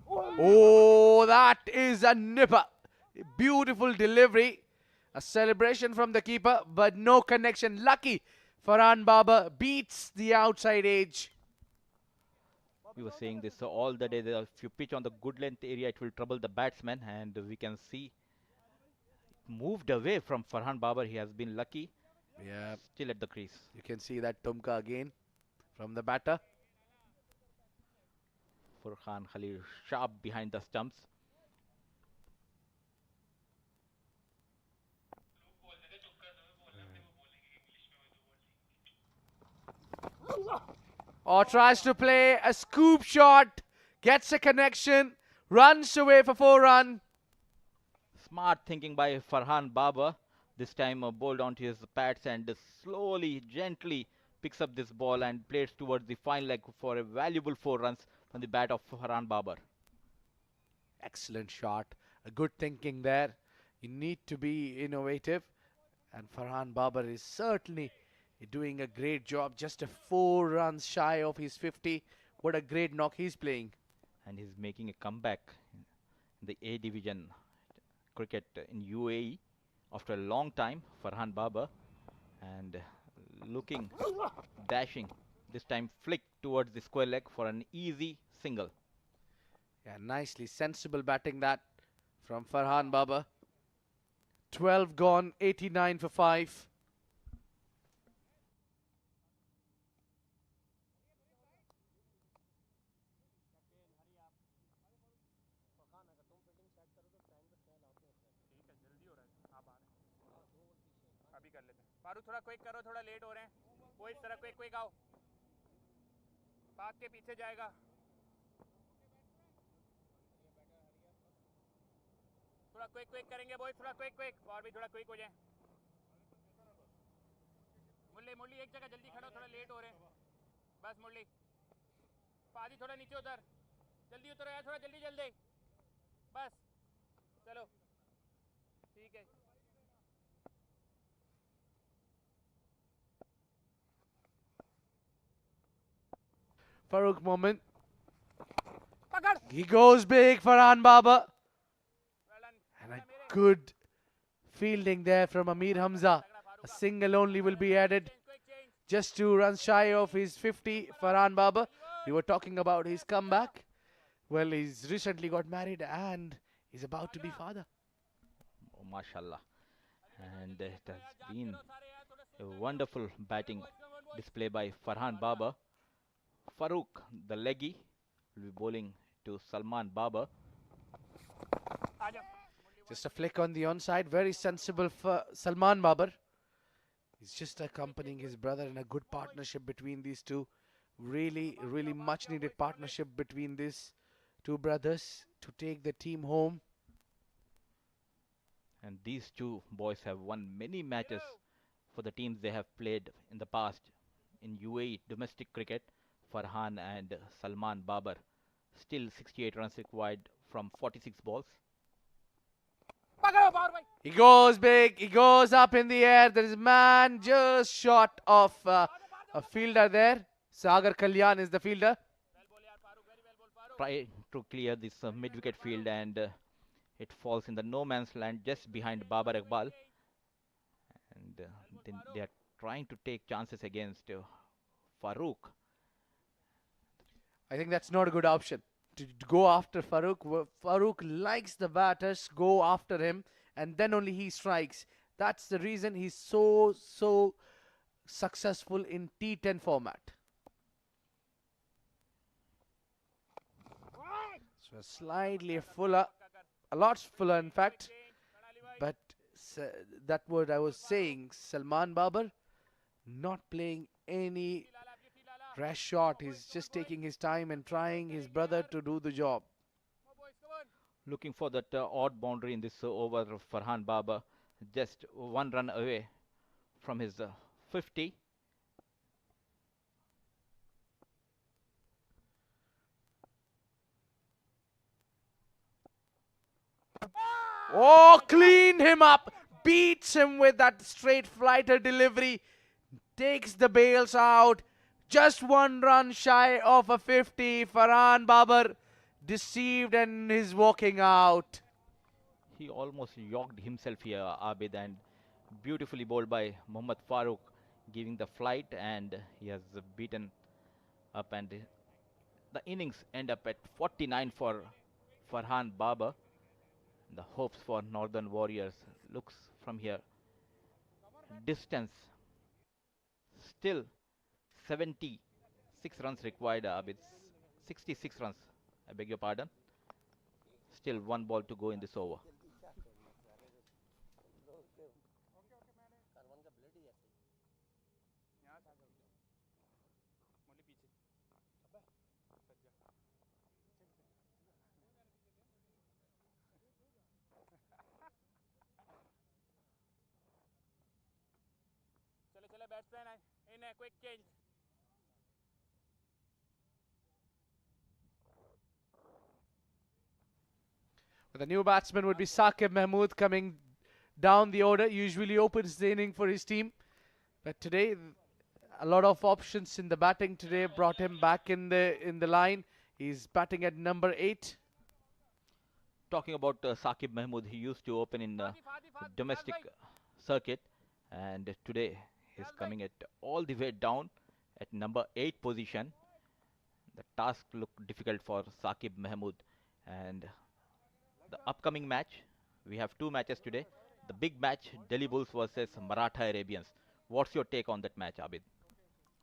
Oh, that is a nipper. Beautiful delivery. A celebration from the keeper, but no connection. Lucky Farhan Babar beats the outside edge. We were saying this all the day. If you pitch on the good length area, it will trouble the batsman. And we can see moved away from Farhan Babar. He has been lucky. Yeah. Still at the crease. You can see that tumka again from the batter. Furqan Khalil sharp behind the stumps. Or tries to play a scoop shot, gets a connection, runs away for 4 runs. Smart thinking by Farhan Babar. This time bowled onto his pads and slowly, gently picks up this ball and plays towards the fine leg for a valuable 4 runs from the bat of Farhan Babar. Excellent shot. A good thinking there. You need to be innovative. And Farhan Babar is certainly doing a great job. Just a 4 runs shy of his 50. What a great knock he's playing. And he's making a comeback in the A division cricket in UAE after a long time. Farhan Babar and looking dashing. This time flick towards the square leg for an easy single. Yeah, nicely sensible batting that from Farhan Babar. 12 gone, 89 for 5. Farooq थोड़ा quick करो, थोड़ा late हो रहे हैं। वो इस तरह quick quick आओ, पाक के पीछे जाएगा। थोड़ा क्विक क्विक करेंगे बॉयज, थोड़ा क्विक क्विक, और भी थोड़ा क्विक हो जाए। मुरली मुरली एक जगह जल्दी खड़ो, थोड़ा लेट हो रहे हैं। बस मुरली पाजी थोड़ा नीचे उतर, जल्दी उतरो यार, थोड़ा जल्दी जल्दी। बस चलो ठीक है। Farooq moment. He goes big, Farhan Babar. And a good fielding there from Ameer Hamza. A single only will be added. Just 2 runs shy of his 50, Farhan Babar. We were talking about his comeback. Well, he's recently got married and he's about to be father. Oh, mashallah. And it has been a wonderful batting display by Farhan Babar. Farooq, the leggy, will be bowling to Salman Babar. Just a flick on the onside. Very sensible for Salman Babar. He's just accompanying his brother in a good partnership between these two. Really, really much needed partnership between these two brothers to take the team home. And these two boys have won many matches for the teams they have played in the past in UAE domestic cricket. Farhan and Salman Babar. Still 68 runs required from 46 balls. He goes big. He goes up in the air. There is a man just short of a fielder there. Sagar Kalyan is the fielder. Try to clear this mid-wicket field and it falls in the no man's land just behind Babar Iqbal. And then they are trying to take chances against Farooq. I think that's not a good option to go after Farooq. Farooq likes the batters go after him and then only he strikes. That's the reason he's so successful in T10 format. So slightly fuller, a lot fuller in fact. But that what I was saying, Salman Babar not playing any rash shot. He's just taking his time and trying his brother to do the job. Looking for that odd boundary in this over of Farhan Babar. Just one run away from his 50. Oh, cleaned him up. Beats him with that straight flighter delivery. Takes the bails out. Just one run shy of a 50. Farhan Babar deceived and is walking out. He almost yogged himself here, Abid, and beautifully bowled by Mohammad Farooq, giving the flight, and he has beaten up, and the innings end up at 49 for Farhan Babar. The hopes for Northern Warriors looks from here. Distance still 76 runs required, Abid. 66 runs, I beg your pardon. Still one ball to go in this over. चले batsman in a quick change. The new batsman would be Mehmood coming down the order. Usually opens the inning for his team, but today a lot of options in the batting today brought him back in the line. He's batting at number 8. Talking about Mehmood, he used to open in the domestic circuit, and today he's coming at all the way down at number 8 position. The task looked difficult for Mehmood, and the upcoming match, we have 2 matches today. The big match, Delhi Bulls versus Maratha Arabians. What's your take on that match, Abid?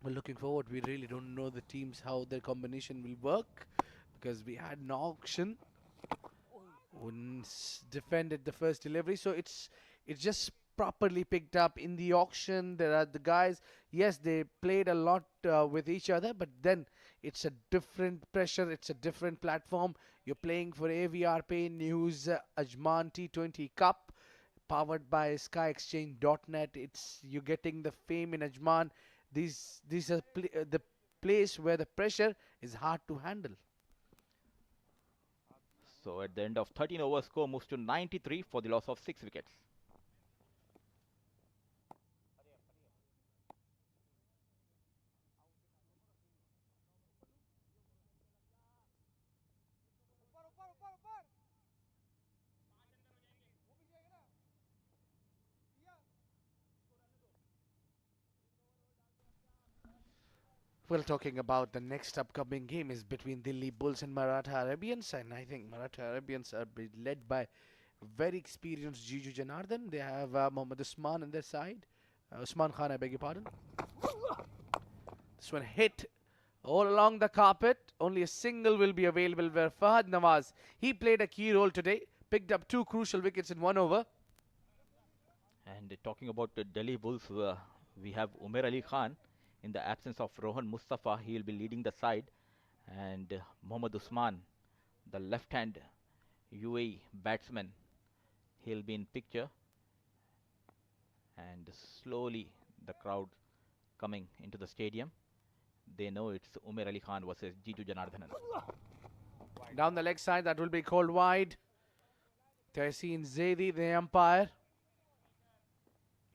We're looking forward. We really don't know the teams, how their combination will work, because we had an auction. Wouldn't defended the first delivery, so it's just properly picked up in the auction. There are the guys, yes, they played a lot with each other, but then it's a different pressure, it's a different platform. You're playing for AVR Pay News Ajman T20 Cup, powered by SkyExchange.net. You're getting the fame in Ajman. These are the place where the pressure is hard to handle. So at the end of 13 overs, score moves to 93 for the loss of 6 wickets. Well, talking about the next upcoming game is between Delhi Bulls and Maratha Arabians, and I think Maratha Arabians are led by very experienced Jiju Janardhan. They have Mohammad Usman on their side. Usman Khan, I beg your pardon. This one hit all along the carpet. Only a single will be available where Fahad Nawaz, he played a key role today. Picked up 2 crucial wickets in 1 over. And talking about the Delhi Bulls, we have Umair Ali Khan. In the absence of Rohan Mustafa, he will be leading the side. And Mohammad Usman, the left-hand UAE batsman, he'll be in picture. And slowly the crowd coming into the stadium. They know it's Umair Ali Khan versus Jiju Janardhanan. Down the leg side, that will be called wide. Tehseen Zaidi, the umpire.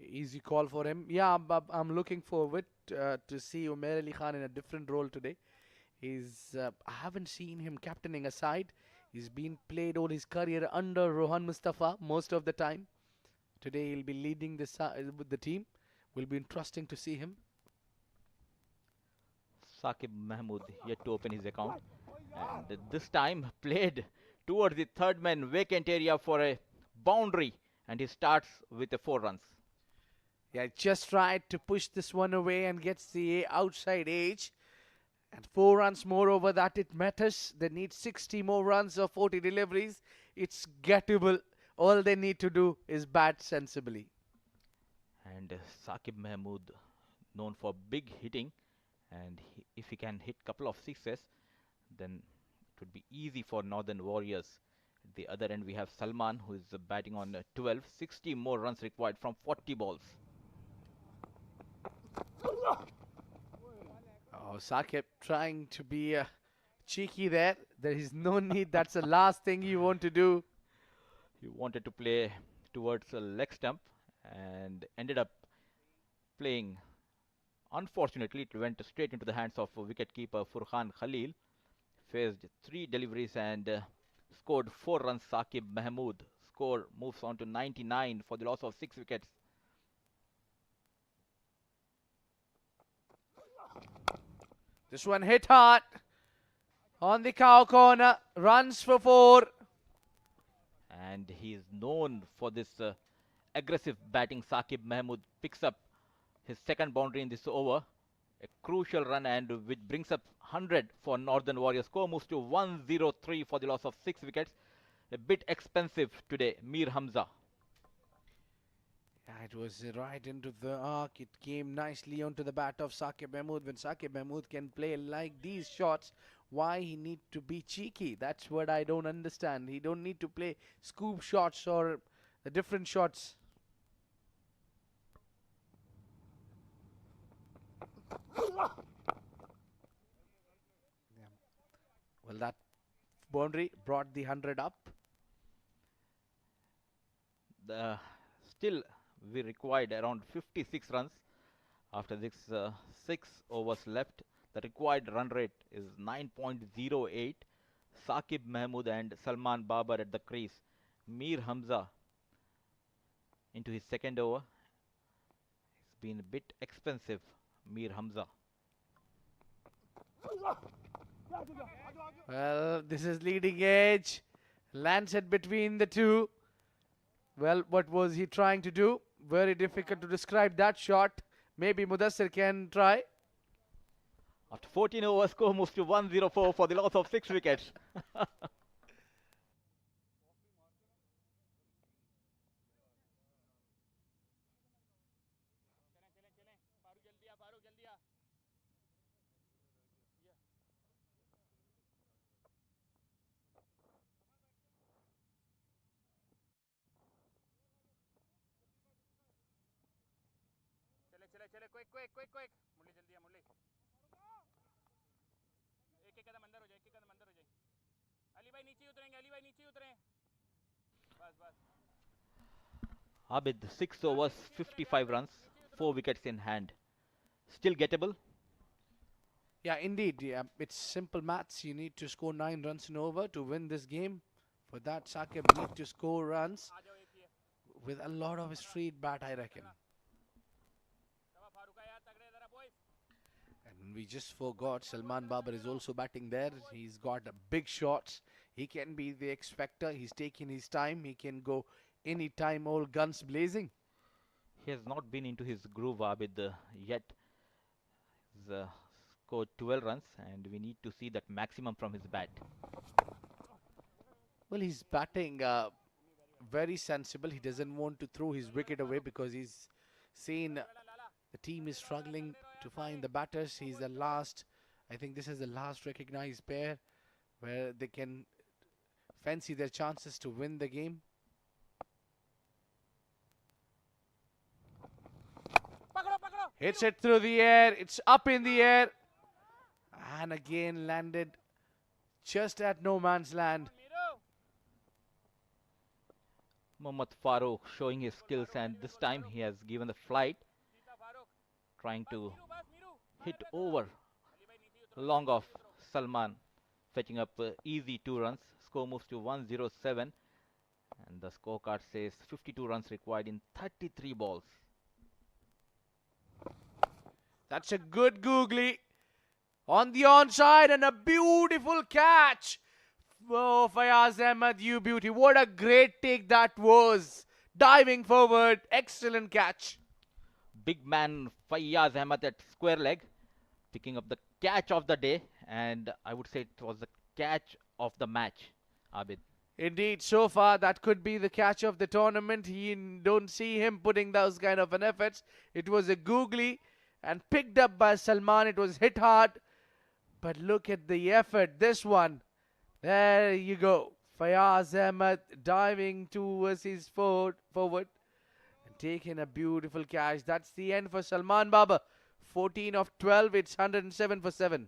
Easy call for him. Yeah, I'm looking forward to see Umair Ali Khan in a different role today. I haven't seen him captaining a side. He's been played all his career under Rohan Mustafa most of the time. Today he'll be leading with the team. Will be interesting to see him. Saqib Mahmood yet to open his account. And this time played towards the third man vacant area for a boundary. And he starts with a 4 runs. Yeah, just tried to push this one away and gets the outside edge. And 4 runs more over that, it matters. They need 60 more runs or 40 deliveries. It's gettable. All they need to do is bat sensibly. And Saqib Mahmood, known for big hitting. And if he can hit couple of sixes, then it would be easy for Northern Warriors. At the other end, we have Salman, who is batting on 12. 60 more runs required from 40 balls. Oh, Saqib trying to be cheeky there. There is no need. That's the last thing you want to do. He wanted to play towards a leg stump and ended up playing. Unfortunately, it went straight into the hands of wicketkeeper Furqan Khalil. Faced 3 deliveries and scored 4 runs. Saqib Mahmood score moves on to 99 for the loss of 6 wickets. This one hit hard on the cow corner. Runs for 4. And he is known for this aggressive batting. Saqib Mahmood picks up his second boundary in this over. A crucial run, and which brings up 100 for Northern Warriors. Score moves to 103 for the loss of 6 wickets. A bit expensive today, Mir Hamza. Yeah, it was right into the arc. It came nicely onto the bat of Saqib Mahmood. When Saqib Mahmood can play like these shots, why he need to be cheeky? That's what I don't understand. He don't need to play scoop shots or different shots. Well, that boundary brought the 100 up. Still, we required around 56 runs after this 6 overs left. The required run rate is 9.08. Saqib Mahmood and Salman Babar at the crease. Mir Hamza into his second over. It's been a bit expensive, Mir Hamza. Well, this is leading edge. Lands it between the two. Well, what was he trying to do? Very difficult to describe that shot. Maybe Mudassir can try. After 14 overs, score moves to 104 for the loss of 6 wickets. चले quick quick quick quick मुरली जल्दी आ मुरली एक एक कदम अंदर हो जाए एक एक कदम अंदर हो जाए अली भाई नीचे उतरेंगे अली भाई नीचे उतरें बस बस Abid 6 overs 55 runs 4 wickets in hand. Still gettable? Yeah, indeed. Yeah, it's simple maths. You need to score 9 runs in over to win this game. For that, Saqib need to score runs with a lot of street bat, I reckon. And And we just forgot Salman Babar is also batting there. He's got big shots. He can be the X factor. He's taking his time. He can go anytime, all guns blazing. He has not been into his groove, Abid, yet. He's scored 12 runs, and we need to see that maximum from his bat. Well, he's batting very sensible. He doesn't want to throw his wicket away because he's seen the team is struggling to find the batters. He's the last, I think this is the last recognized pair where they can fancy their chances to win the game. Hits it through the air. It's up in the air. And again landed just at no man's land. Mohammad Farooq showing his skills, and this time he has given the flight, trying to hit over long off Salman, fetching up easy 2 runs. Score moves to 107, and the scorecard says 52 runs required in 33 balls. That's a good googly on the onside and a beautiful catch. Oh, Fayyaz Ahmed, you beauty. What a great take that was. Diving forward. Excellent catch. Big man Fayyaz Ahmed at square leg, picking up the catch of the day, and I would say it was the catch of the match, Abid. Indeed, so far that could be the catch of the tournament. He don't see him putting those kind of an efforts. It was a googly and picked up by Salman. It was hit hard, but look at the effort. This one. There you go. Fayyaz Ahmed diving towards his forward and taking a beautiful catch. That's the end for Salman Babar. 14 of 12. It's 107 for 7.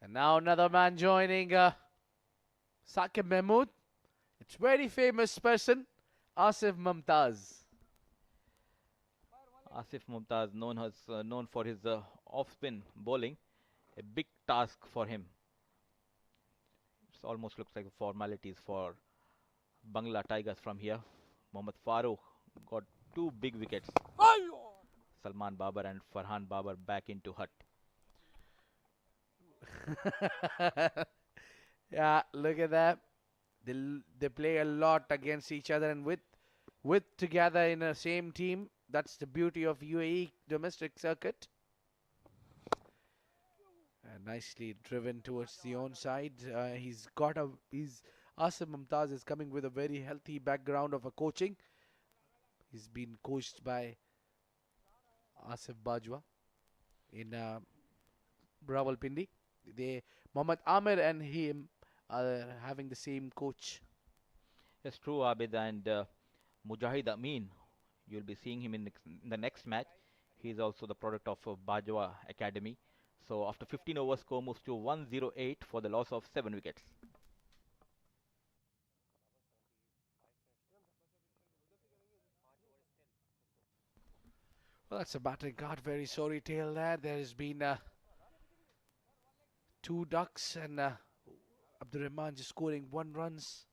And now another man joining Saqib Mehmood. It's very famous person, Asif Mumtaz. Asif Mumtaz, known for his off-spin bowling, a big task for him. It almost looks like formalities for Bangla Tigers from here. Mohammad Farooq got 2 big wickets. Salman Babar and Farhan Babar back into hut. Yeah, look at that. They play a lot against each other and with together in a same team. That's the beauty of UAE domestic circuit. Nicely driven towards the onside. Asif Mumtaz is coming with a very healthy background of a coaching. He's been coached by Asif Bajwa in Rawalpindi. Mohammad Ameer and him are having the same coach. It's true, Abid, and Mujahid Amin, you'll be seeing him in the next match. He's also the product of Bajwa Academy. So after 15 overs, score moves to 108 for the loss of 7 wickets. Well, that's a batting card. Very sorry tale there. There has been 2 ducks and Abdur Rahman just scoring 1 runs.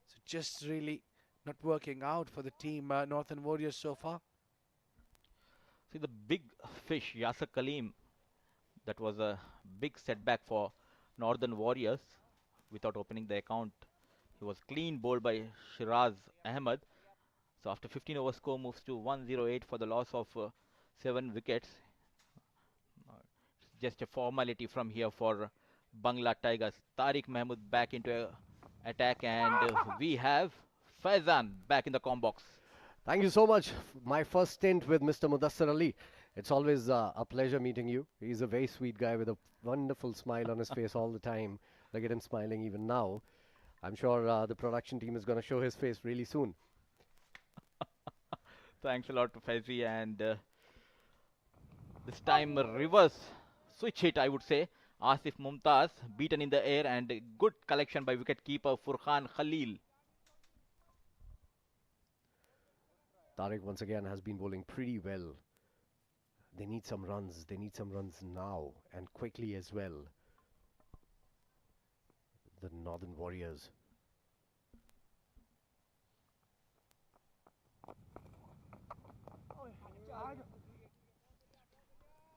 So just really not working out for the team Northern Warriors so far. See the big fish, Yasser Kaleem, that was a big setback for Northern Warriors without opening the account. He was clean bowled by Sheraz Ahmed. So after 15 overs, score moves to 108 for the loss of 7 wickets. It's just a formality from here for Bangla Tigers. Tariq Mahmood back into attack, and we have Faizan back in the com box. Thank you so much. My first stint with Mr. Mudassar Ali. It's always a pleasure meeting you. He's a very sweet guy with a wonderful smile on his face all the time. Look at him smiling even now. I'm sure the production team is going to show his face really soon. Thanks a lot to Faizi, and this time a reverse switch hit, I would say. Asif Mumtaz beaten in the air and good collection by wicket-keeper Furqan Khalil. Tariq once again has been bowling pretty well. They need some runs. They need some runs now and quickly as well. The Northern Warriors.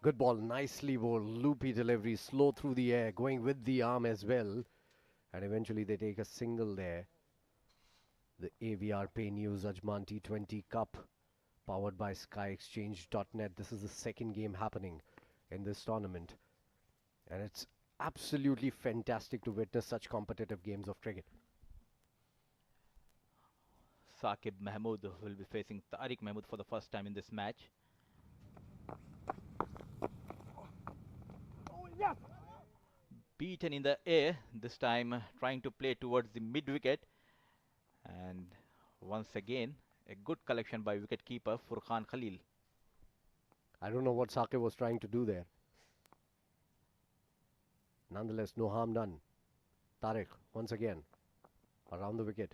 Good ball, nicely bowled, loopy delivery, slow through the air, going with the arm as well. And eventually they take a single there. The AVR Pay News Ajman T20 Cup, powered by SkyExchange.net. This is the second game happening in this tournament. And it's absolutely fantastic to witness such competitive games of cricket. Saqib Mehmood will be facing Tariq Mehmood for the first time in this match. Beaten in the air, this time trying to play towards the mid-wicket. And once again, a good collection by wicket-keeper Furqan Khalil. I don't know what Saqib was trying to do there. Nonetheless, no harm done. Tariq, once again, around the wicket.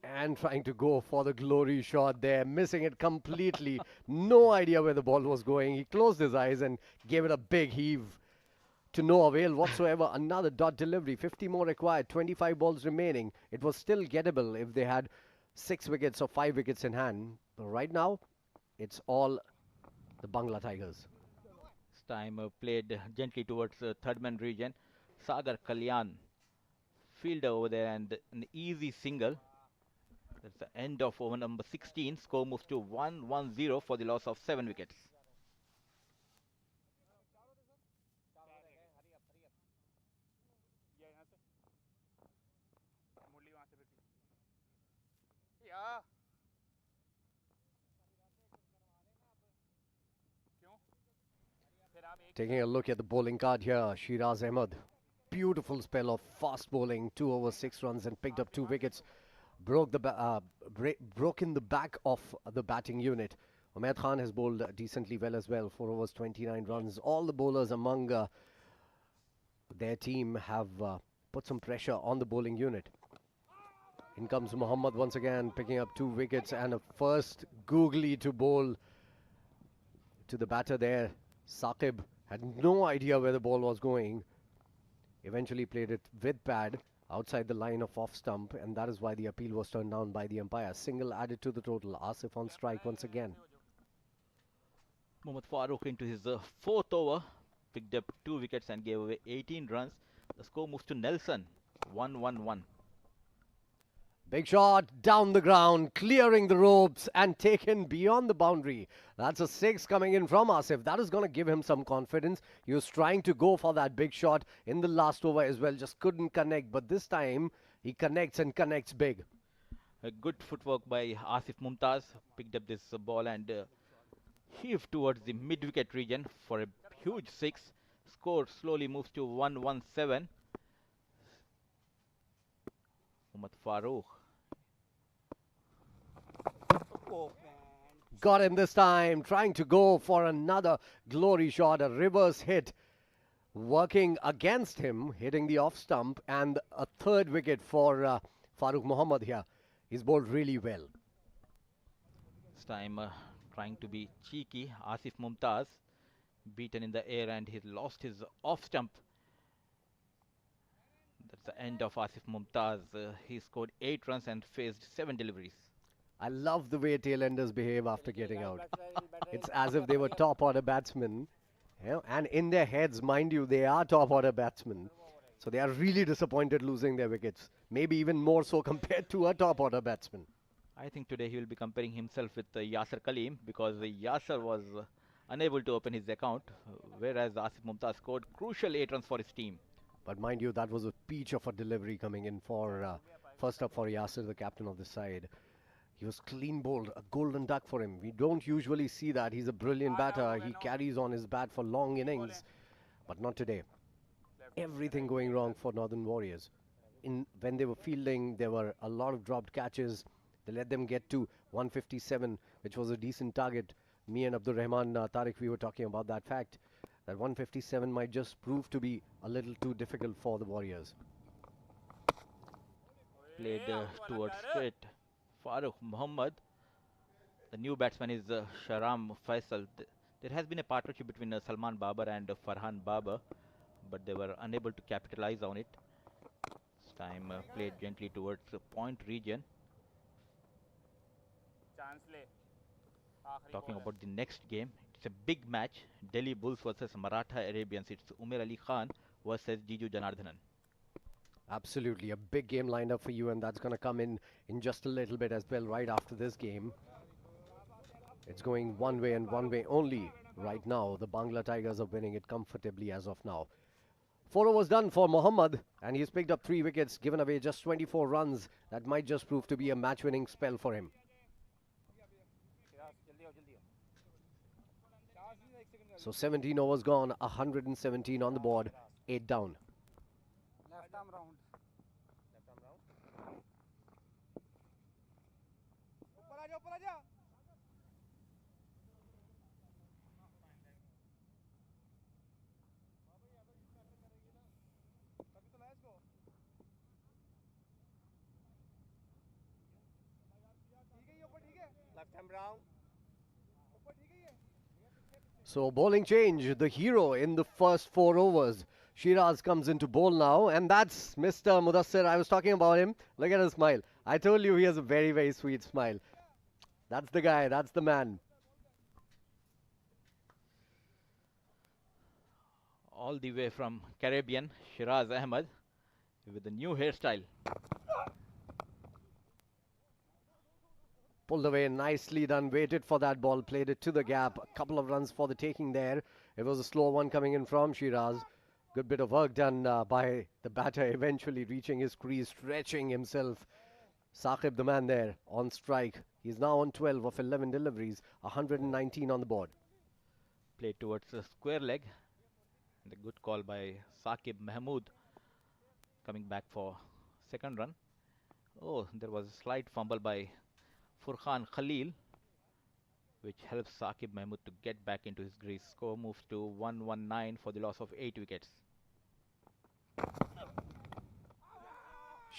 And trying to go for the glory shot there, missing it completely. No idea where the ball was going. He closed his eyes and gave it a big heave to no avail whatsoever. Another dot delivery, 50 more required, 25 balls remaining. It was still gettable if they had 6 wickets or 5 wickets in hand. But right now, it's all the Bangla Tigers. This time played gently towards third man region. Sagar Kalyan fielder over there and an easy single. That's the end of over number 16. Score moves to 1-1-0 for the loss of 7 wickets. Taking a look at the bowling card here, Sheraz Ahmed. Beautiful spell of fast bowling, 2 overs, 6 runs and picked up 2 wickets. Broke in the back of the batting unit. Umaid Khan has bowled decently well as well, 4 overs, 29 runs. All the bowlers among their team have put some pressure on the bowling unit. In comes Muhammad once again, picking up 2 wickets and a first googly to bowl to the batter there. Saqib had no idea where the ball was going. Eventually played it with pad outside the line of off stump, and that is why the appeal was turned down by the umpire. Single added to the total. Asif on strike once again. Mohammad Farooq into his 4th over, picked up 2 wickets and gave away 18 runs. The score moves to Nelson, 1-1-1. Big shot down the ground, clearing the ropes and taken beyond the boundary. That's a 6 coming in from Asif. That is going to give him some confidence. He was trying to go for that big shot in the last over as well, just couldn't connect. But this time he connects and connects big. A good footwork by Asif Mumtaz, picked up this ball and heaved towards the mid-wicket region for a huge 6. Score slowly moves to 1-1-7. Mohammad Farooq. Got him this time, trying to go for another glory shot, a reverse hit, working against him, hitting the off stump, and a 3rd wicket for Farooq Muhammad here. He's bowled really well. This time trying to be cheeky, Asif Mumtaz beaten in the air and he lost his off stump. That's the end of Asif Mumtaz. He scored 8 runs and faced 7 deliveries. I love the way tailenders behave after getting out. It's as if they were top order batsmen. And in their heads, mind you, they are top order batsmen. So they are really disappointed losing their wickets. Maybe even more so compared to a top order batsman. I think today he will be comparing himself with Yasir Kaleem because Yasir was unable to open his account, whereas Asif Mumtaz scored crucial 8 runs for his team. But mind you, that was a peach of a delivery coming in for first up for Yasir, the captain of the side. He was clean bowled, a golden duck for him. We don't usually see that. He's a brilliant batter. He carries on his bat for long innings, but not today. Everything going wrong for Northern Warriors. When they were fielding, there were a lot of dropped catches. They let them get to 157, which was a decent target. Me and Abdul Rahman Tariq, we were talking about that fact. That 157 might just prove to be a little too difficult for the Warriors. Played towards straight. Farooq Muhammad. The new batsman is Sharam Faisal. There has been a partnership between Salman Babar and Farhan Babar, but they were unable to capitalize on it. This time played gently towards the point region. Talking about the next game, it's a big match. Delhi Bulls versus Maratha Arabians. It's Umair Ali Khan versus Jiju Janardhanan. Absolutely, a big game lined up for you, and that's going to come in just a little bit as well right after this game. It's going one way and one way only right now. The Bangla Tigers are winning it comfortably as of now. 4 overs done for Mohammad, and he's picked up 3 wickets, given away just 24 runs. That might just prove to be a match-winning spell for him. So 17 overs gone, 117 on the board, 8 down. Left arm round. ऊपर आ जा left arm round. So bowling change, the hero in the first 4 overs. Sheraz comes into bowl now, and that's Mr. Mudassir. I was talking about him. Look at his smile. I told you he has a very, very sweet smile. That's the guy, that's the man. All the way from Caribbean, Sheraz Ahmed with a new hairstyle. Pulled away, nicely done, waited for that ball, played it to the gap. A couple of runs for the taking there. It was a slow one coming in from Sheraz. Good bit of work done by the batter, eventually reaching his crease, stretching himself. Saqib, the man there, on strike. He's now on 12 of 11 deliveries, 119 on the board. Played towards a square leg. And a good call by Saqib Mehmood, coming back for second run. Oh, there was a slight fumble by Furqan Khalil, which helps Saqib Mehmood to get back into his crease. Score moves to 119 for the loss of 8 wickets.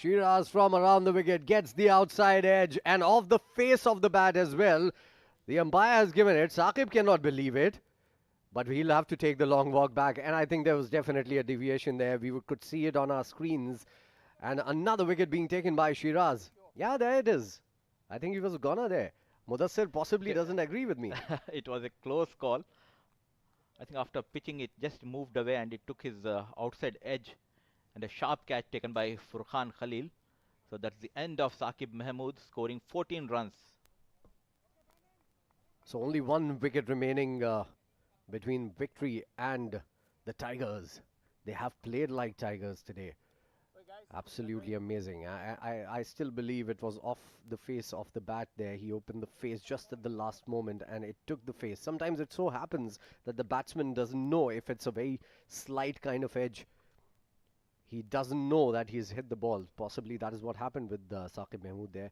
Sheraz from around the wicket gets the outside edge and off the face of the bat as well. The umpire has given it. Saqib cannot believe it, but he'll have to take the long walk back. And I think there was definitely a deviation there. We could see it on our screens. And another wicket being taken by Sheraz. Yeah, there it is. I think he was a goner there. Mudassir possibly doesn't agree with me. It was a close call. I think after pitching it just moved away and it took his outside edge, and a sharp catch taken by Furqan Khalil. So that's the end of Saqib Mehmood scoring 14 runs. So only 1 wicket remaining between victory and the Tigers. They have played like Tigers today. Absolutely amazing. I still believe it was off the face of the bat there. He opened the face just at the last moment and it took the face. Sometimes it so happens that the batsman doesn't know if it's a very slight kind of edge. He doesn't know that he's hit the ball. Possibly that is what happened with Saqib Mehmood there.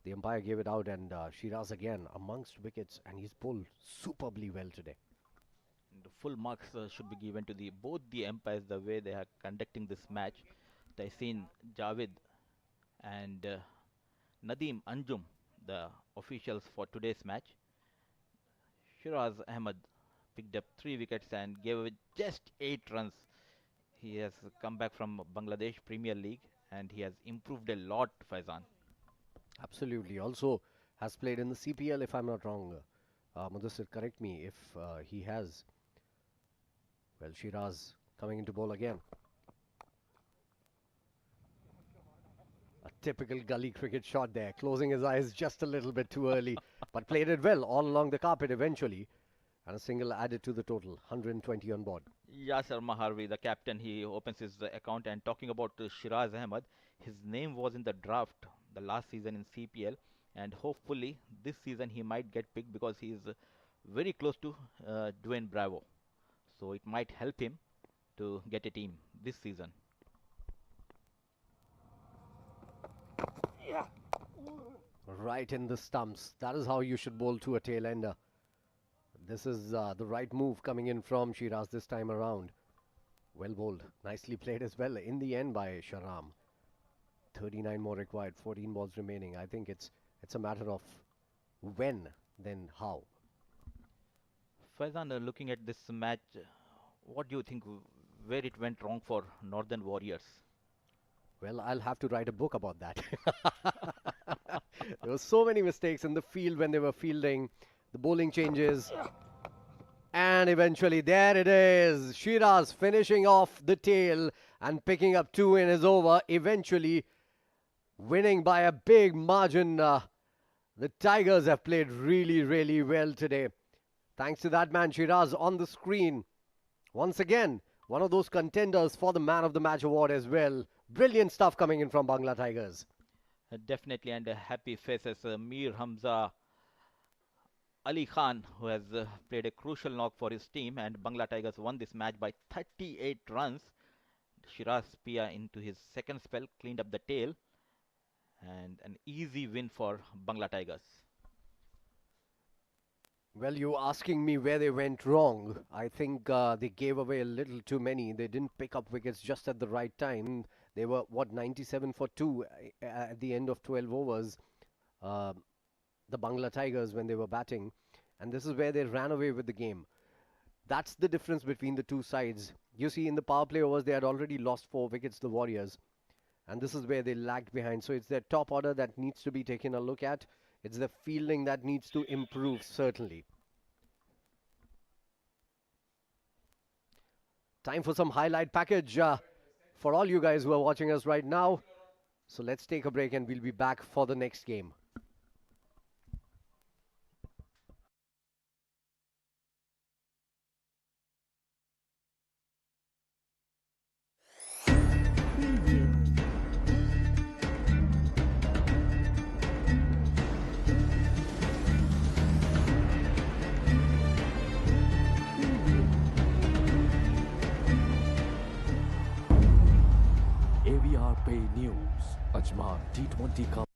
The umpire gave it out, and Sheraz again amongst wickets, and he's bowled superbly well today. The full marks should be given to both the umpires, the way they are conducting this match. Taisin Javed and Nadeem Anjum, the officials for today's match. Sheraz Ahmed picked up 3 wickets and gave away just 8 runs. He has come back from Bangladesh Premier League and he has improved a lot, Faizan. Absolutely. Also has played in the CPL, if I'm not wrong. Mudassir, correct me if he has. Well, Sheraz coming into bowl again. A typical gully cricket shot there, closing his eyes just a little bit too early, but played it well all along the carpet eventually. And a single added to the total, 120 on board. Yasir Maharvi, the captain, he opens his account and talking about Sheraz Ahmed. His name was in the draft the last season in CPL, and hopefully this season he might get picked because he is very close to Dwayne Bravo. So it might help him to get a team this season. Right in the stumps. That is how you should bowl to a tail ender. This is the right move coming in from Sheraz this time around. Well bowled. Nicely played as well in the end by Sharam. 39 more required, 14 balls remaining. I think it's a matter of when, then how. Faizan, looking at this match, what do you think where it went wrong for Northern Warriors? Well, I'll have to write a book about that. There were so many mistakes in the field when they were fielding, the bowling changes. And eventually, there it is. Sheraz finishing off the tail and picking up 2 in his over. Eventually, winning by a big margin. The Tigers have played really, really well today. Thanks to that man, Sheraz, on the screen. Once again, one of those contenders for the Man of the Match award as well. Brilliant stuff coming in from Bangla Tigers. Definitely, and happy faces. Mir Hamza, Ali Khan, who has played a crucial knock for his team, and Bangla Tigers won this match by 38 runs. Sheraz Piya into his second spell, cleaned up the tail, and an easy win for Bangla Tigers. Well, you're asking me where they went wrong. I think they gave away a little too many. They didn't pick up wickets just at the right time. They were, what, 97 for 2 at the end of 12 overs. The Bangla Tigers, when they were batting. And this is where they ran away with the game. That's the difference between the two sides. You see, in the power play overs, they had already lost 4 wickets, the Warriors. And this is where they lagged behind. So it's their top order that needs to be taken a look at. It's the fielding that needs to improve, certainly. Time for some highlight package for all you guys who are watching us right now. So let's take a break and we'll be back for the next game. AVR Pay News. Ajman T20 Cup.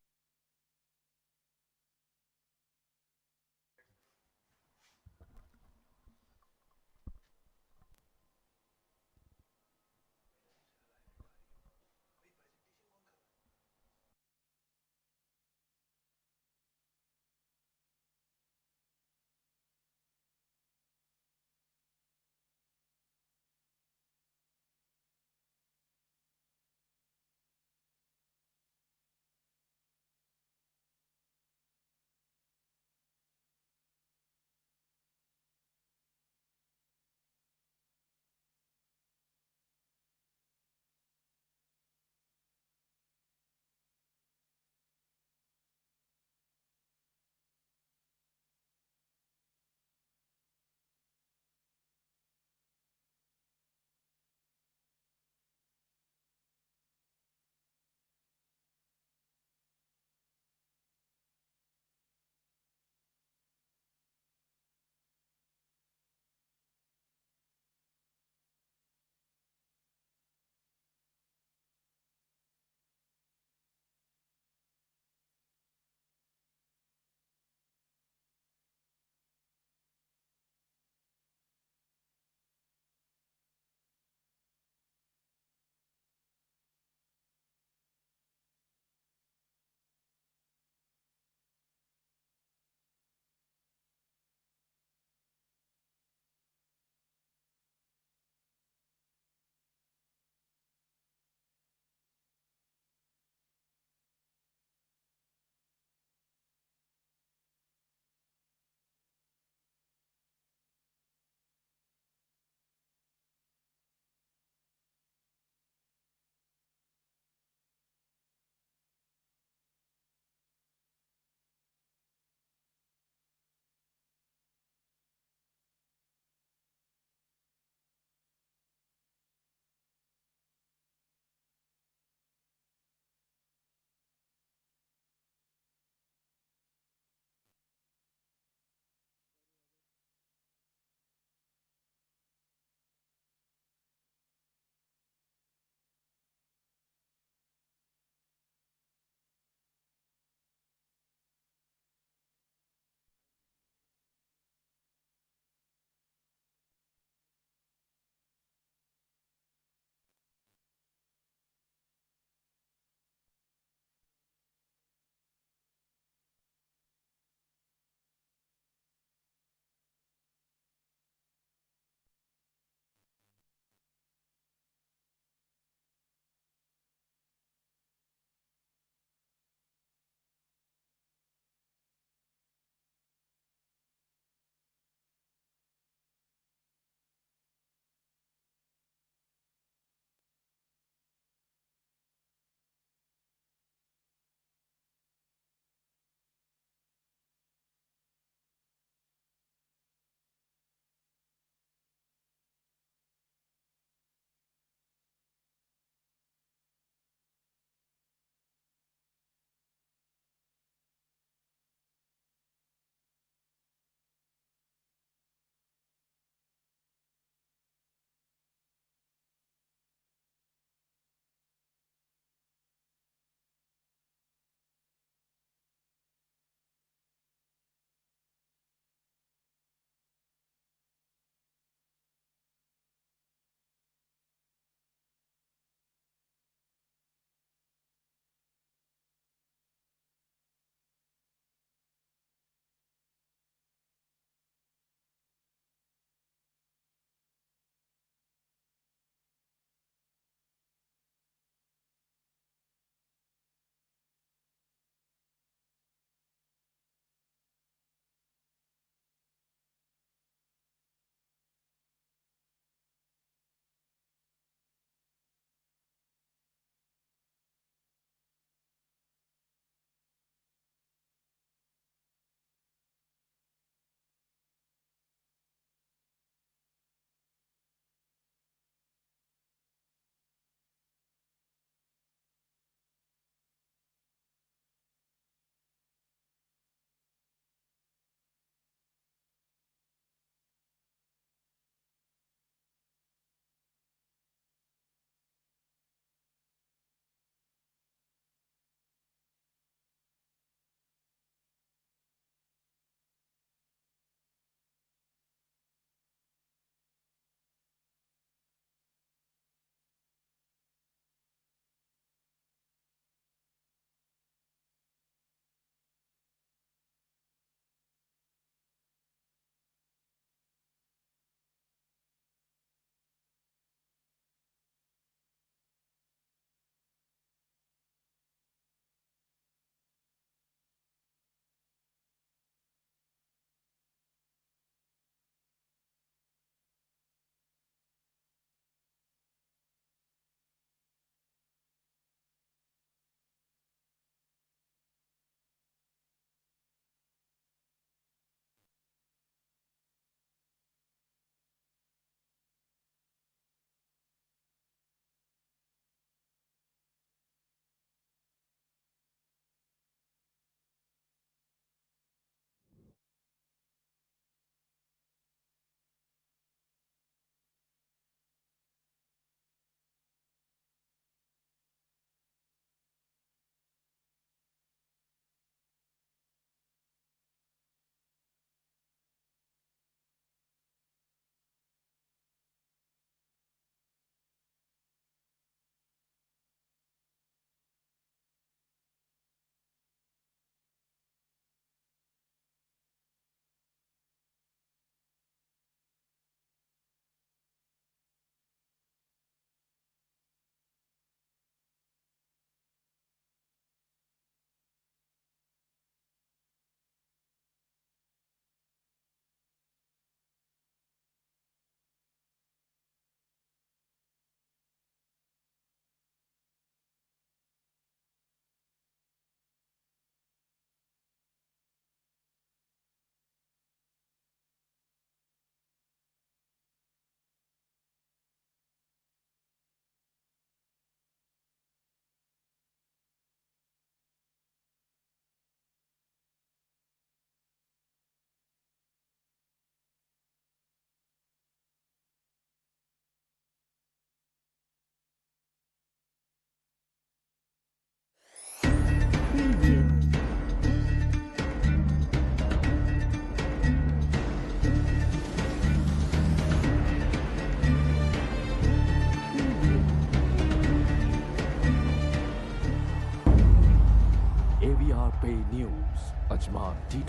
AVR Pay News. Ajman T20.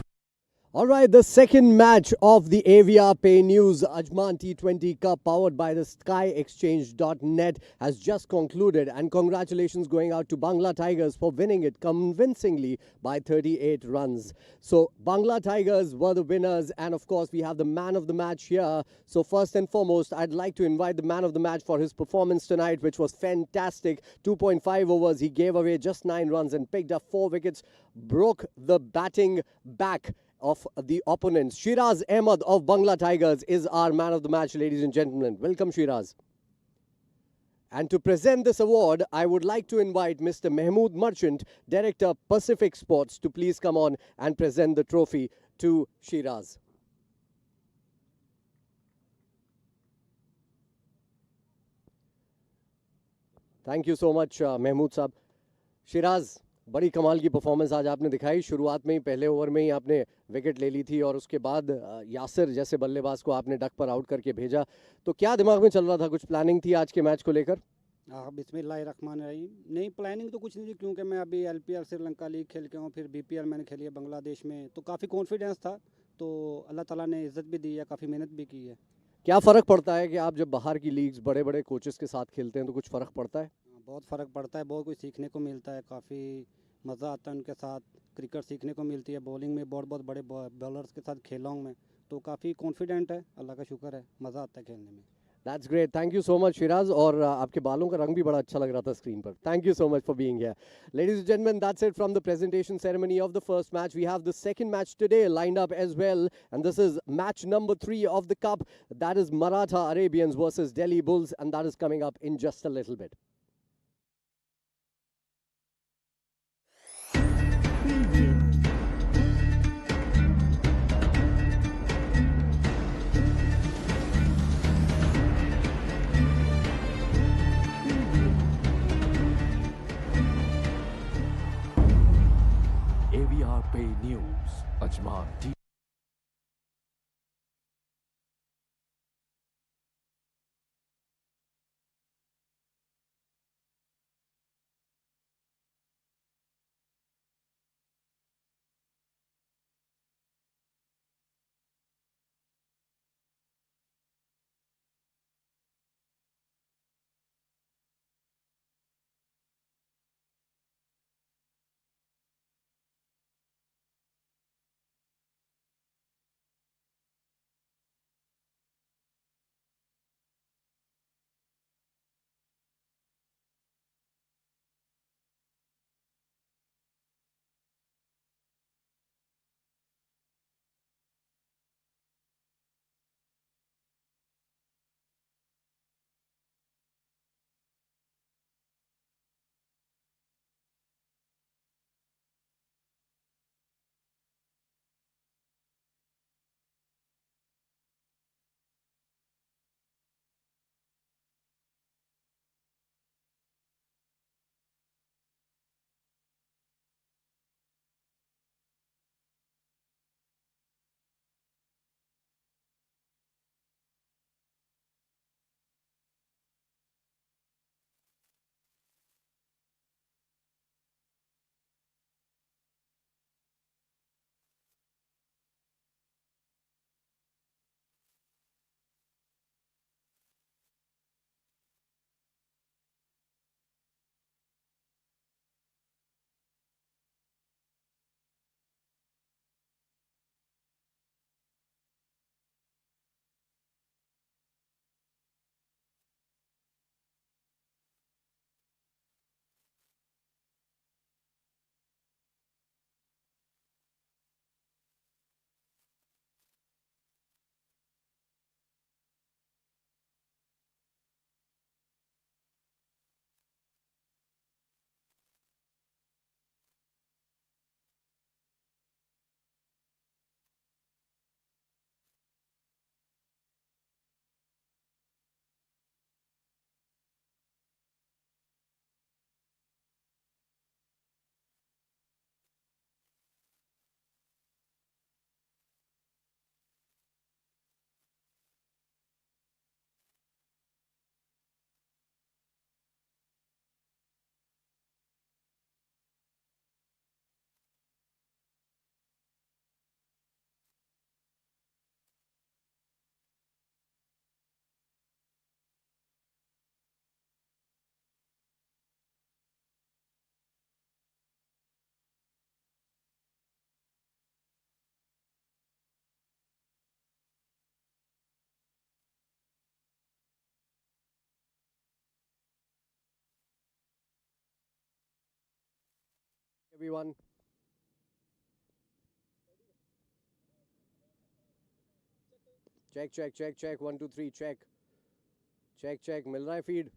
All right, the second match of the AVR Pay News Ajman T20 Cup powered by the SkyExchange.net has just concluded, and congratulations going out to Bangla Tigers for winning it convincingly by 38 runs. So Bangla Tigers were the winners, and of course we have the man of the match here. So first and foremost, I'd like to invite the man of the match for his performance tonight, which was fantastic. 2.5 overs, he gave away just 9 runs and picked up 4 wickets, broke the batting back of the opponents. Sheraz Ahmed of Bangla Tigers is our man of the match, ladies and gentlemen. Welcome, Sheraz. And to present this award, I would like to invite Mr. Mehmood Merchant, Director Pacific Sports, to please come on and present the trophy to Sheraz. Thank you so much, Mehmood Saab. Sheraz, बड़ी कमाल की performance आज आपने दिखाई. शुरुआत में ही पहले over में ही आपने विकेट ले ली थी और उसके बाद यासिर जैसे बल्लेबाज को आपने डक पर आउट करके भेजा. तो क्या दिमाग में चल रहा था? कुछ प्लानिंग थी आज के मैच को लेकर? बिस्मिल्लाहिर्रहमानिर्रहीम. नहीं, प्लानिंग तो कुछ नहीं थी क्योंकि मैं अभी एलपीएल श्रीलंका लीग खेल के हूँ, फिर बीपीएल मैंने खेली है बांग्लादेश में, तो काफ़ी कॉन्फिडेंस था. तो अल्लाह ताला ने इज़्ज़त भी दी है, काफ़ी मेहनत भी की है. क्या फ़र्क पड़ता है कि आप जब बाहर की लीग्स बड़े बड़े कोचेस के साथ खेलते हैं तो कुछ फ़र्क पड़ता है? बहुत फ़र्क पड़ता है, बहुत कुछ सीखने को मिलता है, काफ़ी मज़ा आता है उनके साथ. क्रिकेट सीखने को मिलती है, बॉलिंग में बहुत बहुत बड़े बॉलर्स के साथ खेला हूँ मैं, तो काफ़ी कॉन्फिडेंट है. अल्लाह का शुक्र है, मज़ा आता है खेलने में. That's great. Thank you so much, Sheraz. और आपके बालों का रंग भी बड़ा अच्छा लग रहा था स्क्रीन पर. Thank you so much for being here. Ladies and gentlemen, that's it from the presentation ceremony of the first match. We have the second match today lined up as well. And this is match number 3 of the cup. That is Maratha Arabians versus Delhi Bulls. And that is coming up in just a little bit. AVR Pay News. Ajman T20. everyone. Check. 1, 2, 3, check. Check. मिल रहा है feed.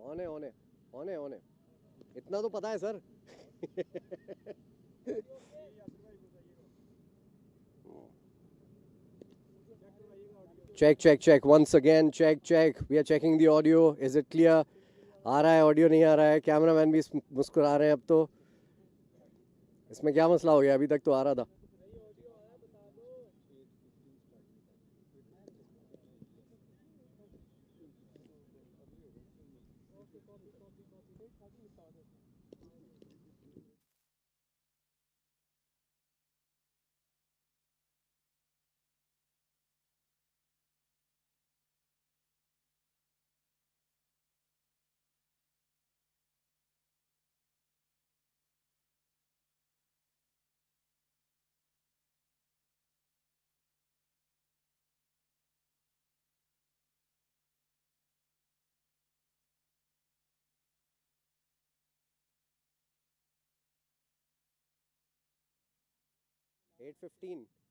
On है. इतना तो पता है sir. Check. Once again, check. We are checking the audio. Is it clear? आ रहा है audio नहीं आ रहा है. कैमरामैन भी मुस्कुरा रहे हैं अब तो. इसमें क्या मसला हो गया? अभी तक तो आ रहा था. $8.15.